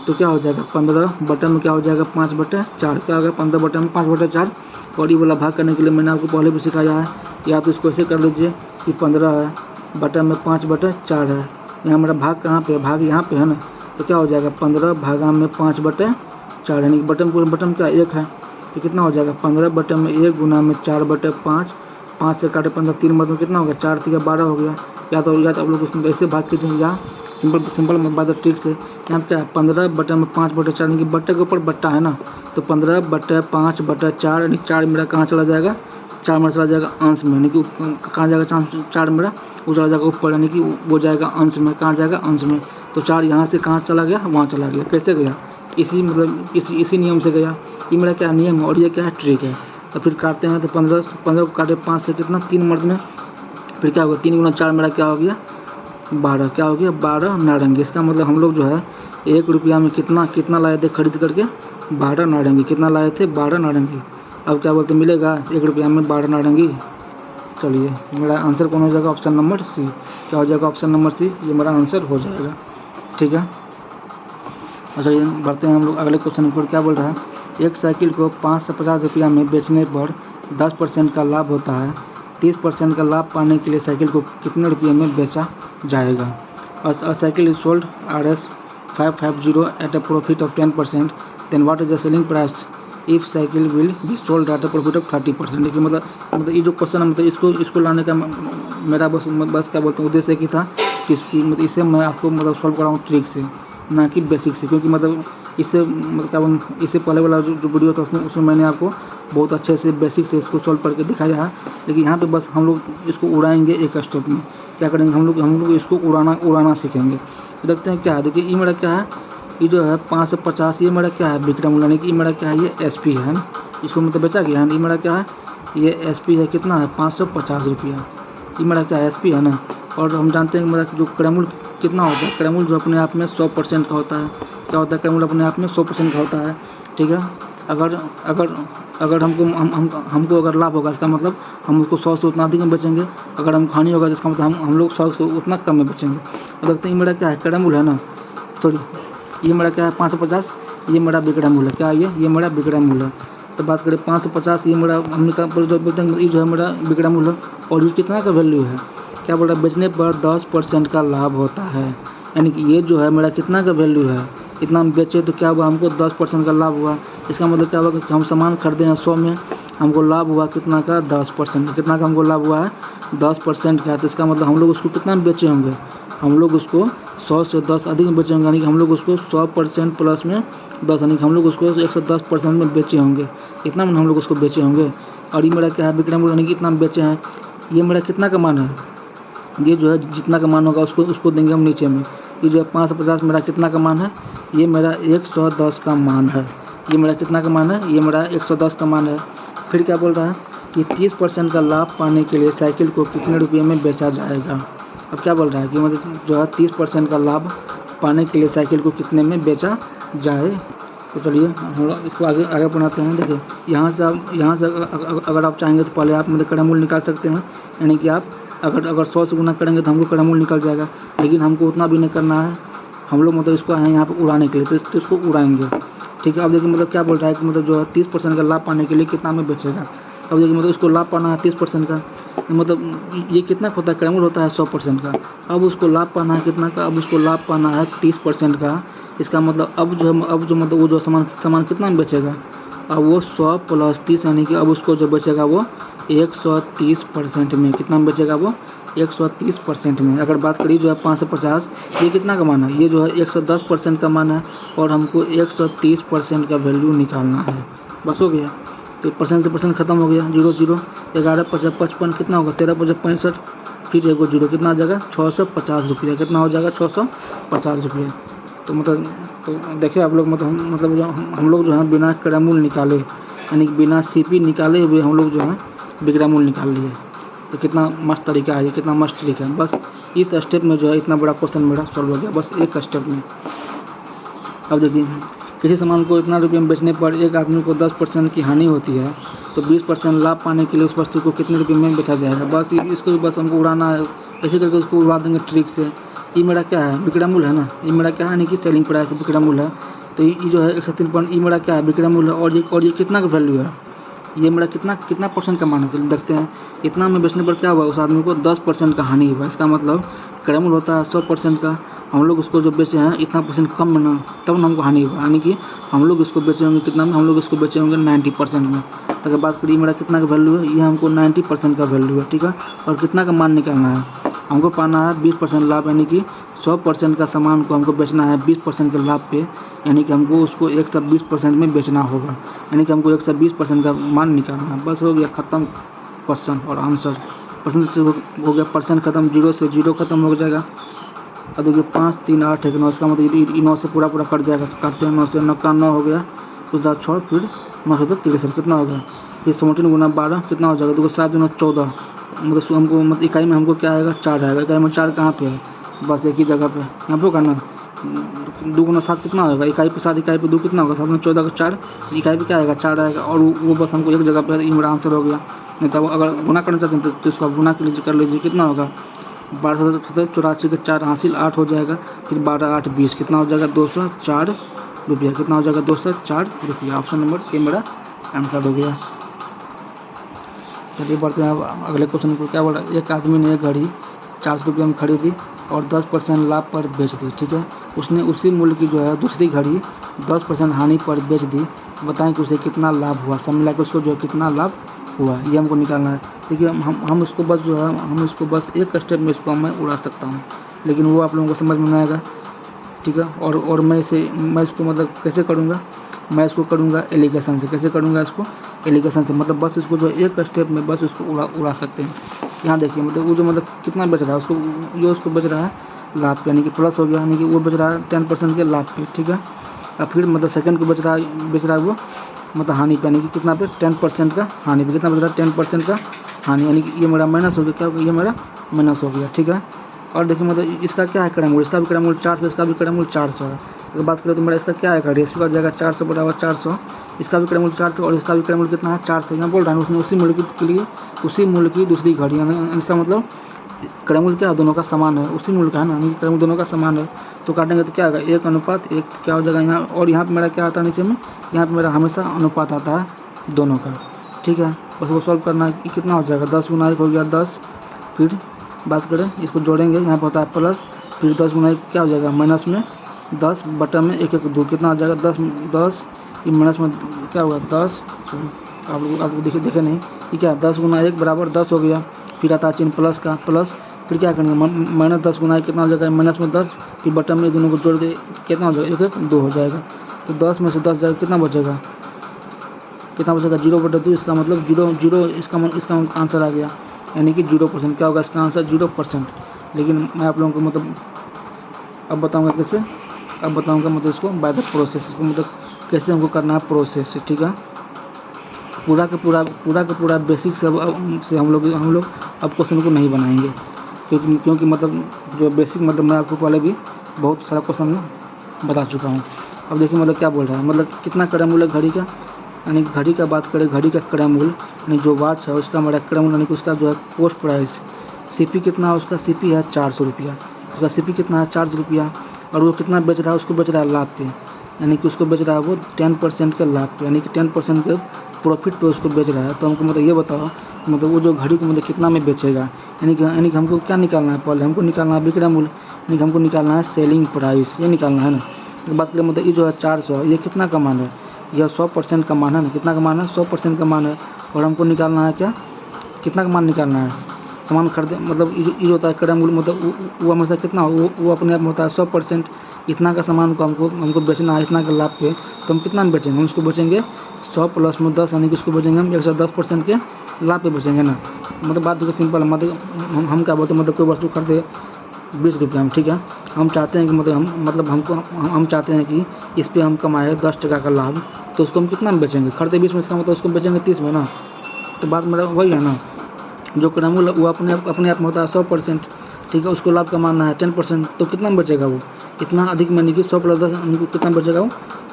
तो क्या हो जाएगा 15 बटन में क्या हो जाएगा 5/4, क्या होगा 15 बटन में 5/4। और ये वाला भाग करने के लिए मैंने आपको पहले भी सिखाया है, या तो इसको ऐसे कर लीजिए कि 15 है बटन में 5/4 है, यहाँ मेरा भाग कहाँ पे है, भाग यहाँ पे है ना, तो क्या हो जाएगा 15 भागा में 5/4, यानी कि बटन क्या 1 है, तो कितना हो जाएगा 15 बटन में 1 गुना में 4/5, 5 से काटे 15 3 मतलब कितना हो गया 4 3 12 हो गया। या तो आप लोग उसमें ऐसे भाग कीजिए, या सिंपल बात ट्रिक से, यहाँ क्या है 15 बटन में 5/4, यानी कि बट्टे के ऊपर बट्टा है ना, तो 15/5/4, यानी 4 मेरा कहाँ चला जाएगा, 4 मेरा चला जाएगा अंश में, यानी कि कहाँ जाएगा 4 मेरा वो चला जाएगा ऊपर, यानी कि वो जाएगा अंश में, कहाँ जाएगा अंश में। तो 4 यहाँ से कहाँ चला गया, वहाँ चला गया। कैसे गया, इसी नियम से गया। ये मेरा क्या नियम है और ये क्या है ट्रिक है। तो फिर काटते हैं, तो 15 को काटे 5 से कितना 3 मर्द में, फिर क्या होगा 3 गुना 4 मेरा क्या हो गया 12, क्या हो गया 12 नारंगी। इसका मतलब हम लोग जो है 1 रुपया में कितना लाए थे खरीद करके 12 नारंगी, कितना लाए थे 12 नारंगी। अब क्या बोलते मिलेगा 1 रुपया में 12 नारंगी। चलिए मेरा आंसर कौन हो जाएगा, ऑप्शन नंबर सी। क्या हो जाएगा ऑप्शन नंबर सी, ये मेरा आंसर हो जाएगा। ठीक है, अच्छा ये बढ़ते हैं हम लोग अगले क्वेश्चन पर। क्या बोल रहा है, एक साइकिल को 5 से 50 रुपया में बेचने पर 10% का लाभ होता है, 30% का लाभ पाने के लिए साइकिल को कितने रुपये में बेचा जाएगा। और cycle is sold RS550 at a profit of 10%, then what is the selling price if cycle will be sold at a profit of 30%। देखिए मतलब ये जो क्वेश्चन है मतलब इसको लाने का मेरा बस क्या बोलते हैं उद्देश्य की था कि मतलब इसे मैं आपको मतलब सॉल्व कराऊँ ट्रिक से, ना कि बेसिक से, क्योंकि मतलब इससे पहले वाला जो वीडियो था उसमें मैंने आपको बहुत अच्छे से बेसिक से इसको सॉल्व करके दिखाया है। लेकिन यहाँ पे बस हम लोग इसको उड़ाएंगे एक स्टेप में। क्या करेंगे हम लोग इसको उड़ाना सीखेंगे। तो देखते हैं क्या है, देखिए ये मेरा क्या है, ये जो है 5 से 50, ये मेरा क्या है विक्रय मूल्य, यानी कि ये मेरा क्या है ये SP है ना, इसको मतलब बेचा गया है। ये मेरा क्या है ये SP है, कितना है 550 रुपया, ये मेरा क्या है SP है ना। और हम जानते हैं कि मेरा जो क्रय मूल्य कितना होता है, क्रय मूल्य जो अपने आप में 100% का होता है। क्या होता है क्रय मूल्य अपने आप में 100% का होता है। ठीक है, अगर हमको अगर लाभ होगा इसका मतलब हम उसको 100 से उतना अधिक में बेचेंगे, अगर हमको हानि होगा इसका मतलब हम लोग 100 से उतना कम में बेचेंगे। अब देखते हैं ये मेरा क्या है क्रय मूल्य है ना, सॉरी ये मेरा क्या है 550, ये मेरा विक्रय मूल्य क्या है ये मेरा विक्रय मूल्य। तो बात करें 550, ये मेरा हमने कहा बोलते हैं ये जो है मेरा विक्रय मूल्य, और ये कितना का वैल्यू है, क्या बोल रहा है बेचने पर 10% का लाभ होता है, यानी कि ये जो है मेरा कितना का वैल्यू है, इतना हम बेचे तो क्या हुआ हमको 10% का लाभ हुआ। इसका मतलब क्या हुआ कि हम सामान खरीदे हैं 100 में, हमको लाभ हुआ कितना का 10%, कितना का हमको लाभ हुआ है 10% का। तो इसका मतलब हम लोग उसको कितना में बेचे होंगे, हम लोग उसको 100 से 10 अधिक में बेचे होंगे, यानी कि हम लोग उसको 100% प्लस में 10, यानी कि हम लोग उसको 110% में बेचे होंगे, इतना में हम लोग उसको बेचे होंगे। और ये मेरा क्या है विक्रय मूल्य, यानी कि इतना में बेचे हैं। ये मेरा कितना का मान है, ये जो है जितना का मान होगा उसको देंगे हम नीचे में। ये जो है 550 मेरा कितना का मान है, ये मेरा 110 का मान है, ये मेरा कितना का मान है, ये मेरा 110 का मान है। फिर क्या बोल रहा है कि 30% का लाभ पाने के लिए साइकिल को कितने रुपये में बेचा जाएगा। अब क्या बोल रहा है कि मतलब जो है 30% का लाभ पाने के लिए साइकिल को कितने में बेचा जाए। तो चलिए हम लोग इसको आगे बढ़ाते हैं। देखिए यहाँ से अगर आप चाहेंगे तो पहले आप मतलब क्रय मूल्य निकाल सकते हैं, यानी कि आप अगर 100 से गुना करेंगे तो हमको क्रय मूल्य निकल जाएगा। लेकिन हमको उतना भी नहीं करना है, हम लोग मतलब इसको आए यहाँ पर उड़ाने के लिए, तो इसको उड़ाएंगे। ठीक है, अब देखिए मतलब क्या बोल रहा है कि मतलब जो है 30% का लाभ पाने के लिए कितना में बेचेगा। अब देखिए मतलब उसको लाभ पाना है 30% का, मतलब ये कितना होता है क्रय मूल्य होता है 100% का। अब उसको लाभ पाना है कितना का, अब उसको लाभ पाना है 30% का। इसका मतलब अब जो मतलब वो जो सामान कितना में बेचेगा, अब वो 100 + 30, यानी कि अब उसको जो बेचेगा वो 130% में, कितना में बेचेगा वो 130% में। अगर बात करिए जो है 5 से 50, ये कितना का मान है, ये जो है 110% का मान है और हमको 130% का वैल्यू निकालना है। बस हो गया, तो परसेंट से परसेंट खत्म हो गया, 0 0, 11 5 55 कितना होगा, 13 5 65, फिर एगो जीरो, कितना आ जाएगा 650 रुपया, कितना हो जाएगा 650 रुपया। तो मतलब तो देखिए आप लोग, मतलब जो हम लोग जो है बिना क्रय मूल्य निकाले, यानी कि बिना सीपी निकाले हुए हम लोग जो है विक्रय मूल्य निकाल लिए। तो कितना मस्त तरीका है ये, कितना मस्त तरीका है। बस इस स्टेप में जो है इतना बड़ा क्वेश्चन मेरा सॉल्व हो गया, बस एक स्टेप में। अब देखिए, किसी सामान को इतना रुपये में बेचने पर एक आदमी को 10% की हानि होती है, तो 20% लाभ पाने के लिए उस वस्तु को कितने रुपये में बेचा जाएगा। बस इसको बस हमको उड़ाना है, ऐसे करके उसको उड़ा देंगे ट्रिक से। ये मेरा क्या है, विक्रय मूल्य है ना, ये मेरा क्या है, नहीं कि सेलिंग प्राइस विक्रय मूल्य है। तो ये जो है 153, ये मेरा क्या है, विक्रय मूल्य है। और ये कितना का वैल्यू है, ये मेरा कितना परसेंट का मान है, चलिए देखते हैं। इतना में बेचने पर क्या हुआ, उस आदमी को 10% का हानि हुआ। इसका मतलब क्रय मूल्य होता है 100% का, हम लोग उसको जो बेचे हैं इतना परसेंट कम में ना, तब हमको हानि हुआ। यानी कि हम लोग इसको बेचे होंगे कितना में, हम लोग इसको बेचे होंगे 90% में। तो अगर बात करिए मेरा कितना का वैल्यू है, ये हमको 90% का वैल्यू है, ठीक है। और कितना का मान निकालना है, हमको पाना है 20% लाभ, यानी कि 100% का सामान को हमको बेचना है 20% के लाभ पे, यानी कि हमको उसको 120% में बेचना होगा, यानी कि हमको 120% का मान निकालना है। बस हो गया खत्म क्वेश्चन और आंसर। परसेंट से हो गया, परसेंट खत्म, 0 से 0 खत्म हो जाएगा। अब देखिए 5 3 8 1 9, इसका मतलब 9 से पूरा कट जाएगा, काटते हैं 9 से, 9 का 9 हो गया, उसके बाद छोड़, फिर 9 से 63 कितना होगा, फिर 17 गुना 12 कितना हो जाएगा, देखो 7 गुना 14, मतलब हमको मतलब इकाई में हमको क्या आएगा 4 आएगा। इकाई में 4 कहाँ पे है, बस एक ही जगह पे यहाँ पे करना। 2 गुना 7 कितना होगा, इकाई पे 7, इकाई पे 2 कितना होगा, 7 गुना 14 का 4, इकाई पे क्या आएगा 4 आएगा, और वो बस हमको एक जगह पे, ये मेरा आंसर हो गया। नहीं तो अगर गुना करना चाहते हैं तो इसको गुना कर लीजिए, कितना होगा 12 84 के 4 हासिल 8 हो जाएगा, फिर 12 8 20 कितना हो जाएगा 204 रुपया, कितना हो जाएगा 204 रुपया। ऑप्शन नंबर ए मेरा आंसर हो गया। चलिए बढ़ते हैं अब अगले क्वेश्चन को। क्या बोला, एक आदमी ने एक घड़ी 400 रुपये में खरीदी और 10% लाभ पर बेच दी, ठीक है। उसने उसी मूल्य की जो है दूसरी घड़ी 10% हानि पर बेच दी, बताएं कि उसे कितना लाभ हुआ, सब मिला के उसको जो है कितना लाभ हुआ, ये हमको निकालना है। देखिए हम इसको बस जो है, हम इसको बस एक स्टेप में इसको मैं उड़ा सकता हूँ, लेकिन वो आप लोगों को समझ में नहीं आएगा, ठीक है। और मैं इसको मतलब कैसे करूँगा, मैं इसको करूँगा एलिगेशन से। कैसे करूँगा इसको, एलिगेशन से, मतलब बस इसको जो एक स्टेप में बस इसको उड़ा सकते हैं। यहाँ देखिए, मतलब वो जो मतलब कितना बेच रहा है, उसको बेच रहा है लाभ पे, यानी कि प्लस हो गया, यानी कि वो बेच रहा है 10% के लाभ पे, ठीक है। और फिर मतलब सेकंड को बेच रहा है वो मतलब हानि पे, यानी कि कितना पे 10% का हानि पे, कितना बेच रहा है 10% का हानि, यानी कि ये मेरा माइनस हो गया, क्या हो गया, ये मेरा माइनस हो गया, ठीक है। और देखिए मतलब इसका क्या है क्रय मूल्य, इसका भी क्रय मूल्य 400, इसका भी क्रय मूल्य 400 है। अगर बात करें तो मेरा इसका क्या है, रेशियो का जाएगा 400 बराबर 400, इसका भी क्रय मूल्य 400 और इसका भी क्रय मूल्य कितना है 400। यहाँ बोल रहा है उसने उसी मूल्य के लिए उसी मूल्य की दूसरी घड़ी, यानी इसका मतलब क्रय मूल्य क्या है, दोनों का समान है, उसी मूल्य का है ना, यानी क्रय मूल्य दोनों का समान है। तो काटेंगे तो क्या होगा 1:1, तो क्या हो जाएगा यहाँ, और यहाँ पे मेरा क्या आता है नीचे में, यहाँ पे मेरा हमेशा अनुपात आता है दोनों का, ठीक है। बस वो सॉल्व करना है, कितना हो जाएगा 10 गुना 1 हो गया 10, फिर बात करें इसको जोड़ेंगे, यहाँ पर होता है प्लस, फिर 10 गुना 1 क्या हो जाएगा माइनस में 10 बटा में 1 1 2, कितना आ जाएगा 10 ये माइनस में क्या होगा 10, आप लोग देखे नहीं, ये क्या 10 गुना 1 बराबर 10 हो गया। फिर आता है चिन्ह प्लस का, प्लस फिर क्या करेंगे माइनस 10 गुना 1 कितना हो जाएगा माइनस में 10, फिर बटा में दोनों को जोड़ के कितना हो जाएगा 1 1 2 हो जाएगा। तो 10 में से 10 जाएगा, कितना बचेगा 0/2, इसका मतलब 0 इसका आंसर आ गया, यानी कि 0%। क्या होगा इसका आंसर 0%। लेकिन मैं आप लोगों को मतलब अब बताऊंगा कैसे, अब बताऊंगा मतलब इसको बाय द प्रोसेस, इसको मतलब कैसे हमको करना है प्रोसेस से, ठीक है। पूरा का पूरा बेसिक से हम लोग अब क्वेश्चन को नहीं बनाएंगे, क्योंकि मतलब जो बेसिक मतलब मैं आपको पहले भी बहुत सारा क्वेश्चन बता चुका हूँ। अब देखिए मतलब क्या बोल रहा है, मतलब कितना क्रय मूल्य घड़ी का, यानी घड़ी का बात करें, घड़ी का क्रय मूल्य यानी जो वॉच है उसका मेरा क्रय मूल्य, यानी कि उसका जो है कॉस्ट प्राइस, सीपी कितना है उसका, सीपी है 400 रुपया, उसका सीपी कितना है 400 रुपया, और वो कितना बेच रहा है, उसको बेच रहा है लाभ पे, यानी कि उसको बेच रहा है वो 10% के लाभ पे, यानी कि 10% के प्रॉफिट पे उसको बेच रहा है। तो हमको मतलब ये बताओ मतलब वो जो घड़ी को मतलब कितना में बेचेगा, यानी कि हमको क्या निकालना है, पहले हमको निकालना है विक्रय मूल्य, यानी कि हमको निकालना है सेलिंग प्राइस, ये निकालना है ना। बात करें मतलब ये जो है 400, ये कितना का मान है, यह 100% का मान है ना, कितना का मान है 100% का मान है। और हमको निकालना है क्या कितना का मान निकालना है, सामान खरीदे मतलब ये होता है क्रय मूल्य, मतलब वो हमेशा कितना वो अपने आप में होता है 100%। इतना का सामान को हमको बेचना है इतना के लाभ पे, तो हम कितना में बेचेंगे, हम उसको बेचेंगे 100 प्लस में 10, यानी कि उसको बेचेंगे हम 110% के लाभ पे बेचेंगे ना। मतलब बात देखिए सिंपल है, मतलब हम क्या बोलते हैं, मतलब कोई वस्तु खरीदे 20 रुपये में, ठीक है, हम चाहते हैं कि मतलब हम चाहते हैं कि इस पर हम कमाए 10 टका का लाभ, तो उसको हम कितना में बेचेंगे, खरीदे 20 में, इसका मतलब उसको बेचेंगे 30 में ना। तो बात मेरा वही है ना, जो क्रय मूल्य वो अपने आप में होता है 100%, ठीक है, उसको लाभ कमाना है 10%, तो कितना में बचेगा वो, इतना अधिक में, नहीं कि 100 प्लस 10 हमको कितना बचेगा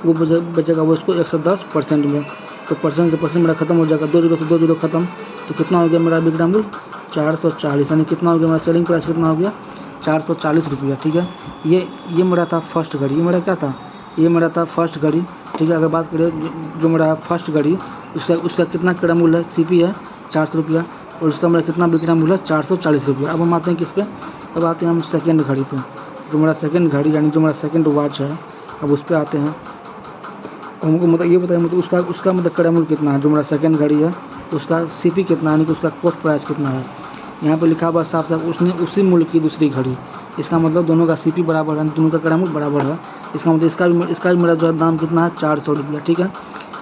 वो बचेगा वो उसको 110% में। तो परसेंट से परसेंट मेरा खत्म हो जाएगा, 2 जीरो से 2 जीरो खत्म, तो कितना हो गया मेरा विक्रय मूल्य 440, यानी कितना हो गया मेरा सेलिंग प्राइस, कितना हो गया 440 रुपया, ठीक है। ये मेरा था फर्स्ट घड़ी, ये मेरा क्या था, ये मेरा था फर्स्ट घड़ी, ठीक है। अगर बात करें जो मेरा फर्स्ट घड़ी, उसका कितना क्रय मूल्य है, CP है 400 रुपया, और उसका मेरा कितना विक्रय मूल्य है 440 रुपया। अब हम आते हैं किस पे, अब आते हैं हम सेकेंड घड़ी पे, जो मेरा सेकेंड घड़ी यानी जो मेरा सेकेंड वॉच है, अब उस पर आते हैं। हमको मतलब ये बताइए, मतलब उसका मतलब क्रय मूल्य कितना है, जो मेरा सेकेंड घड़ी है उसका CP कितना है, यानी कि उसका कॉस्ट प्राइस कितना है। यहाँ पे लिखा हुआ साफ साफ उसने उसी मूल्य की दूसरी घड़ी, इसका मतलब दोनों का CP बराबर है, दोनों का क्रय मूल्य बराबर है। इसका मतलब इसका भी मेरा जो है दाम कितना है 400 रुपया, ठीक है।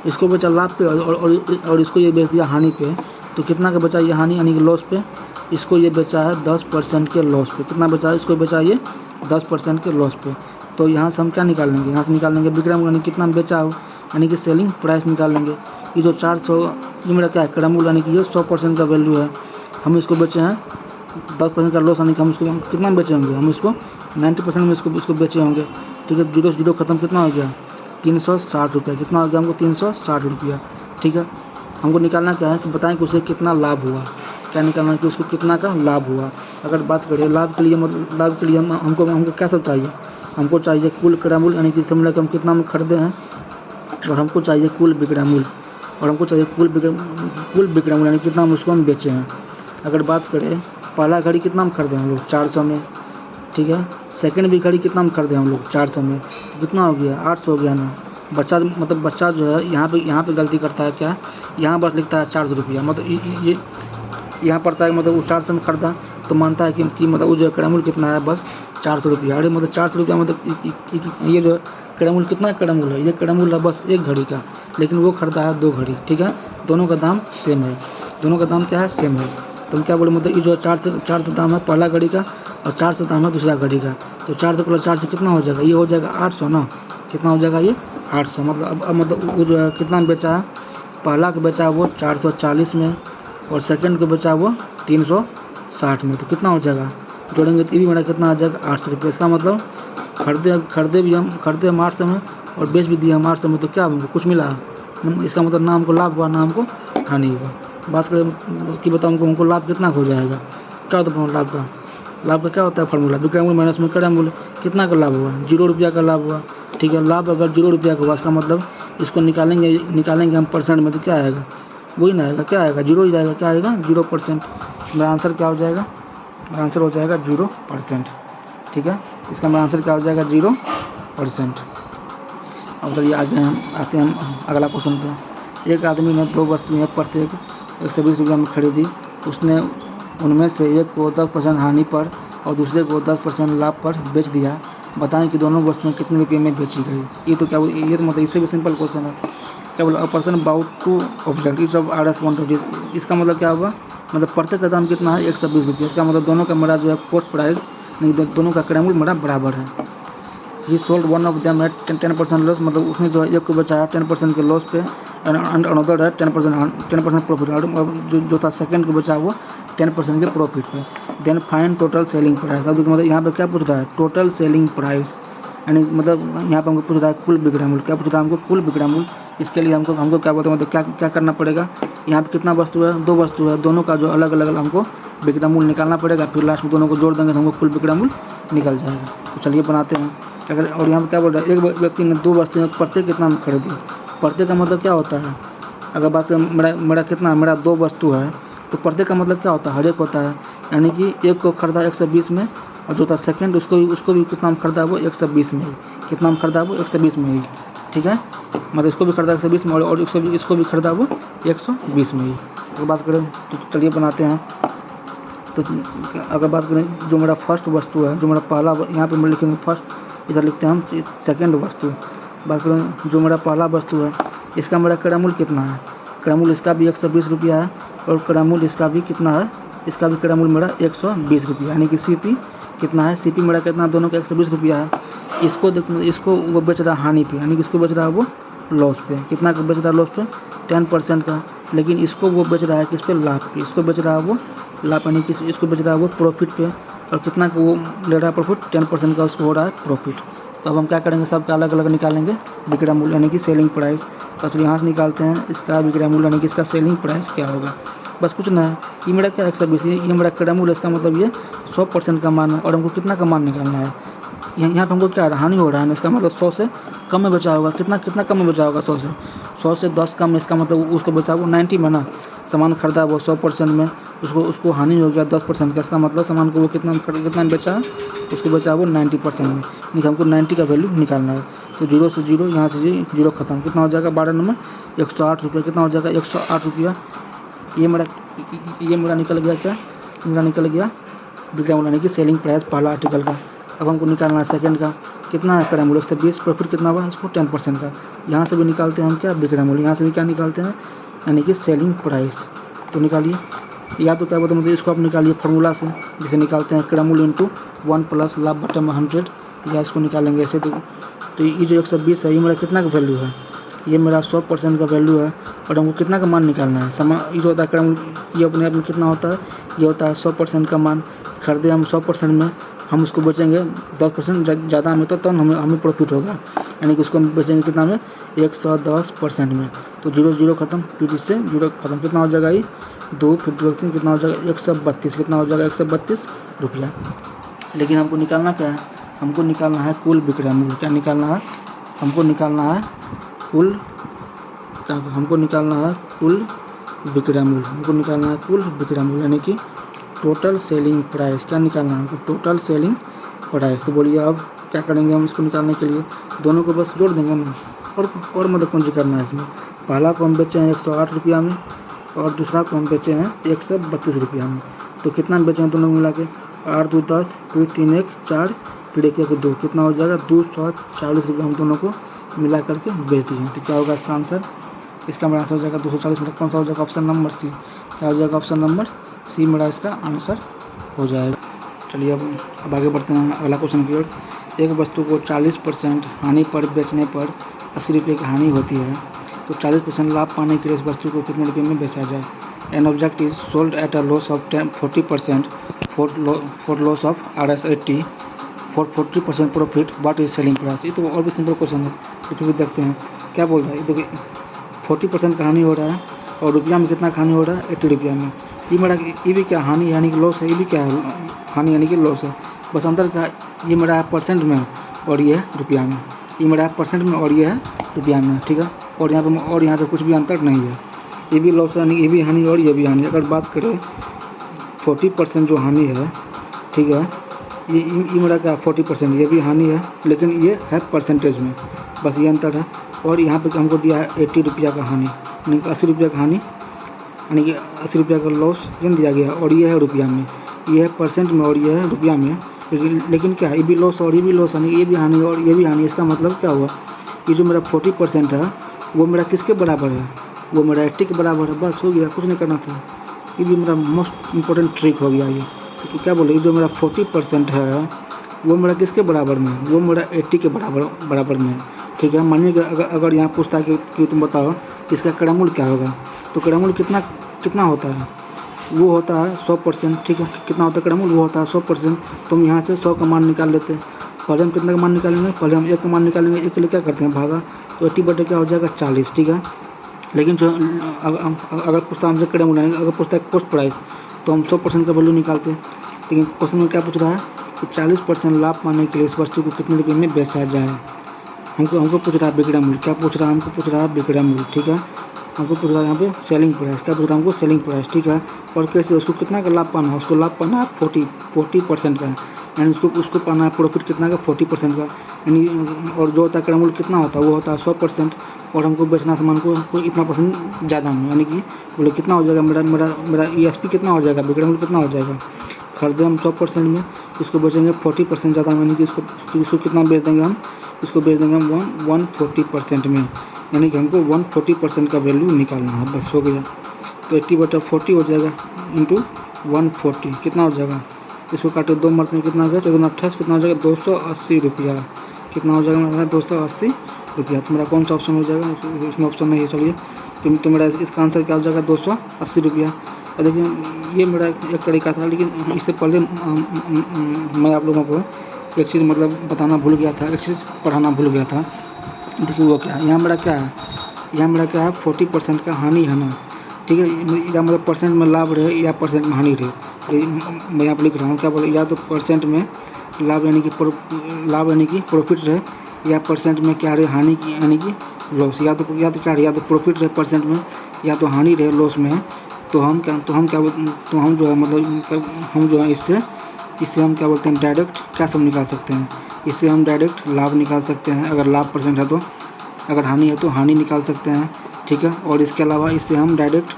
इसको बेचा लाभ पे और इसको ये बेच दिया हानि पे, तो कितना का बचा ये हानि यानी कि लॉस पे, इसको ये बेचा है 10% के लॉस पे। कितना बचा है, इसको बेचा ये 10% के लॉस पे। तो यहाँ से हम क्या निकाल लेंगे, यहाँ से निकाल लेंगे विक्रय मूल्य, यानी कितना में बेचा हो, यानी कि सेलिंग प्राइस निकाल लेंगे। ये जो 400 ये मेरा क्या है क्रय मूल्य, यानी कि ये 100% का वैल्यू है, हम इसको बेचे हैं 10% का लॉस, यानी कि हम इसको कितना में बेचे होंगे, हम इसको 90% में इसको बेचे होंगे, ठीक है। जीरो से जीरो खत्म, कितना हो गया 360 रुपया, कितना हो गया हमको 360 रुपया, ठीक है। हमको निकालना क्या है कि बताएं कि उसे कितना लाभ हुआ, क्या निकालना है कि उसको कितना का लाभ हुआ। अगर बात करें लाभ के लिए, मतलब लाभ के लिए हमको क्या सब चाहिए, हमको चाहिए कुल क्रय मूल्य, यानी कि समझ हम कितना में खरीदे हैं, और हमको चाहिए कुल विक्रय मूल्य, और हमको चाहिए कुल विक्रय मूल्य, यानी कितना हम उसको हम बेचे हैं। अगर बात करें पहला घड़ी कितना में खरीदे हम लोग 400 में, ठीक है। सेकंड भी घड़ी कितना में खरीदे हम लोग 400 में, तो कितना हो गया 800 हो गया ना। बच्चा जो है यहाँ पे गलती करता है, क्या यहाँ बस लिखता है 400 रुपया, मतलब ये यहाँ पड़ता है, मतलब वो 400 में खरीदा तो मानता है कि मतलब वो जो क्रय मूल्य कितना है बस 400 रुपया। अरे मतलब 400 रुपया, मतलब ये जो क्रय मूल्य कितना क्रय मूल्य है, ये क्रय मूल्य है बस एक घड़ी का, लेकिन वो खरीदा है 2 घड़ी, ठीक है। दोनों का दाम सेम है, दोनों का दाम क्या है सेम है। तो हम क्या बोले, मतलब ये जो 400 दाम है पहला घड़ी का, और 400 दाम है दूसरा घड़ी का, तो 400 प्लस 400 कितना हो जाएगा, ये हो जाएगा 800 ना। कितना हो जाएगा ये 800, मतलब अब मतलब वो जो है कितना में बेचा है, पहला का बेचा है वो 440 में, और सेकंड को बेचा वो 360 में, तो कितना हो जाएगा जोड़ेंगे तो ये भी मेरा कितना आ जाएगा 800 रुपये। इसका मतलब खरीदे हम 800 में और बेच भी दिए हम 800 में, तो क्या हमको कुछ मिला, इसका मतलब ना हमको लाभ हुआ ना हमको हानि हुआ। बात करें कि बताऊँ हमको लाभ कितना हो जाएगा, क्या होता है लाभ का क्या होता है फार्मूला, विक्रय मूल्य माइनस में क्रय मूल्य, कितना का लाभ हुआ 0 रुपया का लाभ हुआ, ठीक है। लाभ अगर 0 रुपया का हुआ, इसका मतलब इसको निकालेंगे हम परसेंट में, तो क्या आएगा वही ना आएगा, क्या आएगा 0 ही जाएगा, क्या आएगा 0%। मेरा आंसर क्या हो जाएगा, मेरा आंसर हो जाएगा 0%, ठीक है। इसका मेरा आंसर क्या हो जाएगा 0%। अब चलिए आगे हम आते हैं हम अगला क्वेश्चन पे। एक आदमी ने 2 वस्तुएं प्रत्येक 120 रुपये में खरीदी, उसने उनमें से एक को 10% हानि पर और दूसरे को 10% लाभ पर बेच दिया। बताएं कि दोनों वस्तुएं कितने रुपये में बेची गई। ये तो मतलब इससे भी सिंपल क्वेश्चन है। क्या बोला, a person about to object each of R S quantities, इसका मतलब क्या होगा, मतलब प्रत्येक का दाम कितना है 120 रुपये। इसका मतलब दोनों का मेरा जो है कॉस्ट प्राइस, नहीं दोनों का क्रय मूल्य मेरा बराबर है। ही sold one of them at 10% loss, मतलब उसने जो है एक को बेचा है 10% के लॉस पे, एंड अनदर है 10% प्रॉफिट, और जो था सेकंड को बेचा वो 10% के प्रॉफिट पे। Then find total selling price. अब मतलब यहाँ पे क्या पूछ रहा है, टोटल सेलिंग प्राइस, यानी मतलब यहाँ पे हमको पूछ रहा है कुल विक्रय मूल्य। क्या पूछ रहा है हमको, कुल विक्रय मूल्य। इसके लिए हमको क्या बोलते हैं, मतलब क्या करना पड़ेगा, यहाँ पे कितना वस्तु है 2 वस्तु है, दोनों का जो अलग अलग हमको विक्रय मूल्य निकालना पड़ेगा, फिर लास्ट में दोनों को जोड़ देंगे तो हमको कुल विक्रय मूल्य निकल जाएगा। तो चलिए बनाते हैं। अगर और यहाँ पे क्या बोल रहा है, एक व्यक्ति ने 2 वस्तुएं प्रत्येक कितना में खरीदी। प्रत्येक का मतलब क्या होता है, अगर बात करें मेरा 2 वस्तु है, तो प्रत्येक का मतलब क्या होता है, हर एक होता है, यानी कि एक को खरीदा 120 में और जो था सेकंड उसको भी कितना में खरीदा वो 120 में ही। कितना में खरीदा वो 120 में ही, ठीक है। मतलब इसको भी खरीदा 120 में और इसको भी खरीदा वो 120 में ही। अगर बात करें तो चलिए बनाते हैं। तो अगर बात करें जो मेरा फर्स्ट वस्तु है, जो मेरा पहला, यहाँ पे मैं लिखेंगे फर्स्ट, इधर लिखते हैं हम सेकेंड वस्तु। बात करें जो मेरा पहला वस्तु है, इसका मेरा क्रय मूल्य कितना है। क्रय मूल्य इसका भी 120 रुपया है और क्रय मूल्य इसका भी कितना है, इसका भी क्रय मूल्य मेरा 120 रुपया, यानी कि CP कितना है, CP मेरा कितना, दोनों का 120 रुपया है। इसको देखो, इसको वो बेच रहा है हानि पे, यानी कि इसको बेच रहा है वो लॉस पे। कितना का बेच रहा है लॉस पे, 10% का। लेकिन इसको वो बेच रहा है किस पे, लाभ पे। इसको बेच रहा है वो लाभ, यानी कि इसको बेच रहा है वो प्रॉफिट पे। और कितना का वो ले रहा है प्रॉफिट, 10% का उसको हो रहा है प्रॉफिट। तो अब हम क्या करेंगे, सबका अलग अलग निकालेंगे विक्रय मूल्य, यानी कि सेलिंग प्राइस। तो चलिए यहाँ से निकालते हैं इसका विक्रय मूल्य, यानी कि इसका सेलिंग प्राइस क्या होगा। बस कुछ ना है, ये मेरा क्या 120, ये मेरा क्रय मूल्य, इसका मतलब ये 100% का मान है। और हमको कितना का मान निकालना है, यहाँ पे हमको क्या हानि हो रहा है ना, इसका मतलब 100 से कम में बचा होगा। कितना कम में बचा होगा, 100 से 10 कम में। इसका मतलब उसको बचा वो 90 में ना, सामान खरीदा वो 100% में, उसको हानि हो गया 10% का। इसका मतलब सामान को वो कितना में बेचा है, उसको बेचा वो 90% में। नहीं, हमको 90 का वैल्यू निकालना है। तो 0 से 0, यहाँ से 0 खत्म। कितना हो जाएगा 12 नंबर 108 रुपये। कितना हो जाएगा 108 रुपया। ये मेरा निकल गया, क्या मेरा निकल गया विक्रय मूल्य, यानी कि सेलिंग प्राइस पहला आर्टिकल का। अब हमको निकालना है सेकंड का। कितना है क्रय मूल्य, 120, प्रॉफिट कितना हुआ इसको 10% का। यहाँ से भी निकालते हैं हम क्या, विक्रय मूल्य। यहाँ से भी क्या निकालते हैं, यानी कि सेलिंग प्राइस। तो निकालिए, या तो क्या बोलते हैं, मतलब इसको आप निकालिए फार्मूला से, जिसे निकालते हैं क्रय मूल्य इंटू 1 प्लस लाभ बटे 100, या इसको निकालेंगे ऐसे। तो ये जो 120 है, ये मेरा कितना का वैल्यू है, ये मेरा 100% का वैल्यू है। और हमको कितना का मान निकालना है, ये जो होता है क्रय मूल्य, ये अपने आप में कितना होता है, ये होता है 100% का मान। खरीदे हम 100% में, हम उसको बेचेंगे 10% ज़्यादा में, तो हमें प्रॉफिट होगा। यानी कि उसको हम बेचेंगे कितना में, 110% में। तो 0 खत्म, फिर इससे 0 खत्म। कितना हो जाएगा ये 2, फिर 2 कितना हो जाएगा 132। कितना हो जाएगा 132 रुपया। लेकिन हमको निकालना क्या है, हमको निकालना है कुल विक्रय मूल्य। क्या निकालना है, हमको निकालना है कुल, हमको निकालना है कुल विक्रय मूल्य। हमको निकालना है कुल विक्रय मूल्य, यानी कि टोटल सेलिंग प्राइस। क्या निकालना है हमको, टोटल सेलिंग प्राइस। तो बोलिए अब क्या करेंगे हम इसको निकालने के लिए, दोनों को बस जोड़ देंगे ना, और मदद कुंजी करना है इसमें। पहला को हम बेचे हैं 108 रुपया में, और दूसरा को हम बेचे हैं 132 रुपया में। तो कितना में बेचे हैं दोनों मिला के, 8 2 10, फिर 3 1 4, फिर 1 1 2। कितना हो जाएगा 240 रुपया हम दोनों को मिला करके बेच दिए। तो क्या होगा इसका आंसर, इसका मेरा आंसर हो जाएगा 240 में। कौन सा हो जाएगा, ऑप्शन नंबर सी। क्या हो जाएगा, ऑप्शन नंबर सी मेरा इसका आंसर हो जाएगा। चलिए अब आगे बढ़ते हैं अगला क्वेश्चन की ओर। एक वस्तु को 40% हानि पर बेचने पर 80 रुपये की हानि होती है, तो 40% लाभ पाने के लिए इस वस्तु को कितने रुपये में बेचा जाए। An object is sold at a loss of 40% for loss of RS 80 for 40% profit, what is selling price. ये तो और भी सिंपल क्वेश्चन है, इसको भी देखते हैं क्या बोल रहा है। देखिए 40% का हानि हो रहा है, और रुपया में कितना हानि हो रहा है, 80 रुपया में। ये मेरा, ये भी क्या हानि यानी कि लॉस है, ये भी क्या है हानि यानी कि लॉस है। बस अंतर क्या, ये मेरा है परसेंट में और ये है रुपया में। ये मेरा है परसेंट में और ये है रुपया में, ठीक है। और यहाँ पे कुछ भी अंतर नहीं है। ये भी लॉस है, ये भी हानि और ये भी हानि। अगर बात करें 40% जो हानि है, ठीक है, ये मेरा क्या 40%, ये भी हानि है, लेकिन ये है परसेंटेज में, बस ये अंतर है। और यहाँ पे हमको दिया है 80 रुपया का हानि, यानी कि 80 रुपया का हानि, यानी कि 80 रुपया का लॉस ये दिया गया है। और ये है रुपया में, ये है परसेंट में और ये है रुपया में। लेकिन क्या है, ये भी लॉस और ये भी लॉस, यानी ये भी हानि और ये भी हानि। इसका मतलब क्या हुआ, ये जो मेरा 40% है वो मेरा किसके बराबर है, वो मेरा 80 के बराबर है। बस हो गया, कुछ नहीं करना था। ये भी मेरा मोस्ट इम्पोर्टेंट ट्रिक हो गया ये। तो क्या बोले, जो मेरा 40% है वो मेरा किसके बराबर में है, वो मेरा 80 के बराबर में है, ठीक है। मानिए कि अगर यहाँ पूछता है कि तुम बताओ इसका क्रय मूल्य क्या होगा, तो क्रय मूल्य कितना होता है, वो होता है 100%, ठीक है। कितना होता है क्रय मूल्य, वो होता है 100%। तो हम यहाँ से 100 का मान निकाल लेते हैं। पहले हम कितना का मान निकालेंगे, पहले हम 1 का मान निकालेंगे। 1 के लिए क्या करते हैं, भागा। तो 80 बटे क्या हो जाएगा 40, ठीक है। लेकिन जो अगर पूछता है हमसे क्रय मूल्य, अगर पूछता है कॉस्ट प्राइस, तो हम 100% का वैल्यू निकालते हैं। लेकिन क्वेश्चन में क्या पूछ रहा है कि 40% लाभ पाने के लिए इस वस्तु को कितने रुपये में बेचा जाए। हमको पूछ रहा है विक्रय मूल्य। क्या पूछ रहा है, हमको पूछ रहा है विक्रय मूल्य, ठीक है। हमको पूछा यहाँ पे सेलिंग प्राइस, क्या पूछा हमको सेलिंग प्राइस, ठीक है। और कैसे उसको कितना का लाभ पाना है, उसको लाभ पाना है 40% का, यानी उसको पाना है प्रॉफिट कितना का 40% का, यानी और जो होता है क्रय मूल्य कितना होता है वो होता है 100%, और हमको बेचना सामान को इतना परसेंट ज़्यादा में, यानी कि बोले कितना हो जाएगा मेरा ESP कितना हो जाएगा, विक्रय मूल्य कितना हो जाएगा। खरीदे हम 100% में, इसको बेचेंगे 40% ज़्यादा, यानी कि इसको कितना बेच देंगे हम, इसको बेच देंगे हम 140% में, यानी कि हमको 140% का वैल्यू निकालना है, बस हो गया। तो 80/40 हो जाएगा इंटू 140 कितना हो जाएगा, इसको काटे 2 मरते में कितना हो जाएगा 1428, कितना हो जाएगा 280 रुपया, कितना हो जाएगा मेरा 280 रुपया। तो मेरा कौन सा ऑप्शन हो जाएगा, इसमें ऑप्शन नहीं है, चलिए तो मेरा इसका आंसर क्या हो जाएगा 280 रुपया। और देखिए ये मेरा एक तरीका था, लेकिन इससे पहले मैं आप लोगों को एक चीज़ मतलब बताना भूल गया था, एक चीज़ पढ़ाना भूल गया था। देखिए वो क्या है, यहाँ मेरा क्या है, यहाँ मेरा क्या है 40% का हानि है ना, ठीक है। या मतलब परसेंट में लाभ रहे या परसेंट में हानि रहे, तो मैं यहाँ पर लिख रहा हूँ क्या बोले, या तो परसेंट में लाभ यानी कि प्रॉफिट रहे, या परसेंट में क्या रहे हानि की यानी कि लॉस, या तो क्या रहे, या तो प्रॉफिट रहे परसेंट में, या तो हानि रहे लॉस में। तो हम जो है मतलब हम जो है इससे हम क्या बोलते हैं डायरेक्ट क्या सब निकाल सकते हैं, इससे हम डायरेक्ट लाभ निकाल सकते हैं, अगर लाभ परसेंट है तो, अगर हानि है तो हानि निकाल सकते हैं, ठीक है। और इसके अलावा इससे हम डायरेक्ट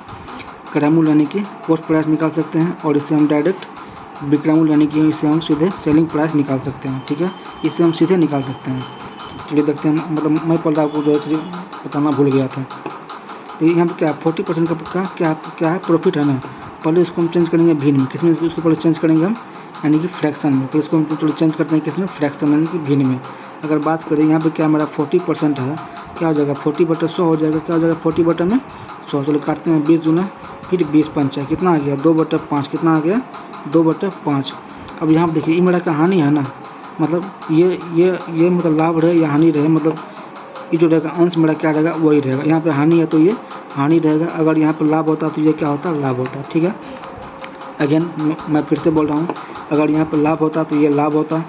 क्रय मूल्य यानी कि कॉस्ट प्राइस निकाल सकते हैं, और इससे हम डायरेक्ट विक्रय मूल्य यानी कि इससे हम सीधे सेलिंग प्राइस निकाल सकते हैं, ठीक है। इससे हम सीधे निकाल सकते हैं। चलिए देखते हैं, मतलब मैं पहले आपको जो है बताना भूल गया था। तो यहाँ पे क्या 40% का क्या है प्रॉफिट है ना, पहले इसको हम चेंज करेंगे भिन्न में, किसमें इसको पहले चेंज करेंगे हम यानी कि फ्रैक्शन में, तो इसको हम थोड़ा चेंज करते हैं किसमें फ्रैक्शन यानी कि भिन्न में। अगर बात करें यहाँ पे क्या मेरा 40% है, क्या हो जाएगा 40/100 हो जाएगा, क्या हो जाएगा 40/100, चलो काटते हैं 20 दूना फिर 20 पंचा कितना आ गया 2/5, कितना आ गया 2/5। अब यहाँ पर देखिए ये मेरा क्या हानि है ना, मतलब ये मतलब लाभ रहे या हानि रहे, मतलब ये जो रहेगा अंश मेरा क्या रहेगा वही रहेगा। यहाँ पे हानि है तो ये हानि रहेगा, अगर यहाँ पर लाभ होता तो ये क्या होता लाभ होता, ठीक है। अगेन मैं फिर से बोल रहा हूँ, अगर यहाँ पर लाभ होता तो ये लाभ होता,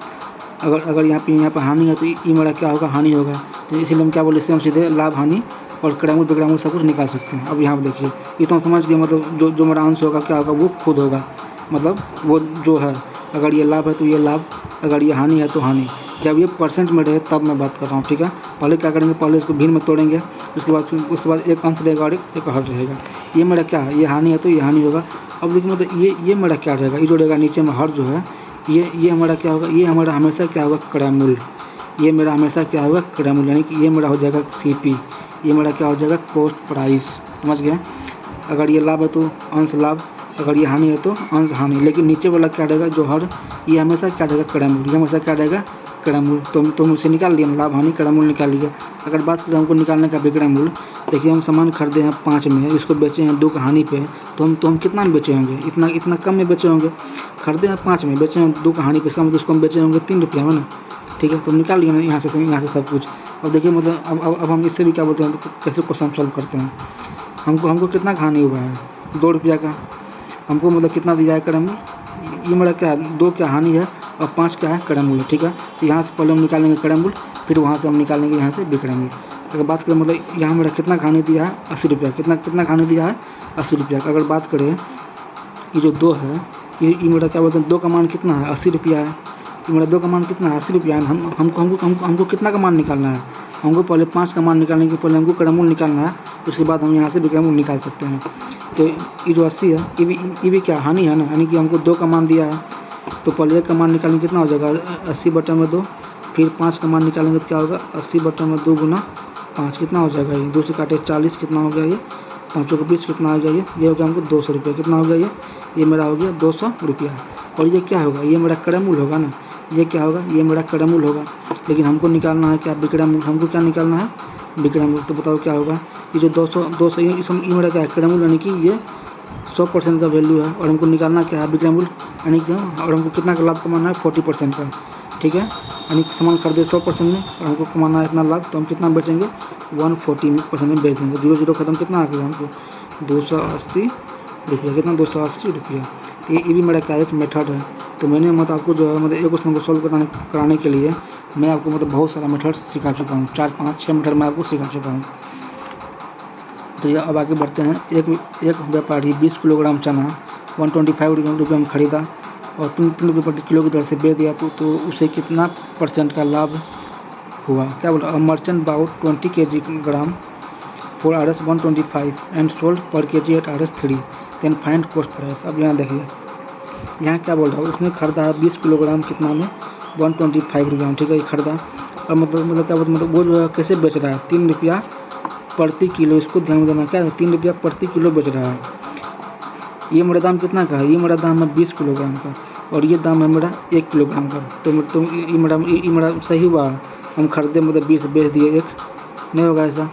अगर यहाँ पे हानि है तो ये मेरा क्या होगा हानि होगा। तो इसीलिए हम क्या बोले, इससे हम सीधे लाभ हानि और क्रय मूल्य विक्रय मूल्य सब कुछ निकाल सकते हैं। अब यहाँ पर देखिए ये तो हम समझ गए, मतलब जो मेरा अंश होगा क्या होगा वो खुद होगा, मतलब वो जो है अगर ये लाभ है तो ये लाभ, अगर ये हानि है तो हानि। जब ये परसेंट में रहे तब मैं बात कर रहा हूँ, ठीक है। पहले क्या करेंगे, पहले इसको भिन्न में तोड़ेंगे, उसके बाद एक अंश रहेगा और एक हर रहेगा। ये मेरा क्या है, ये हानि है तो ये हानि होगा। अब देखिए मतलब ये मेरा क्या रहेगा, ये जो रहेगा नीचे में हर जो है ये हमारा क्या होगा, ये हमारा हमेशा क्या होगा क्रय मूल्य, ये मेरा हमेशा क्या होगा क्रय मूल्य, यानी कि ये मेरा हो जाएगा CP, ये मेरा क्या हो जाएगा कॉस्ट प्राइस, समझ गए। अगर ये लाभ है तो अंश लाभ, अगर ये हानि है तो अंश हानि। लेकिन नीचे वाला क्या रहेगा जो हर, ये हमेशा क्या रहेगा क्रय मूल्य, ये हमेशा क्या रहेगा क्रय मूल्य। तो हम उसे निकाल लिए, लाभ हानि क्रय मूल्य निकाल लिया। अगर बात करें हमको निकालने का विक्रय मूल्य, देखिए हम सामान खरीदे हैं 5 में, इसको बेचे हैं 2 की हानि पे, तो हम कितना में बेचे होंगे, इतना कम में बेचे होंगे। खरीदे हैं 5 में, बेचे हैं 2 की हानि पे, इसका मतलब उसको हम बेचे होंगे 3 रुपया में ना, ठीक है। तो निकाल लिए ना यहाँ से सब कुछ। अब देखिए मतलब अब हम इससे भी क्या बोलते हैं, तो कैसे क्वेश्चन सॉल्व करते हैं। हमको कितना हानि हुआ है 2 रुपया का, हमको मतलब कितना दिया है क्रय मूल्य, ये मेरा क्या है 2 क्या हानि है और 5 क्या है क्रय मूल्य, ठीक है। तो यहाँ से पहले हम निकालेंगे क्रय मूल्य, फिर वहाँ से हम निकालेंगे यहाँ से विक्रय मूल्य। अगर बात करें मतलब यहाँ मेरा कितना हानि दिया है 80 रुपया, कितना हानि दिया है 80 रुपया का। अगर बात करें ये जो 2 है, ये मेरा क्या बोलते हैं 2 का मान कितना है 80 रुपया है, ये मेरा 2 का मान कितना है 80 रुपया है। हमको कितना का मान निकालना है, हमको पहले 5 का मान निकालने के पहले हमको क्रय मूल्य निकालना है, उसके बाद हम यहाँ से विक्रय मूल्य निकाल सकते हैं। तो ये जो 80 है ये भी क्या हानि है ना, यानी कि हमको 2 का मान दिया है, तो पहले 1 का मान निकालेंगे कितना हो जाएगा 80/2, फिर 5 का मान निकालेंगे तो क्या होगा 80/2 गुना 5 कितना हो जाएगा, ये 2 से काटे 40 कितना हो गया, ये 5 को 20 कितना हो गया, ये हो गया हमको 200 रुपया, कितना हो गया ये मेरा हो गया 200 रुपया। और ये क्या होगा, ये मेरा क्रय मूल्य होगा ना, ये क्या होगा ये मेरा क्रय मूल्य होगा। लेकिन हमको निकालना है क्या विक्रय मूल्य, हमको क्या निकालना है विक्रय मूल्य। तो बताओ क्या होगा, ये जो 200 ये मेरा क्या है क्रय मूल्य, यानी कि ये 100% का वैल्यू है, और हमको निकालना क्या है विक्रय मूल्य, यानी कि और हमको कितना का लाभ कमाना है 40% का, ठीक है। यानी कि सामान खरीदे 100% में और हमको कमाना है इतना लाभ, तो हम कितना बेचेंगे 140% में बेच देंगे। 0 खत्म कितना आ गया हमको 280 रुपया, कितना 280 रुपया। तो ये भी मेरा क्या एक मेथड है। तो मैंने मतलब आपको जो है मतलब एक क्वेश्चन को सॉल्व कराने के लिए मैं आपको मतलब बहुत सारा मेथड सिखा चुका हूँ, 4 5 6 मेथड मैं आपको सिखा चुका हूँ। तो ये अब आगे बढ़ते हैं। एक व्यापारी 20 किलोग्राम चना 125 रुपये में खरीदा और 3 रुपये प्रति किलो की दर से बेच दिया, तो उसे कितना % का लाभ हुआ? क्या बोला? A merchant bought 20 kg for RS 125 and sold per kg at RS 3, then find cost price. अब यहाँ देखिए, यहाँ क्या बोल रहा है, उसने खरीदा है 20 किलोग्राम कितना में 125 रुपये में, ठीक है, ये खरीदा। और मतलब क्या बोलते, मतलब वो जो है कैसे बेच रहा है, 3 रुपया प्रति किलो, इसको ध्यान में देना। क्या है, 3 रुपया प्रति किलो बेच रहा है। ये मेरा दाम कितना का है? ये मेरा दाम है 20 किलोग्राम का और ये दाम है मेरा 1 किलोग्राम का। तो ये मेरा सही हुआ, हम खरीदे मतलब 20 बेच दिए 1, नहीं होगा ऐसा।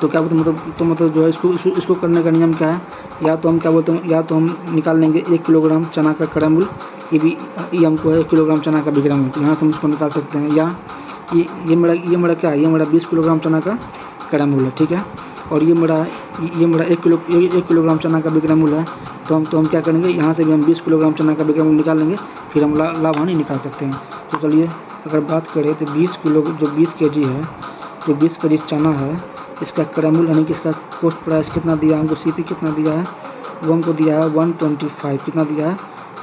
तो क्या बोलते मतलब जो है इसको करने का नियम क्या है, या तो हम क्या बोलते हैं, या तो हम निकाल लेंगे 1 किलोग्राम चना का क्रय मूल्य, ये हमको है 1 किलोग्राम चना का विक्रय मूल्य, तो यहाँ से हम इसको निकाल सकते हैं। या ये मेरा क्या है, ये मेरा 20 किलोग्राम चना का क्रय मूल्य है, ठीक है, और ये मेरा 1 किलोग्राम चना का विक्रय मूल्य है। तो हम क्या करेंगे, यहाँ से भी हम 20 किलोग्राम चना का विक्रय मूल्य निकाल लेंगे, फिर हम लाभ हानि निकाल सकते हैं। तो चलिए अगर बात करें तो 20 kg है, जो 20 kg चना है, इसका क्रय मूल्य यानी कि इसका कॉस्ट प्राइस कितना दिया हमको, CP कितना दिया है, वो हमको दिया है 125, कितना दिया है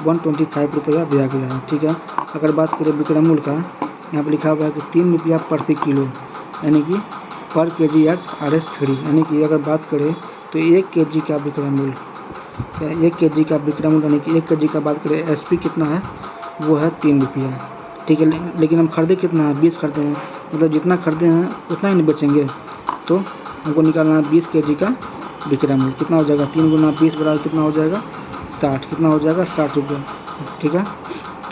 125 रुपया दिया गया है, ठीक है। अगर बात करें विक्रय मूल्य का, यहाँ पर लिखा हुआ है कि 3 रुपया प्रति किलो यानी कि पर kg एट RS 3, यानी कि अगर बात करें तो 1 kg का विक्रय मूल्य, 1 kg का विक्रय मूल्य यानी कि 1 kg का बात करें SP कितना है, वो है 3 रुपया, ठीक है। लेकिन हम खरीदे कितना है, 20 खरीदे हैं, मतलब जितना खरीदे हैं उतना ही नहीं बेचेंगे। तो हमको निकालना है 20 kg का विक्रय मूल्य, कितना हो जाएगा, 3 गुना 20 बराबर कितना हो जाएगा 60, कितना हो जाएगा 60 रुपये, ठीक है।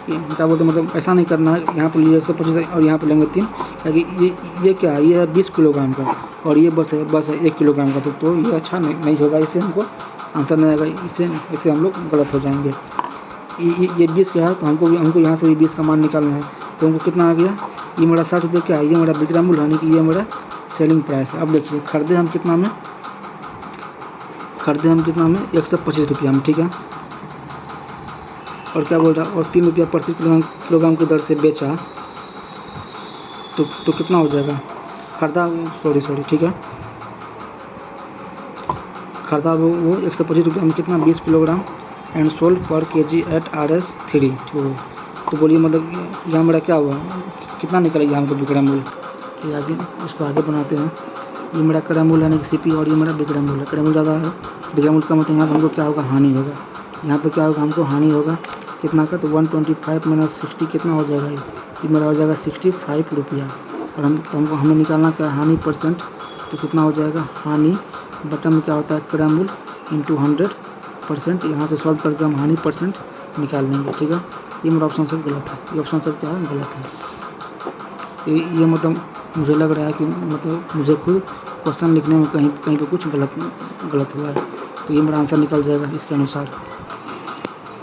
क्या बोलते मतलब ऐसा नहीं करना है, यहाँ पर लिए 125 और यहाँ पर लेंगे 3, क्योंकि ये क्या है, ये है 20 किलोग्राम का और ये बस है 1 किलोग्राम का, तो ये अच्छा नहीं होगा, इससे हमको आंसर नहीं आएगा, इससे हम लोग गलत हो जाएंगे। ये 20 का है तो हमको यहाँ से भी 20 का मान निकालना है, तो हमको कितना आ गया, ये मेरा 60 रुपये क्या है, ये मेरा विक्रय मूल्य यानी कि ये मेरा सेलिंग प्राइस है। अब देखिए खरीदे हम कितना में 125 रुपया में, ठीक है, और क्या बोल रहा है, और 3 रुपया प्रति किलोग्राम की दर से बेचा, तो कितना हो जाएगा, खरीदा सॉरी ठीक है, खरीदा वो 125 रुपया में कितना 20 kilogram and sold per kg at RS 3, ठीक है। तो बोलिए मतलब यहाँ मेरा क्या हुआ, कितना निकलेगा हमको विक्रय मूल्य। तो आगे इसको आगे बनाते हैं, ये मेरा क्रय मूल्य यानी कि CP और ये मेरा विक्रय मूल्य, क्रय मूल्य ज़्यादा है, विक्रय मूल्य का मतलब यहाँ पर हमको क्या होगा, हानि होगा। यहाँ पर क्या होगा, हमको हानि होगा कितना का, तो 125 - 60 कितना हो जाएगा, ये मेरा हो जाएगा 65 रुपया, और हमें निकालना क्या है, हानि %, तो कितना हो जाएगा, हानि बटन में क्या होता है क्रय मूल्य इंटू 100%, यहाँ से सॉल्व करके हम हानि % निकाल लेंगे, ठीक है। ये मेरा ऑप्शन सब गलत है, ये ऑप्शन सब क्या है, गलत है। ये मतलब मुझे लग रहा है कि मतलब मुझे खुद क्वेश्चन लिखने में कहीं पे कुछ गलत हुआ है, तो ये मेरा आंसर निकल जाएगा इसके अनुसार।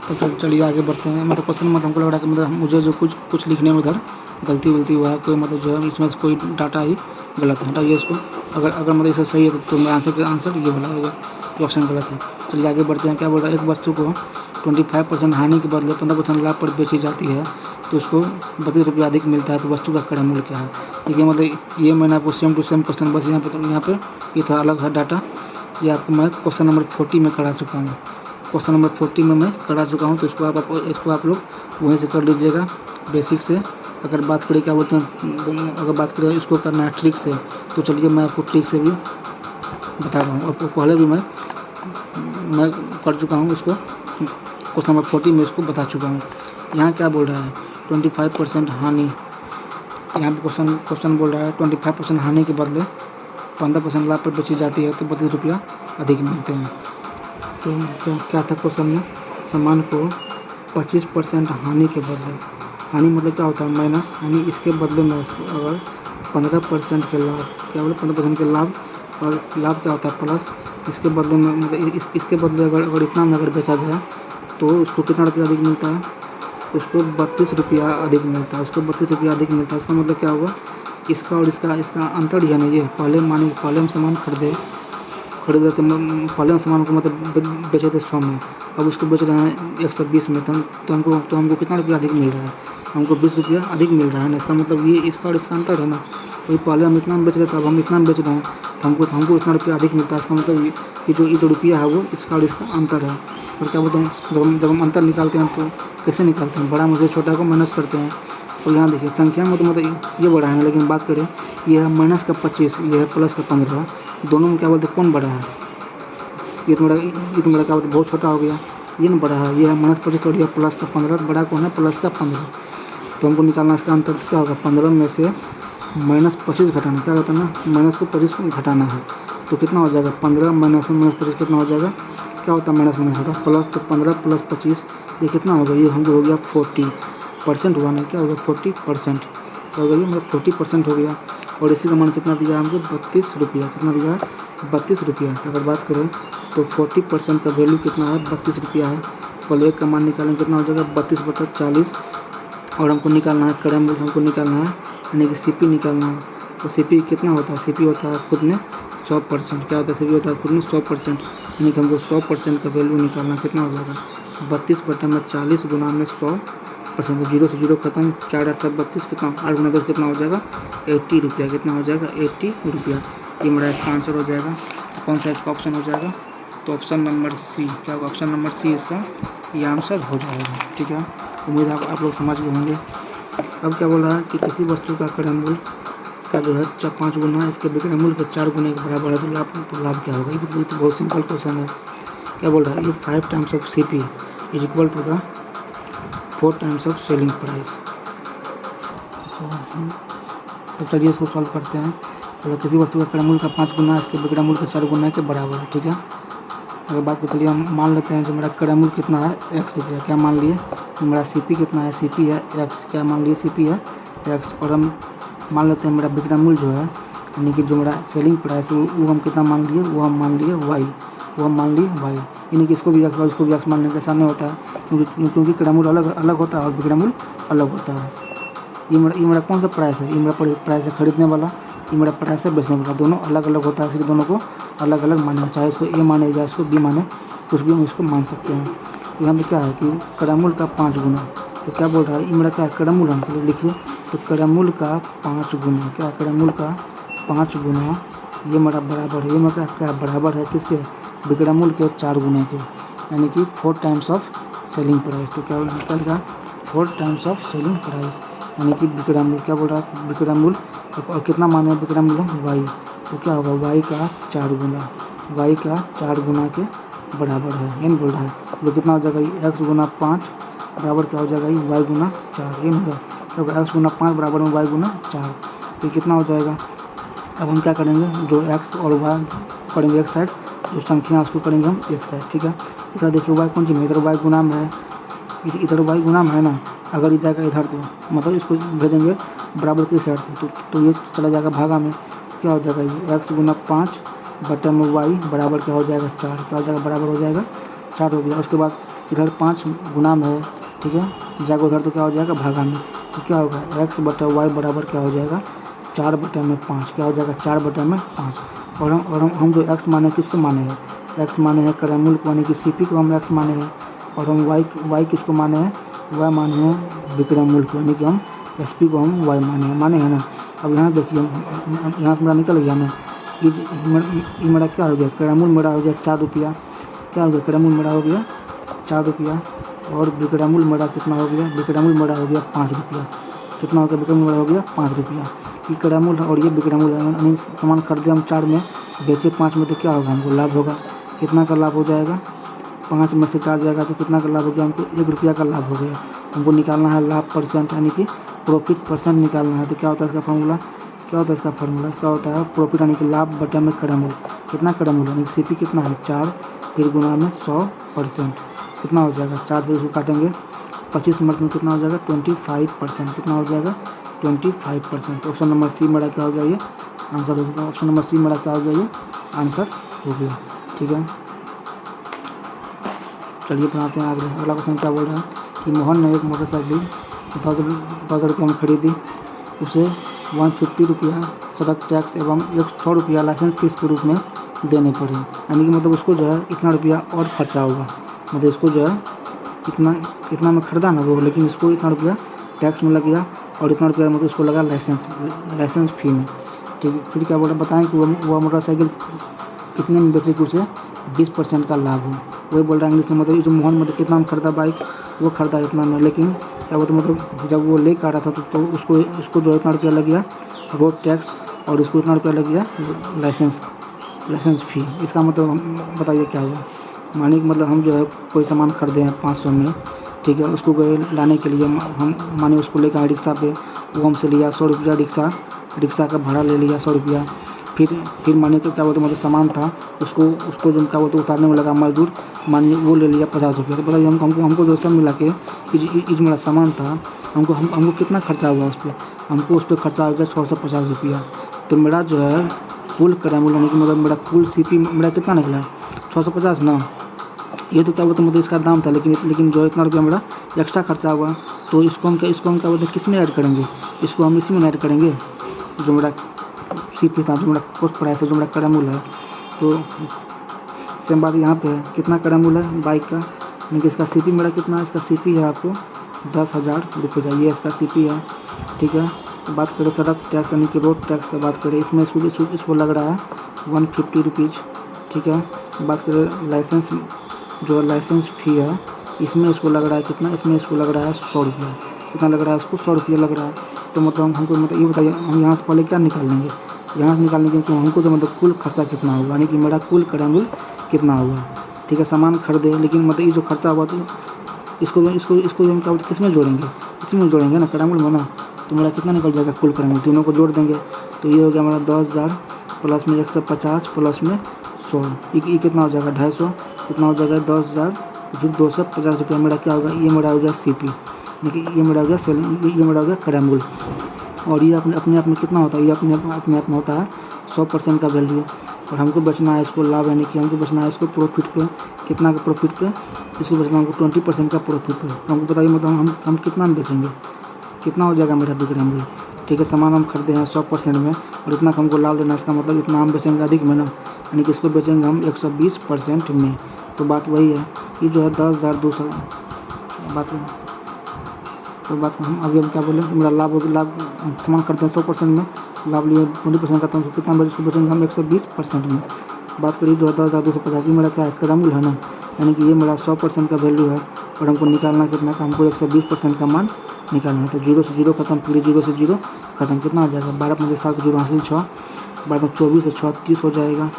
तो चलिए आगे बढ़ते हैं। मतलब क्वेश्चन में हमको लग रहा है कि मतलब मुझे जो कुछ लिखने में उधर गलती हुआ है, कोई मतलब जो है इसमें से कोई डाटा ही गलत है, हटाइए इसको। अगर मतलब इसे सही है तो मेरा आंसर ये वाला होगा, ये ऑप्शन गलत है। चलिए आगे बढ़ते हैं। क्या बोल रहा है, एक वस्तु को 25% हानि के बदले 15% लाभ पर बेची जाती है तो उसको 32 रुपया अधिक मिलता है, तो वस्तु का क्रय मूल्य क्या है। देखिए मतलब ये मैंने आपको सेम टू सेम क्वेश्चन, बस यहाँ पे ये थोड़ा अलग है डाटा, ये आपको मैं क्वेश्चन नंबर 40 में करा चुका हूँ। क्वेश्चन नंबर 40 में मैं करा चुका हूँ, तो इसको आप लोग वहीं से कर लीजिएगा बेसिक से। अगर बात करें क्या बोलते हैं, अगर बात करें इसको करना है ट्रिक से, तो चलिए मैं आपको ट्रिक से भी बता रहा हूँ। और पहले भी मैं कर चुका हूँ इसको, क्वेश्चन नंबर 40 में इसको बता चुका हूँ। यहाँ क्या बोल रहा है 25% हानि, यहाँ पे क्वेश्चन बोल रहा है 25% हानि के बदले 15% लाभ पर बेची जाती है तो 32 रुपया अधिक मिलते हैं। तो क्या था क्वेश्चन में, सामान को 25% हानि के बदले, हानि मतलब क्या होता है माइनस, यानी इसके बदले में अगर 15% के लाभ, क्या बोले 15% के लाभ, और लाभ क्या होता है प्लस, इसके बदले में मतलब इसके बदले अगर इतना में अगर बेचा जाए तो उसको कितना रुपया अधिक मिलता है, उसको 32 रुपया अधिक मिलता है, उसको 32 रुपया अधिक मिलता है। इसका मतलब क्या होगा, इसका और इसका अंतर ही है ना। ये पहले हम सामान खरीदे खरीदे थे, पहले सामान को मतलब बेचे थे 100 में, अब उसको बेच रहे हैं 120 में, तो हमको कितना रुपया अधिक मिल रहा है? हमको 20 रुपया अधिक मिल रहा है ना। इसका मतलब ये इसका और इसका अंतर है ना। वही पहले हम इतना में बेच रहे थे, अब हम इतना में बेच रहे हैं, तो हमको इतना रुपया अधिक मिलता है। इसका मतलब ये जो रुपया है वो इसका और इसका अंतर है। और क्या बोलते हैं, जब हम अंतर निकालते हैं तो कैसे निकालते हैं? बड़ा मुझे छोटा को माइनस करते हैं। और यहाँ देखिए संख्या में तो मतलब ये बड़ा है, लेकिन बात करें ये है माइनस का 25, ये है प्लस का 15, दोनों में क्या बोलते हैं कौन बड़ा है? ये तो मेरा क्या बोलते बहुत छोटा हो गया, ये ना बड़ा है। ये है -25 और ये प्लस का 15, तो बड़ा कौन है? प्लस का 15। तो हमको निकालना इसका अंतर, तो क्या होगा? 15 में से -25 घटाना, क्या कहते हैं ना, माइनस को 25 को घटाना है। तो कितना हो जाएगा? 15 माइनस में -25 कितना हो जाएगा? क्या होता है? माइनस होता है प्लस, तो 15 प्लस 25 ये कितना होगा? ये हमको हो गया 40% हुआ ना, क्या होगा? 40% क्या हो गया? ये मतलब 40% हो गया। और इसी का मान कितना दिया हमको? 32 रुपया। कितना दिया है? 32 रुपया। तो अगर बात करें तो 40% का वैल्यू कितना है? 32 रुपया है। पहले एक का मान निकालेंगे, कितना हो जाएगा? 32/40। और हमको निकालना है करंट मूल्य, हमको निकालना है यानी कि सीपी निकालना है। तो सीपी कितना होता है? सीपी होता है खुद में 100%। क्या होता है? सीपी होता है खुद में 100%, यानी कि हमको 100% का वैल्यू निकालना। कितना हो जाएगा? 32/40 गुना में 100%। 0 से 0 खत्म, 4 8 32, कितना 8 गुना 10 कितना हो जाएगा? 80 रुपया। कितना हो जाएगा? 80 रुपया। ये मेरा इसका आंसर हो जाएगा। कौन सा इसका ऑप्शन हो जाएगा? तो ऑप्शन नंबर सी। क्या होगा? ऑप्शन नंबर सी इसका ये आंसर हो जाएगा। ठीक है, उम्मीद है आप लोग समझ गए होंगे। अब क्या बोल रहा है कि किसी वस्तु का क्रय मूल्य का जो है 5 गुना इसके विक्रय मूल्य के 4 गुने के बराबर है, तो लाभ क्या होगा? ये तो बहुत सिंपल क्वेश्चन है। क्या बोल रहा है? ये 5 times of CP is equal to the 4 times of selling price. तो चलिए इसको सॉल्व करते हैं। तो किसी वस्तु का क्रय मूल्य का 5 गुना इसके विक्रय मूल्य के 4 गुना के बराबर है। ठीक है, अगर बात को चलिए हम मान लेते हैं जो मेरा क्रय मूल्य कितना है? x रुपया। क्या मान लिए? तो मेरा CP कितना है? CP है x। क्या मान लिए? CP है x। और हम मान लेते हैं मेरा विक्रय मूल्य जो है, यानी कि जो मेरा सेलिंग प्राइस है वो हम कितना मान लिए? वो हम मान लिए y। वो हम मान लिए y, यानी कि इसको भी x और इसको भी x मानने के सामने होता है, क्योंकि क्रय मूल्य अलग अलग होता है और विक्रय मूल्य अलग होता है। ये मेरा कौन सा प्राइस है? ये मेरा प्राइस है खरीदने वाला, ये मेरा प्राइस है बेचने वाला। दोनों अलग अलग होता है, इसलिए दोनों को अलग अलग माने, चाहे इसको A माने या इसको B माने, कुछ भी हम इसको मान सकते हैं। तो यहाँ पे क्या है कि क्रय मूल्य का 5 गुना। तो क्या बोल रहा है? ये मेरा क्या है? क्रय मूल्य है। चलिए लिखिए, तो क्रय मूल्य का 5 गुना। क्या? क्रय मूल्य का 5 गुना ये मेरा बराबर है, ये मेरा क्या बराबर है? किसके? विक्रय मूल्य के 4 गुना के, यानी कि 4 टाइम्स ऑफ सेलिंग प्राइस। तो क्या निकलेगा? 4 टाइम्स ऑफ सेलिंग प्राइस, यानी कि विक्रय मूल्य। क्या बोल रहा है? विक्रय मूल्य और कितना माने विक्रय मूल्य? y। तो क्या होगा? y का 4 गुना, y का 4 गुना के बराबर है, ये बोल रहा है। तो कितना हो जाएगा? x गुना 5 बराबर क्या हो जाएगा? y गुना 4। ये मतलब तो x गुना 5 बराबर में y गुना 4। तो कितना हो जाएगा? अब हम क्या करेंगे? जो x और y करेंगे एक साइड, जो संख्या उसको करेंगे हम एक साइड। ठीक है, इधर देखिए y कौन सी में? इधर y गुना में है, इधर y गुना में है ना। अगर ये जाएगा इधर तो मतलब इसको भेजेंगे बराबर की साइड तो ये चला जाएगा भागा में। क्या हो जाएगा? ये x गुना 5 बटे में y बराबर क्या हो जाएगा? 4। क्या हो जाएगा? बराबर हो जाएगा 4 हो गया। उसके बाद इधर 5 गुना में है, ठीक है, जाएगा उधर तो क्या हो जाएगा? भागा में। तो क्या होगा? x बटे y बराबर क्या हो जाएगा? 4 बटे में 5। क्या हो जाएगा? 4 बटे में 5। और हम जो x माने किसको माने हैं? x माने हैं क्रय मूल्य को, यानी कि CP को हम x माने हैं। और हम y किसको माने हैं? y माने हैं विक्रय मूल्य को, यानी कि हम SP को हम y माने हैं ना। अब यहाँ देखिए, यहाँ से मेरा निकल गया ना, ये मेरा क्या हो गया? क्रय मूल्य मेरा हो गया 4 रुपया। क्या हो गया? क्रय मूल्य मेरा हो गया 4 रुपया। और विक्रय मूल्य मेरा कितना हो गया? विक्रय मूल्य मेरा हो गया 5 रुपया। कितना हो गया? विक्रय मूल्य मेरा हो गया 5 रुपया। ये क्रय मूल्य और ये विक्रय मूल्य, यानी सामान खरीदे हम 4 में, बेचे 5 में, तो क्या होगा? हमको लाभ होगा। कितना का लाभ हो जाएगा? 5 में से 4 जाएगा तो कितना का लाभ हो गया? हमको 1 रुपया का लाभ हो गया। हमको निकालना है लाभ परसेंट, यानी कि प्रॉफिट परसेंट निकालना है। तो क्या होता है इसका फार्मूला? क्या होता है इसका फार्मूला? इसका होता है प्रॉफिट, यानी कि लाभ बटे में क्रय मूल्य। कितना क्रय मूल्य? यानी कि CP कितना है? 4, फिर गुना में 100%। कितना हो जाएगा? 4 से इसको काटेंगे, 25 मिनट में कितना हो जाएगा? 25%। कितना हो जाएगा? 25%। ऑप्शन नंबर सी मेरा क्या हो गया? ये आंसर हो गया। ऑप्शन नंबर सी मेरा क्या हो गया? ये आंसर हो गया। ठीक है, चलिए बनाते हैं आगे। अगला क्वेश्चन क्या बोल रहा है कि मोहन ने एक मोटरसाइकिल 1000 रुपये में खरीदी, उसे 150 रुपया सड़क टैक्स एवं 100 रुपया लाइसेंस फीस के रूप में देने पड़े, यानी कि मतलब उसको जो है इतना रुपया और खर्चा होगा, मतलब इसको जो है इतना में खरीदा ना वो, लेकिन इसको इतना रुपया टैक्स में लग गया और इतना रुपया मतलब उसको लगा लाइसेंस फ़ी में। ठीक है, फिर क्या बोला बताएं कि वो मोटरसाइकिल कितने में बेचे कि उसे 20% का लाभ हो। वही बोल रहा है इंग्लिश में, मतलब जो मोहन मतलब कितना में खरीदा बाइक, वो खरीदा इतना में, लेकिन क्या बोलते मतलब जब वो लेकर आ रहा था तो उसको जो इतना रुपया लग गया रोड टैक्स और उसको इतना रुपया लग गया लाइसेंस फ़ी। इसका मतलब बताइए क्या हुआ। मानिए कि मतलब हम जो है कोई सामान खरीदे हैं 500 में, ठीक है, उसको गए लाने के लिए हम मानिए उसको लेकर आए रिक्शा पे, वो हमसे लिया 100 रुपया, रिक्शा का भाड़ा ले लिया 100 रुपया। फिर मानिए तो क्या बोलते मतलब सामान था, उसको जो क्या बोलते उतारने में लगा मजदूर, मानिए वो ले लिया 50 रुपया। तो बताइए हमको जो सब मिला के ये जो मेरा सामान था, हमको कितना खर्चा हुआ उस पर, हमको उस पर खर्चा हो गया 650 रुपया। तो मेरा जो है कुल कैरामूल यानी कि मतलब मेरा कुल CP मेरा कितना निकला 650 ना। ये तो क्या बोलते मतलब इसका दाम था, लेकिन जो इतना रुपया मेरा एक्स्ट्रा खर्चा हुआ, तो इसको हम क्या बोलते किस में ऐड करेंगे, इसको हम इसी में ऐड करेंगे जो मेरा CP था, जो मेरा कॉस्ट प्राइस है, जो मेरा कैरामूल है। तो सेम बात यहाँ पे है, कितना कैरामूल है बाइक का, यानी कि इसका CP मेरा कितना है, इसका CP है आपको 10,000 रुपये, ये इसका CP है। ठीक है, तो बात करें सड़क टैक्स यानी कि रोड टैक्स का बात करें, इसमें इसको लग रहा है 150 रुपीज़। ठीक है, बात करें लाइसेंस फ़ी है, इसमें इसको लग रहा है कितना, इसमें इसको लग रहा है 100 रुपया। कितना लग रहा है इसको 100 रुपया लग रहा है। तो मतलब हमको मतलब ये बताइए हम यहाँ से पहले क्या निकाल लेंगे, यहाँ से निकालने के तो हमको तो मतलब कुल खर्चा कितना होगा, यानी कि मेरा कुल कैरामूल कितना हुआ। ठीक है, सामान खरीदे, लेकिन मतलब ये जो खर्चा हुआ तो इसको हम क्या बोलते किस में जोड़ेंगे, इसी में जोड़ेंगे ना कैरामूल में ना। तो मेरा कितना निकल जाएगा कुल कैरामूल, तीनों को जोड़ देंगे तो ये हो गया मेरा 10,000 प्लस में 150 प्लस में 100, ये कितना हो जाएगा 250, कितना हो जाएगा 10,000, फिर 250 रुपया मेरा क्या होगा, ये मेरा हो गया CP, देखिए ये मेरा हो गया ये मेरा हो गया कैरामूल। और ये अपने आप में कितना होता है, ये अपने आप में होता है 100% का वैल्यू। और हमको बचना है इसको लाभ, यानी कि हमको बचना है इसको प्रॉफिट पे, कितना का प्रॉफिट पे, इसको बचना हमको 20% का प्रॉफिट पे। हमको बताइए मतलब हम कितना में बेचेंगे, कितना हो जाएगा मेरा कैरामूल। ठीक है, सामान हम खरीदे हैं 100% में और इतना हमको लाभ देना है, इसका मतलब इतना हम बेचेंगे अधिक में ना, यानी कि इसको बेचेंगे हम 120% में। तो बात वही है, ये जो है 10,200 बात हम अभी हम क्या बोले, मेरा लाभ सामान खरीदते हैं 100% में, लाभ लिए 20% का, तो कितना बचे, इसको बेचेंगे हम 120% में। बात करिए जो 10,250 मेरा क्या है कैरामूल है ना, यानी कि ये मेरा 100% का वैल्यू है और हमको निकालना कितना का, हमको 120% का मान निकालना है। तो 0 से 0 खत्म, पूरी 0 से 0 खत्म, कितना आ जाएगा 12 5 7 0 हासिल 6, बाद में 24 से 6 30 हो जाएगा।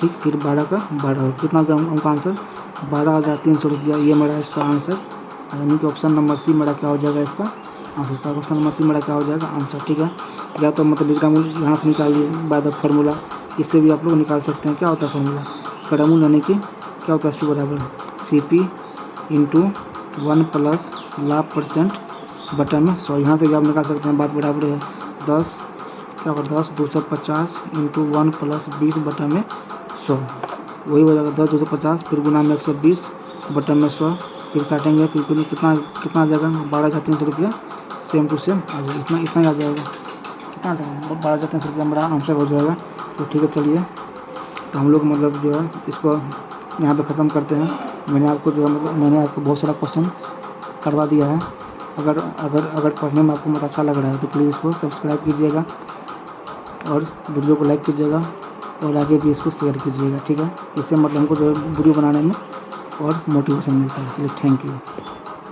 ठीक, फिर 12 का 12 कितना हो गया हमका आंसर 12,300 रुपया, ये मेरा इसका आंसर, यानी कि ऑप्शन नंबर C मेरा क्या हो जाएगा इसका आंसर, ऑप्शन नंबर C मेरा क्या हो जाएगा आंसर। ठीक है, या तो मतलब कैरामूल यहाँ से निकालिए बाय द फार्मूला, इससे भी आप लोग निकाल सकते हैं। क्या होता है फार्मूला कैरामूल, यानी कि क्या होता है इसके बराबर CP इंटू 1 प्लस लाभ % बटा में 100, यहाँ से भी आप निकाल सकते हैं, बात बराबर है 10 क्या होगा 10,250 इंटू 1 प्लस 20 बटा में 100, वही हो जाएगा 10,250 फिर गुना में 120 बटा में 100, फिर काटेंगे, फिर कितना आ जाएगा 12,300 रुपया, सेम टू सेम आ जाएगा, इतना ही आ जाएगा, कितना आ जाएगा 12,300 रुपया मेरा आंसर हो जाएगा। तो ठीक है, चलिए तो हम लोग मतलब जो है इसको यहाँ पे ख़त्म करते हैं। मैंने आपको बहुत सारा क्वेश्चन करवा दिया है। अगर पढ़ने में आपको बहुत अच्छा लग रहा है तो प्लीज़ इसको सब्सक्राइब कीजिएगा और वीडियो को लाइक कीजिएगा और आगे भी इसको शेयर कीजिएगा। ठीक है, इससे मतलब हमको जो है वीडियो बनाने में और मोटिवेशन मिलता है। चलिए, थैंक यू।